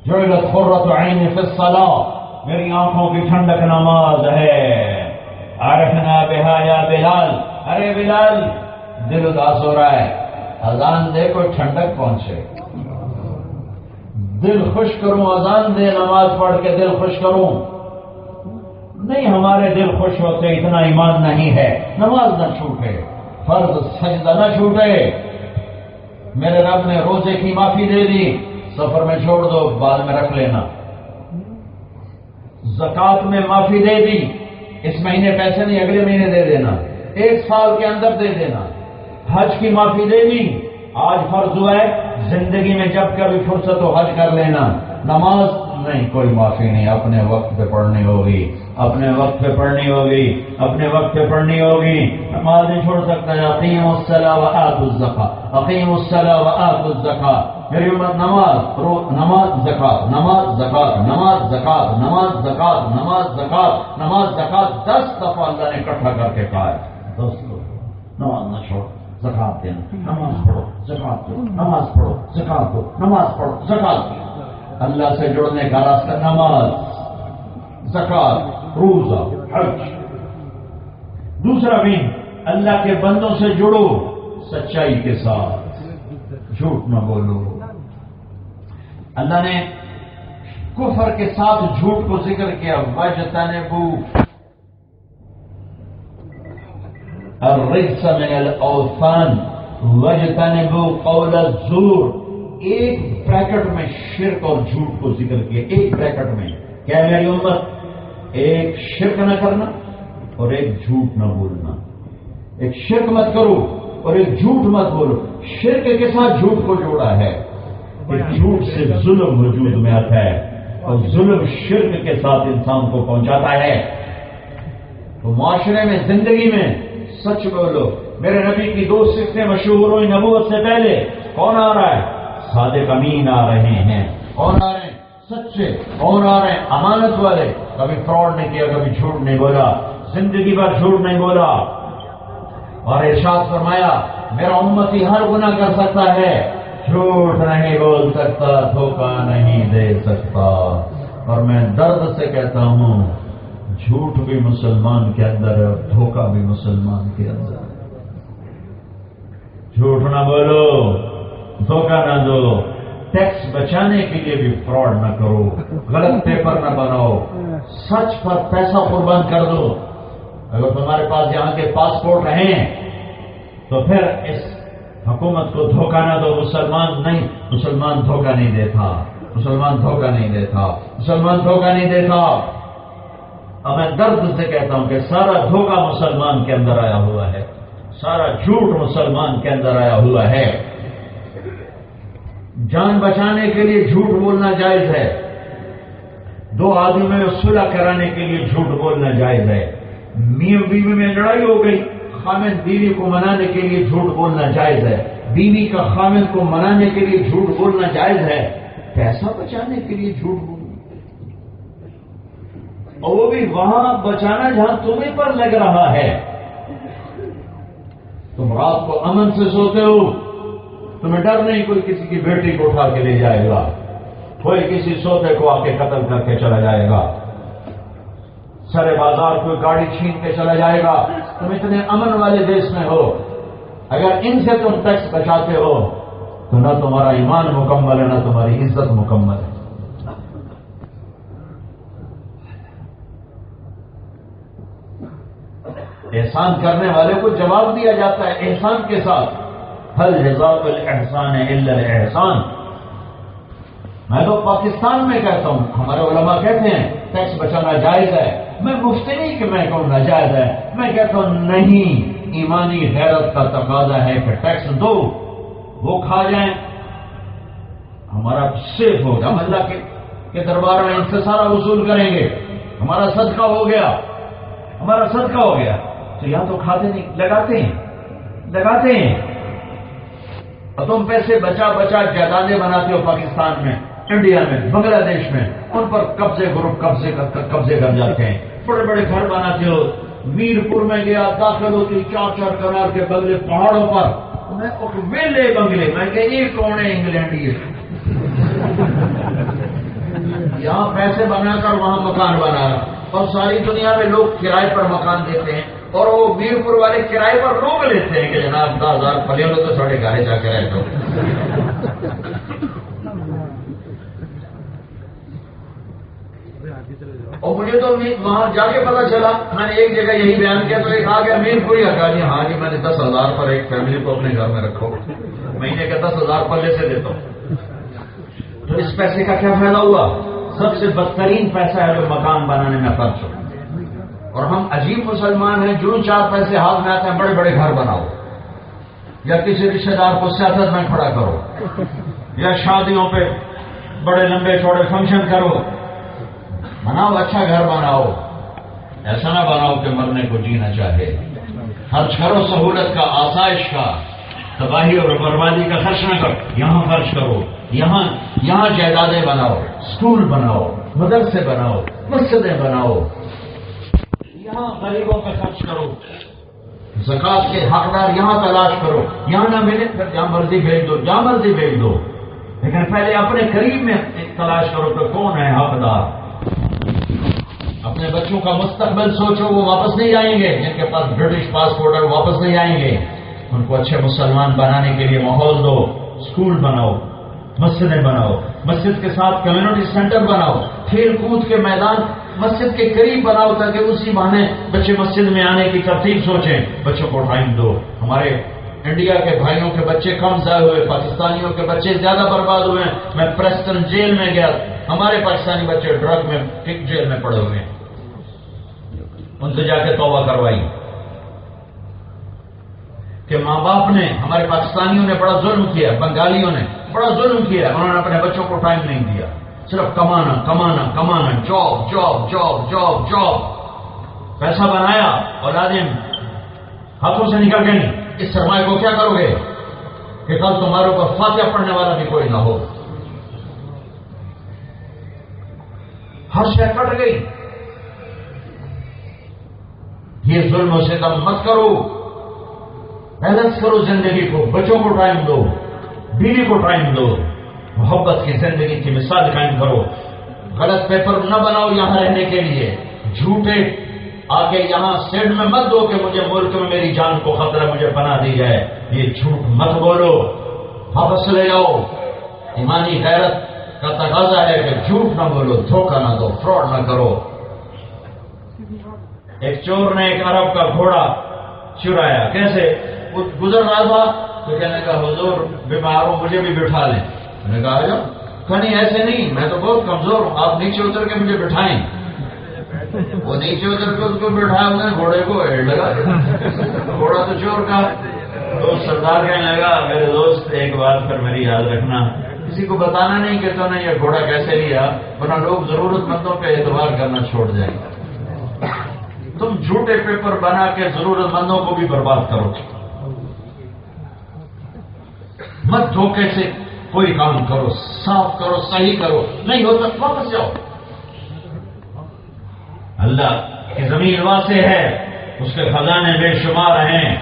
جعلت قرۃ عینی فی الصلاۃ، میری آنکھوں کی ٹھنڈک نماز ہے۔ عرفنا بہا یا بلال، ارے بلال دل اداس ہو رہا ہے، اذان دے کوئی ٹھنڈک پہنچے، دل خوش کروں، اذان دے نماز پڑھ کے دل خوش کروں۔ نہیں، ہمارے دل خوش ہوتے اتنا ایمان نہیں ہے۔ نماز نہ چھوٹے، فرض سجدہ نہ چھوٹے، میرے رب نے روزے کی معافی دے دی، سفر میں چھوڑ دو، بعد میں رکھ لینا۔ زکات میں معافی دے دی، اس مہینے پیسے نہیں اگلے مہینے دے دینا، 1 سال کے اندر دے دینا۔ حج کی معافی دے دی، آج فرض ہوا ہے، زندگی میں جب کبھی فرصت ہو حج کر لینا۔ نماز نہیں، کوئی معافی نہیں، اپنے وقت پہ پڑھنی ہوگی، اپنے وقت پہ پڑھنی ہوگی، اپنے وقت پہ پڑھنی ہوگی۔ نماز نہیں چھوڑ سکتا ہے۔ اقیموا الصلاۃ وآتوا الزکاۃ، اقیموا الصلاۃ وآتوا الزکاۃ۔ میری امت نماز نماز زکات، نماز زکات، نماز زکات، نماز زکات، نماز زکات، نماز زکات 10 دفعہ اللہ نے اکٹھا کر کے کہا ہے۔ دوستو نماز نہ چھوڑو، زکات دینا، نماز پڑھو، زکات دو، نماز پڑھو، زکات دو، نماز پڑھو، زکات دو۔ اللہ سے جڑنے کا راستہ نماز، زکات، روزہ، حج۔ دوسرا بھی اللہ کے بندوں سے جڑو سچائی کے ساتھ، جھوٹ نہ بولو۔ اللہ نے کفر کے ساتھ جھوٹ کو ذکر کیا، وَاجْتَنِبُوا الرِّجْسَ مِنَ الْأَوْثَانِ وَاجْتَنِبُوا قَوْلَ الزُّورِ۔ ایک بریکٹ میں شرک اور جھوٹ کو ذکر کیا، ایک بریکٹ میں کیا میری امت؟ ایک شرک نہ کرنا اور ایک جھوٹ نہ بولنا۔ ایک شرک مت کرو اور ایک جھوٹ مت بولو۔ شرک کے ساتھ جھوٹ کو جوڑا ہے، ایک جھوٹ سے ظلم وجود میں آتا ہے، اور ظلم شرک کے ساتھ انسان کو پہنچاتا ہے۔ تو معاشرے میں، زندگی میں سچ بولو۔ میرے نبی کی 2 صفتیں مشہور ہوئی نبوت سے پہلے۔ کون آ رہا ہے؟ صادق امین آ رہے ہیں۔ کون آ رہے ہیں؟ سچے۔ کون آ رہے ہیں؟ امانت والے۔ کبھی فراڈ نہیں کیا، کبھی جھوٹ نہیں بولا، زندگی بھر جھوٹ نہیں بولا۔ اور ارشاد فرمایا میرا امتی ہر گناہ کر سکتا ہے، جھوٹ نہیں بول سکتا، دھوکہ نہیں دے سکتا۔ اور میں درد سے کہتا ہوں جھوٹ بھی مسلمان کے اندر ہے اور دھوکہ بھی مسلمان کے اندر ہے۔ جھوٹ نہ بولو، دھوکہ نہ دو، ٹیکس بچانے کے لیے بھی فراڈ نہ کرو، غلط پیپر نہ بناؤ، سچ پر پیسہ قربان کر دو۔ اگر تمہارے پاس یہاں کے پاسپورٹ ہیں تو پھر اس حکومت کو دھوکہ نہ دو۔ مسلمان نہیں، مسلمان دھوکہ نہیں دیتا، مسلمان دھوکہ نہیں دیتا، مسلمان دھوکہ نہیں دیتا۔ اب میں درد سے کہتا ہوں کہ سارا دھوکہ مسلمان کے اندر آیا ہوا ہے، سارا جھوٹ مسلمان کے اندر آیا ہوا ہے۔ جان بچانے کے لیے جھوٹ بولنا جائز ہے، 2 آدمیوں میں صلح کرانے کے لیے جھوٹ بولنا جائز ہے، میاں بیوی میں لڑائی ہو گئی، خامن بیوی کو منانے کے لیے جھوٹ بولنا جائز ہے، بیوی کا خامن کو منانے کے لیے جھوٹ بولنا جائز ہے، پیسہ بچانے کے لیے جھوٹ بولنا، اور وہ بھی وہاں بچانا جہاں تمہیں پر لگ رہا ہے۔ تم رات کو امن سے سوتے ہو، تمہیں ڈر نہیں کوئی کسی کی بیٹی کو اٹھا کے لے جائے گا، کوئی کسی سوتے کو آ کے قتل کر کے چلا جائے گا، سرے بازار کوئی گاڑی چھین کے چلا جائے گا۔ تم اتنے امن والے دیش میں ہو، اگر ان سے تم ٹیکس بچاتے ہو تو نہ تمہارا ایمان مکمل ہے، نہ تمہاری عزت مکمل ہے۔ احسان کرنے والے کو جواب دیا جاتا ہے احسان کے ساتھ، هل جزاء الاحسان الا الاحسان۔ میں تو پاکستان میں کہتا ہوں، ہمارے علماء کہتے ہیں ٹیکس بچانا جائز ہے، میں مفتی نہیں کہ میں کہوں ناجائز ہے، میں کہتا ہوں نہیں، ایمانی غیرت کا تقاضا ہے کہ ٹیکس دو، وہ کھا جائیں، ہمارا سیف ہوگا، ہم اللہ کے دربار میں ان سے سارا وصول کریں گے، ہمارا صدقہ ہو گیا، ہمارا صدقہ ہو گیا، تو یہاں تو کھاتے نہیں، لگاتے ہیں۔ اور تم پیسے بچا بچا جائیدادیں بناتے ہو پاکستان میں، انڈیا میں، بنگلہ دیش میں، ان پر گروپ قبضے کر جاتے ہیں، بڑے بڑے گھر بناتے ہو۔ میرپور میں گیا، داخل ہوتی 4 کنار کے بنگلے پہاڑوں پر، میں ویلے بنگلے، میں کہ یہ کون ہے انگلینڈ؟ یہ یہاں پیسے بنا کر وہاں مکان بنا رہا، اور ساری دنیا میں لوگ کرائے پر مکان دیتے ہیں، اور وہ میرپور والے کرائے پر روک لیتے ہیں کہ جناب 10,000 پلے لو تو ساڑھے گھر جا کے رہتے ہو۔ اور مجھے تو وہاں جا کے پتا چلا، میں نے ایک جگہ یہی بیان کیا تو ایک آ گیا میرپوری، کہا جی ہاں جی میں نے 10,000 پر ایک فیملی کو اپنے گھر میں رکھو، مہینے کے 10,000 پلے سے دیتا ہوں. تو اس پیسے کا کیا فائدہ ہوا؟ سب سے بدترین پیسہ ہے جو مکان بنانے میں خرچ ہو. اور ہم عجیب مسلمان ہیں، جو 4 پیسے ہاتھ میں آتے ہیں بڑے بڑے گھر بناؤ، یا کسی رشتے دار کو سیاست میں کھڑا کرو، یا شادیوں پہ بڑے لمبے چوڑے فنکشن کرو. بناؤ، اچھا گھر بناؤ، ایسا نہ بناؤ کہ مرنے کو جینا چاہے. خرچ کرو سہولت کا، آسائش کا، تباہی اور بربادی کا خرچ نہ کرو. یہاں خرچ کرو، یہاں جائیدادیں بناؤ، اسکول بناؤ، مدرسے بناؤ، مسجدیں بناؤ. یہاں غریبوں پہ خرچ کرو، زکات کے حقدار یہاں تلاش کرو. یہاں نہ ملے پھر جہاں مرضی بھیج دو، جہاں مرضی بھیج دو، لیکن پہلے اپنے قریب میں تلاش کرو کہ کون ہے حقدار. اپنے بچوں کا مستقبل سوچو، وہ واپس نہیں آئیں گے. جن کے پاس برٹش پاسپورٹ ہے وہ واپس نہیں آئیں گے. ان کو اچھے مسلمان بنانے کے لیے ماحول دو. اسکول بناؤ، مسجدیں بناؤ، مسجد کے ساتھ کمیونٹی سینٹر بناؤ، کھیل کود کے میدان مسجد کے قریب بناؤ تاکہ اسی بہانے بچے مسجد میں آنے کی ترتیب سوچیں. بچوں کو ٹائم دو. ہمارے انڈیا کے بھائیوں کے بچے کم ضائع ہوئے، پاکستانیوں کے بچے زیادہ برباد ہوئے ہیں. میں پریسٹن جیل میں گیا، ہمارے پاکستانی بچے ڈرگ میں جیل میں پڑے ہوئے ہیں. ان سے جا کے توبہ کروائی کہ ماں باپ نے، ہمارے پاکستانیوں نے بڑا ظلم کیا، بنگالیوں نے بڑا ظلم کیا. انہوں نے اپنے بچوں کو ٹائم نہیں دیا، صرف کمانا کمانا کمانا، job job job job job. پیسہ بنایا، اولادیں ہاتھوں سے نکل گئی. اس سرمایہ کو کیا کرو گے کہ کل تمہارے اوپر فاتحہ پڑھنے والا بھی کوئی نہ ہو. ہر شے کٹ گئی. یہ ظلم و ستم مت کرو، بیلنس کرو زندگی کو. بچوں کو ٹائم دو، بیوی کو ٹائم دو، محبت کی زندگی کی مثال قائم کرو. غلط پیپر نہ بناؤ یہاں رہنے کے لیے. جھوٹے آگے یہاں سیڈ میں مت دو کہ مجھے ملک میں میری جان کو خطرہ، مجھے بنا دی جائے. یہ جھوٹ مت بولو، واپس لے جاؤ. ایمانی غیرت کا تقاضا ہے کہ جھوٹ نہ بولو، دھوکہ نہ دو، فراڈ نہ کرو. ایک چور نے ایک عرب کا گھوڑا چرایا. کیسے؟ وہ گزر رہا تھا تو کہنے کا حضور بیمار ہوں، مجھے بھی بٹھا لیں. میں نے کہا آ جاؤ. نہیں ایسے نہیں، میں تو بہت کمزور ہوں، آپ نیچے اتر کے مجھے بٹھائیں. وہ نیچے اتر کے اس کو بٹھایا، اس نے گھوڑے کو ایڈ لگا. گھوڑا تو چور کا. تو سردار کہنے لگا میرے دوست ایک بات پر میری یاد رکھنا، کسی کو بتانا نہیں کہ تو نے یہ گھوڑا کیسے لیا، ورنہ لوگ ضرورت مندوں پہ اعتبار کرنا چھوڑ جائیں گے. تم جھوٹے پیپر بنا کے ضرورت مندوں کو بھی برباد کرو. مت دھوکے سے کوئی کام کرو، صاف کرو، صحیح کرو. نہیں ہوتا واپس جاؤ. اللہ کی زمین واسع ہے، اس کے خزانے بے شمار ہیں.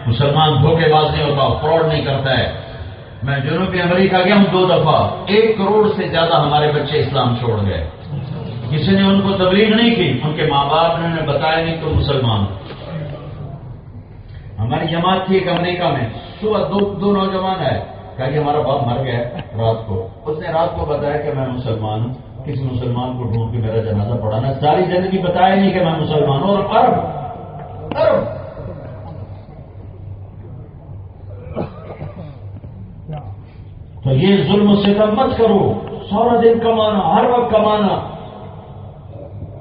مسلمان دھوکے باز نہیں ہوتا، فراڈ نہیں کرتا ہے. میں جنوبی امریکہ گیا ہوں 2 دفعہ. 1 کروڑ سے زیادہ ہمارے بچے اسلام چھوڑ گئے. کسی نے ان کو تبلیغ نہیں کی، ان کے ماں باپ نے انہیں بتایا نہیں تو مسلمان. ہماری جماعت تھی ایک امریکہ میں، صبح دو نوجوان آئے، کہا کہ ہمارا باپ مر گیا رات کو. اس نے رات کو بتایا کہ میں مسلمان ہوں، کسی مسلمان کو ڈھونڈ کے میرا جنازہ پڑھانا. ساری زندگی بتایا نہیں کہ میں مسلمان ہوں. اور عرب تو یہ ظلم و ستم مت کرو. سارا دن کمانا، ہر وقت کمانا،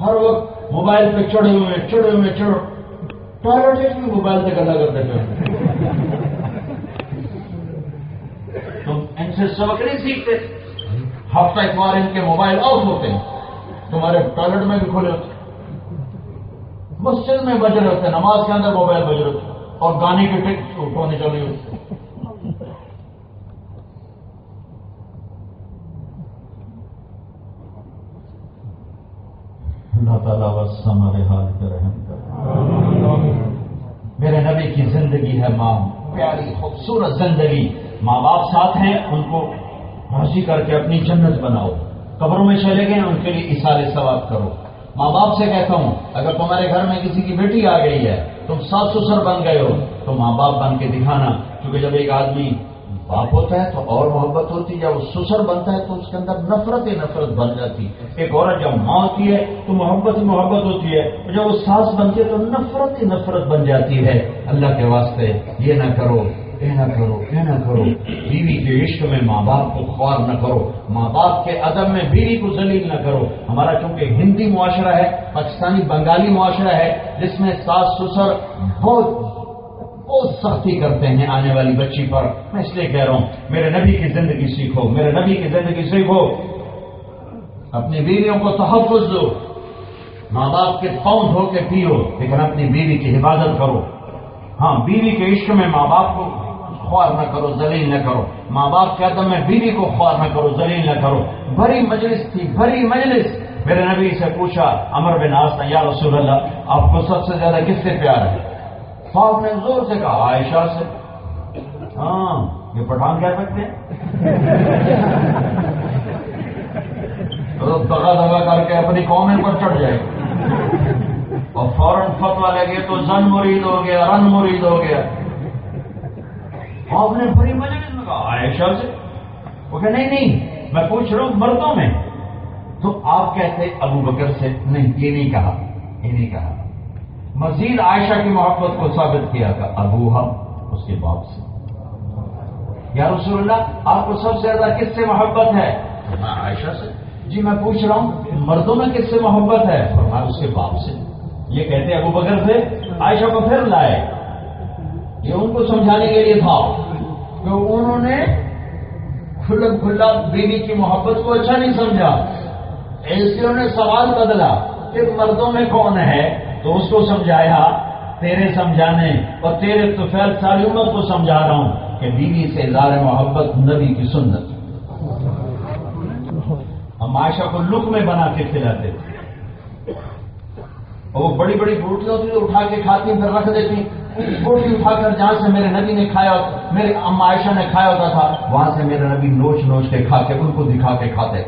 ہر وقت موبائل پہ چڑھے ہوئے. ٹوائلٹ بھی موبائل سے گلا کرتے ہیں. تم ان سے سبق نہیں سیکھتے. ہفتہ ایک بار ان کے موبائل آف ہوتے ہیں، تمہارے ٹوائلٹ میں بھی کھلے ہوتے، مسجد میں بج رہے ہوتے ہیں، نماز کے اندر موبائل بج رہے ہوتے، اور گانے کی ٹک اٹھانے چل رہی ہوتی. اللہ تعالیٰ بس ہمارے حال پہ رحم کرے. میرے نبی کی زندگی ہے ماں، پیاری خوبصورت زندگی. ماں باپ ساتھ ہیں، ان کو راضی کر کے اپنی جنت بناؤ. قبروں میں چلے گئے ان کے لیے ایثار ثواب کرو. ماں باپ سے کہتا ہوں اگر تمہارے گھر میں کسی کی بیٹی آ گئی ہے، تم ساس سسر بن گئے ہو، تو ماں باپ بن کے دکھانا. کیونکہ جب ایک آدمی باپ ہوتا ہے تو اور محبت ہوتی ہے، جب وہ سسر بنتا ہے تو اس کے اندر نفرت بن جاتی. ایک عورت جب ماں ہوتی ہے تو محبت ہوتی ہے، جب وہ ساس بنتی ہے تو نفرت بن جاتی ہے. اللہ کے واسطے یہ نہ کرو. اے نہ کرو اے نہ کرو. بیوی کے عشق میں ماں باپ کو خوار نہ کرو, ماں باپ کے ادب میں بیوی کو ذلیل نہ کرو. ہمارا چونکہ ہندی معاشرہ ہے, پاکستانی بنگالی معاشرہ ہے, جس میں ساس سسر بہت سختی کرتے ہیں آنے والی بچی پر. میں اس لیے کہہ رہا ہوں میرے نبی کی زندگی سیکھو, میرے نبی کی زندگی سیکھو. اپنی بیویوں کو تحفظ دو, ماں باپ کے پاؤں دھو کے پیو, لیکن اپنی بیوی کی حفاظت کرو. ہاں, بیوی کے عشق میں ماں باپ کو خوار نہ کرو, ذلیل نہ کرو. ماں باپ کے ادب میں بیوی کو خوار نہ کرو, ذلیل نہ کرو. بڑی مجلس تھی, بڑی مجلس. میرے نبی سے پوچھا عمر بن عاص نے, یا رسول اللہ آپ کو سب سے زیادہ کس سے پیار ہے؟ صاحب نے زور سے کہا عائشہ سے. ہاں, یہ پٹھان کہہ سکتے ہیں. دگا دگا کر کے اپنی قوم پر چڑھ جائے اور فوراً فتویٰ لگے تو زن مرید ہو گیا, رن مرید ہو گیا. آپ نے بڑی مجلس میں کہا عائشہ سے. وہ کہ نہیں میں پوچھ رہا ہوں مردوں میں. تو آپ کہتے ابو بکر سے. نہیں, یہ نہیں کہا. مزید عائشہ کی محبت کو ثابت کیا تھا ابوہا, اس کے باپ سے. یا رسول اللہ آپ کو سب سے زیادہ کس سے محبت ہے؟ فرمایا عائشہ سے. جی میں پوچھ رہا ہوں مردوں میں کس سے محبت ہے؟ فرمایا اس کے باپ سے. یہ کہتے ابو بکر سے. عائشہ کو پھر لائے. یہ ان کو سمجھانے کے لیے تھا کہ انہوں نے کھلا بیوی کی محبت کو اچھا نہیں سمجھا, اس لیے انہوں نے سوال بدلا کہ مردوں میں کون ہے. تو اس کو سمجھایا تیرے سمجھانے اور تیرے تو فیل ساری امت کو سمجھا رہا ہوں کہ بیوی سے اظہار محبت نبی کی سنت. ہم عائشہ کو لک میں بنا کے کھلاتے تھے, اور وہ بڑی بڑی بوٹیاں ہوتی تو اٹھا کے کھاتی پھر رکھ دیتی. بوٹی اٹھا کر جہاں سے میرے نبی نے کھایا, میرے اما عائشہ نے کھایا ہوتا تھا, وہاں سے میرے نبی نوچ کے کھا کے ان کو دکھا کے کھاتے.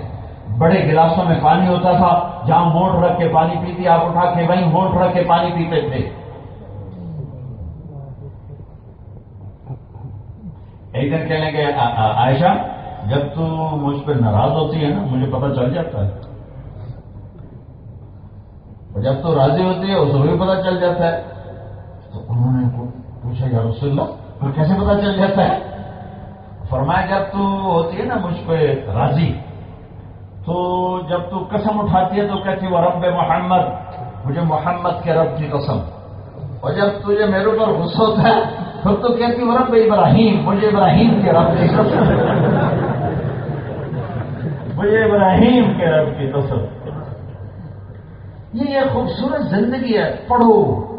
بڑے گلاسوں میں پانی ہوتا تھا, جہاں مونٹ رکھ کے پانی پیتی آپ اٹھا کے وہیں مونٹ رکھ کے پانی پیتے تھے. ایک دن کہنے لگے عائشہ جب تو مجھ پہ ناراض ہوتی ہے نا مجھے پتہ چل جاتا ہے, اور جب تو راضی ہوتی ہے اسے بھی پتہ چل جاتا ہے. تو انہوں نے پوچھا یا رسول اللہ کیسے پتہ چل جاتا ہے؟ فرمایا جب تو ہوتی ہے نا مجھ پہ راضی, تو جب تو قسم اٹھاتی ہے تو کہتی وہ رب محمد, مجھے محمد کے رب کی قسم. اور جب تجھے میرے اوپر غصہ ہوتا ہے پھر تو کہتی وہ رب ابراہیم, مجھے ابراہیم کے رب کی قسم, مجھے ابراہیم کے رب کی قسم. یہ خوبصورت زندگی ہے. پڑھو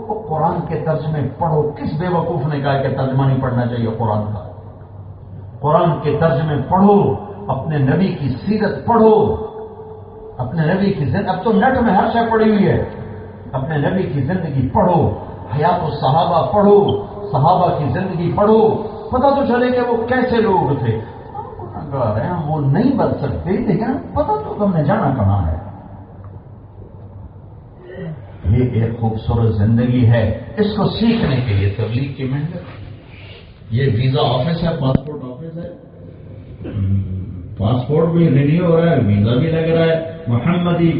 وہ قرآن کے ترجمے پڑھو. کس بے وقوف نے کہا کہ ترجمہ نہیں پڑھنا چاہیے قرآن کا؟ قرآن کے ترجمے پڑھو, اپنے نبی کی سیرت پڑھو, اپنے نبی کی زندگی. اب تو نیٹ میں ہر شے پڑی ہوئی ہے. اپنے نبی کی زندگی پڑھو, حیات الصحابہ پڑھو, صحابہ کی زندگی پڑھو, پتہ تو چلے کہ وہ کیسے لوگ تھے. ہم وہ نہیں بن سکتے لیکن پتہ تو تم نے جانا کہاں ہے. یہ ایک خوبصورت زندگی ہے. اس کو سیکھنے کے لیے تبلیغ کی محنت. یہ ویزا آفس ہے, پاسپورٹ آفس ہے, پاسپورٹ بھی رینیو ہو رہا ہے, ویزا بھی لگ رہا ہے. محمدی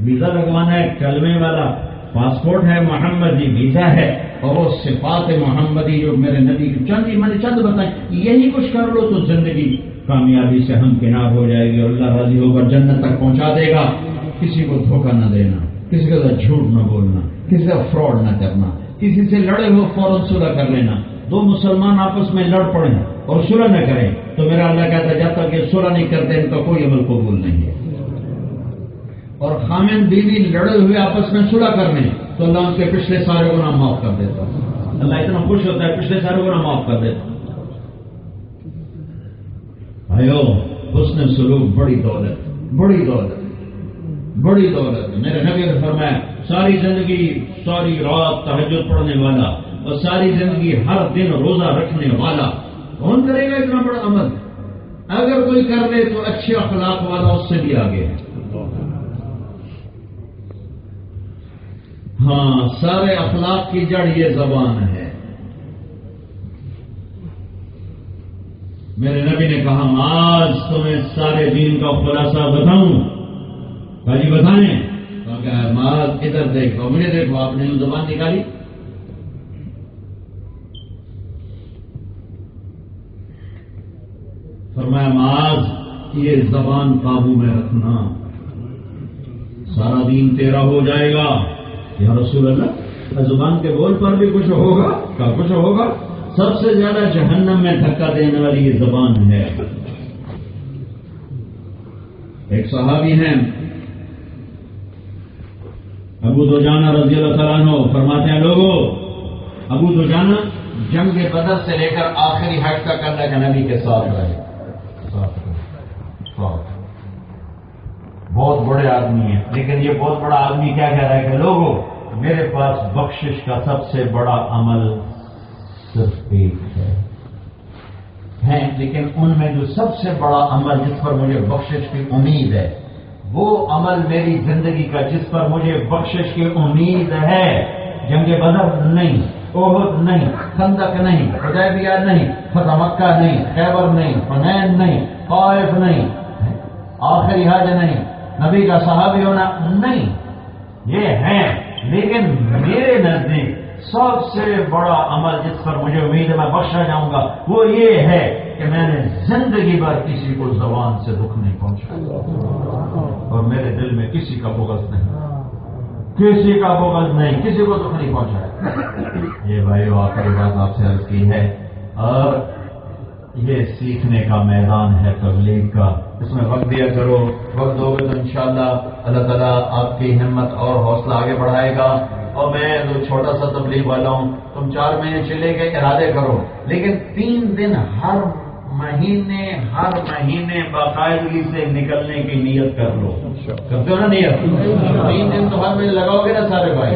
ویزا لگوانا ہے, کلمے والا پاسپورٹ ہے, محمدی ویزا ہے, اور وہ صفات محمدی جو میرے نبی کی میں نے چند بتائیں. یہی کچھ کر لو تو زندگی کامیابی سے ہمکنار ہو جائے گی اور اللہ راضی ہو کر جنت تک پہنچا دے گا. کسی کو دھوکہ نہ دینا, کسی کے ساتھ جھوٹ نہ بولنا, کسی کا فراڈ نہ کرنا, کسی سے لڑے ہوئے فوراً صلح کر لینا. دو مسلمان آپس میں لڑ پڑیں اور صلح نہ کریں تو میرا اللہ کہتا ہے جب تک یہ صلح نہیں کرتے ان کا کوئی عمل قبول نہیں ہے. اور خامن بیوی لڑے ہوئے آپس میں صلح کر لیں تو اللہ ان کے پچھلے سارے گناہ معاف کر دیتا. اللہ اتنا خوش ہوتا ہے پچھلے سارے گناہ معاف کر دیتا. بھائیو, حسن سلوک بڑی دولت, بڑی دولت, بڑی دولت. میرے نبی نے فرمایا ساری زندگی ساری رات تہجد پڑھنے والا اور ساری زندگی ہر دن روزہ رکھنے والا کون کرے گا اتنا بڑا عمل؟ اگر کوئی کر لے تو اچھے اخلاق والا اس سے بھی آگے ہے. ہاں, سارے اخلاق کی جڑ یہ زبان ہے. میرے نبی نے کہا آج تمہیں سارے دین کا خلاصہ بتاؤں. کہا جی بتائیں. کہا ماز ادھر دیکھو, مجھے دیکھو. آپ نے زبان نکالی, فرمایا معاذ یہ زبان قابو میں رکھنا، سارا دین تیرا ہو جائے گا۔ یا رسول اللہ، زبان کے بول پر بھی کچھ ہوگا؟ کیا کچھ ہوگا؟ سب سے زیادہ جہنم میں دھکا دینے والی یہ زبان ہے۔ ایک صحابی ہیں ابو دجانہ رضی اللہ تعالیٰ عنہ، فرماتے ہیں لوگوں، ابو دجانہ جنگ بدر سے لے کر آخری حج تک اللہ کے نبی کے ساتھ رہے، بہت بڑے آدمی ہیں، لیکن یہ بہت بڑا آدمی کیا کہہ رہا ہے کہ لوگوں میرے پاس بخشش کا سب سے بڑا عمل صرف ایک ہے، لیکن ان میں جو سب سے بڑا عمل جس پر مجھے بخشش کی امید ہے، وہ عمل میری زندگی کا جس پر مجھے بخشش کی امید ہے، جنگ بدر نہیں، احد نہیں، خندق نہیں، حدیبیہ نہیں، فتح مکہ نہیں، خیبر نہیں، حنین نہیں، طائف نہیں، آخری حج نہیں، نبی کا صحابی ہونا نہیں، یہ ہیں، لیکن میرے نزدیک سب سے بڑا عمل جس پر مجھے امید ہے میں بخشا جاؤں گا وہ یہ ہے کہ میں نے زندگی بھر کسی کو زبان سے دکھ نہیں پہنچایا اور میرے دل میں کسی کا بغض نہیں، کسی کا بغض نہیں، کسی کو دکھ نہیں پہنچایا۔ یہ بھائی آخری بات آپ سے عرض کی ہے، اور یہ سیکھنے کا میدان ہے تبلیغ کا، اس میں وقت دیا کرو، وقت دو گے تو انشاءاللہ اللہ تعالیٰ آپ کی ہمت اور حوصلہ آگے بڑھائے گا۔ اور میں جو چھوٹا سا تبلیغ والا ہوں، تم 4 مہینے چلے گئے ارادے کرو، لیکن 3 دن ہر مہینے باقاعدگی سے نکلنے کی نیت کر لو، کرتے ہو نا نیت؟ 3 دن تو ہر مہینے لگاؤ گے نا سارے بھائی،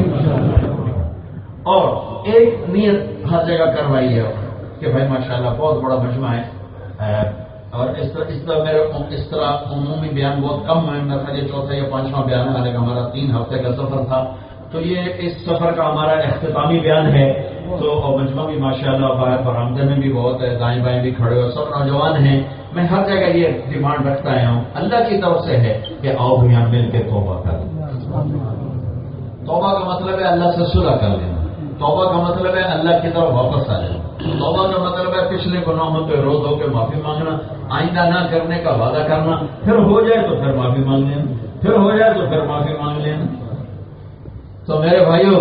اور ایک نیت ہر جگہ کروائی ہے کہ بھائی ماشاءاللہ بہت بڑا مجمع ہے، اور اس طرح عمومی بیان بہت کم ہے، میرا یہ 4تھا یا 5واں بیان ہے، ہمارا 3 ہفتے کا سفر تھا، تو یہ اس سفر کا ہمارا اختتامی بیان ہے۔ تو مجمع بھی ماشاءاللہ باہر برآمدے میں بھی بہت ہے، دائیں بائیں بھی کھڑے ہو، سب نوجوان ہیں، میں ہر جگہ یہ ڈیمانڈ رکھتا آیا ہوں، اللہ کی طرف سے ہے کہ آؤ یہاں مل کے توبہ کریں۔ توبہ کا مطلب ہے اللہ سے صلح کر لینا، توبہ کا مطلب ہے اللہ کی طرف واپس آ جانا، توبہ کا مطلب ہے پچھلے گناہوں پہ رو دھو کے معافی مانگنا، آئندہ نہ کرنے کا وعدہ کرنا، پھر ہو جائے تو پھر معافی مانگ لینا، پھر ہو جائے تو پھر معافی مانگ لینا۔ تو میرے بھائیوں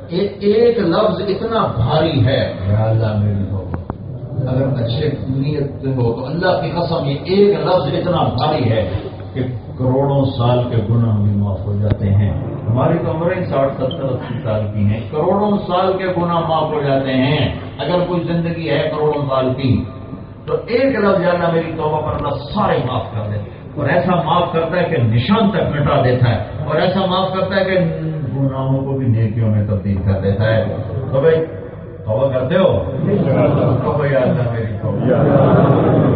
ایک لفظ اتنا بھاری ہے، یا اللہ میری توبہ، اگر اچھے نیت ہو تو اللہ کی قسم یہ ایک لفظ اتنا بھاری ہے کہ کروڑوں سال کے گناہ بھی معاف ہو جاتے ہیں۔ ہماری تو عمریں 60 70 80 سال کی ہیں، کروڑوں سال کے گناہ معاف ہو جاتے ہیں۔ اگر کوئی زندگی ہے کروڑوں سال کی تو ایک لفظ یا اللہ میری توبہ پر اللہ سارے معاف کر دیتے، اور ایسا معاف کرتا ہے کہ نشان تک مٹا دیتا ہے، اور ایسا معاف کرتا ہے کہ گناہوں کو بھی نیکیوں میں تبدیل کر دیتا ہے۔ تو بھائی توبہ کرتے ہو؟ کہو یا اللہ میری توبہ،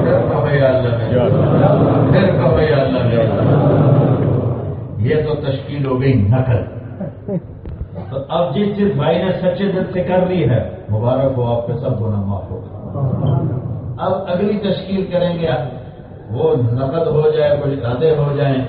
پھر کہو یا اللہ میری توبہ، پھر کہو یا اللہ میری توبہ۔ یہ تو تشکیل ہو گئی نقل۔ تو اب جس چیز بھائی نے سچے دل سے کر لی ہے، مبارک ہو، آپ کے سب گناہ معاف ہو گئے۔ اب اگلی تشکیل کریں گے، وہ نقد ہو جائے، کچھ ارادے ہو جائیں،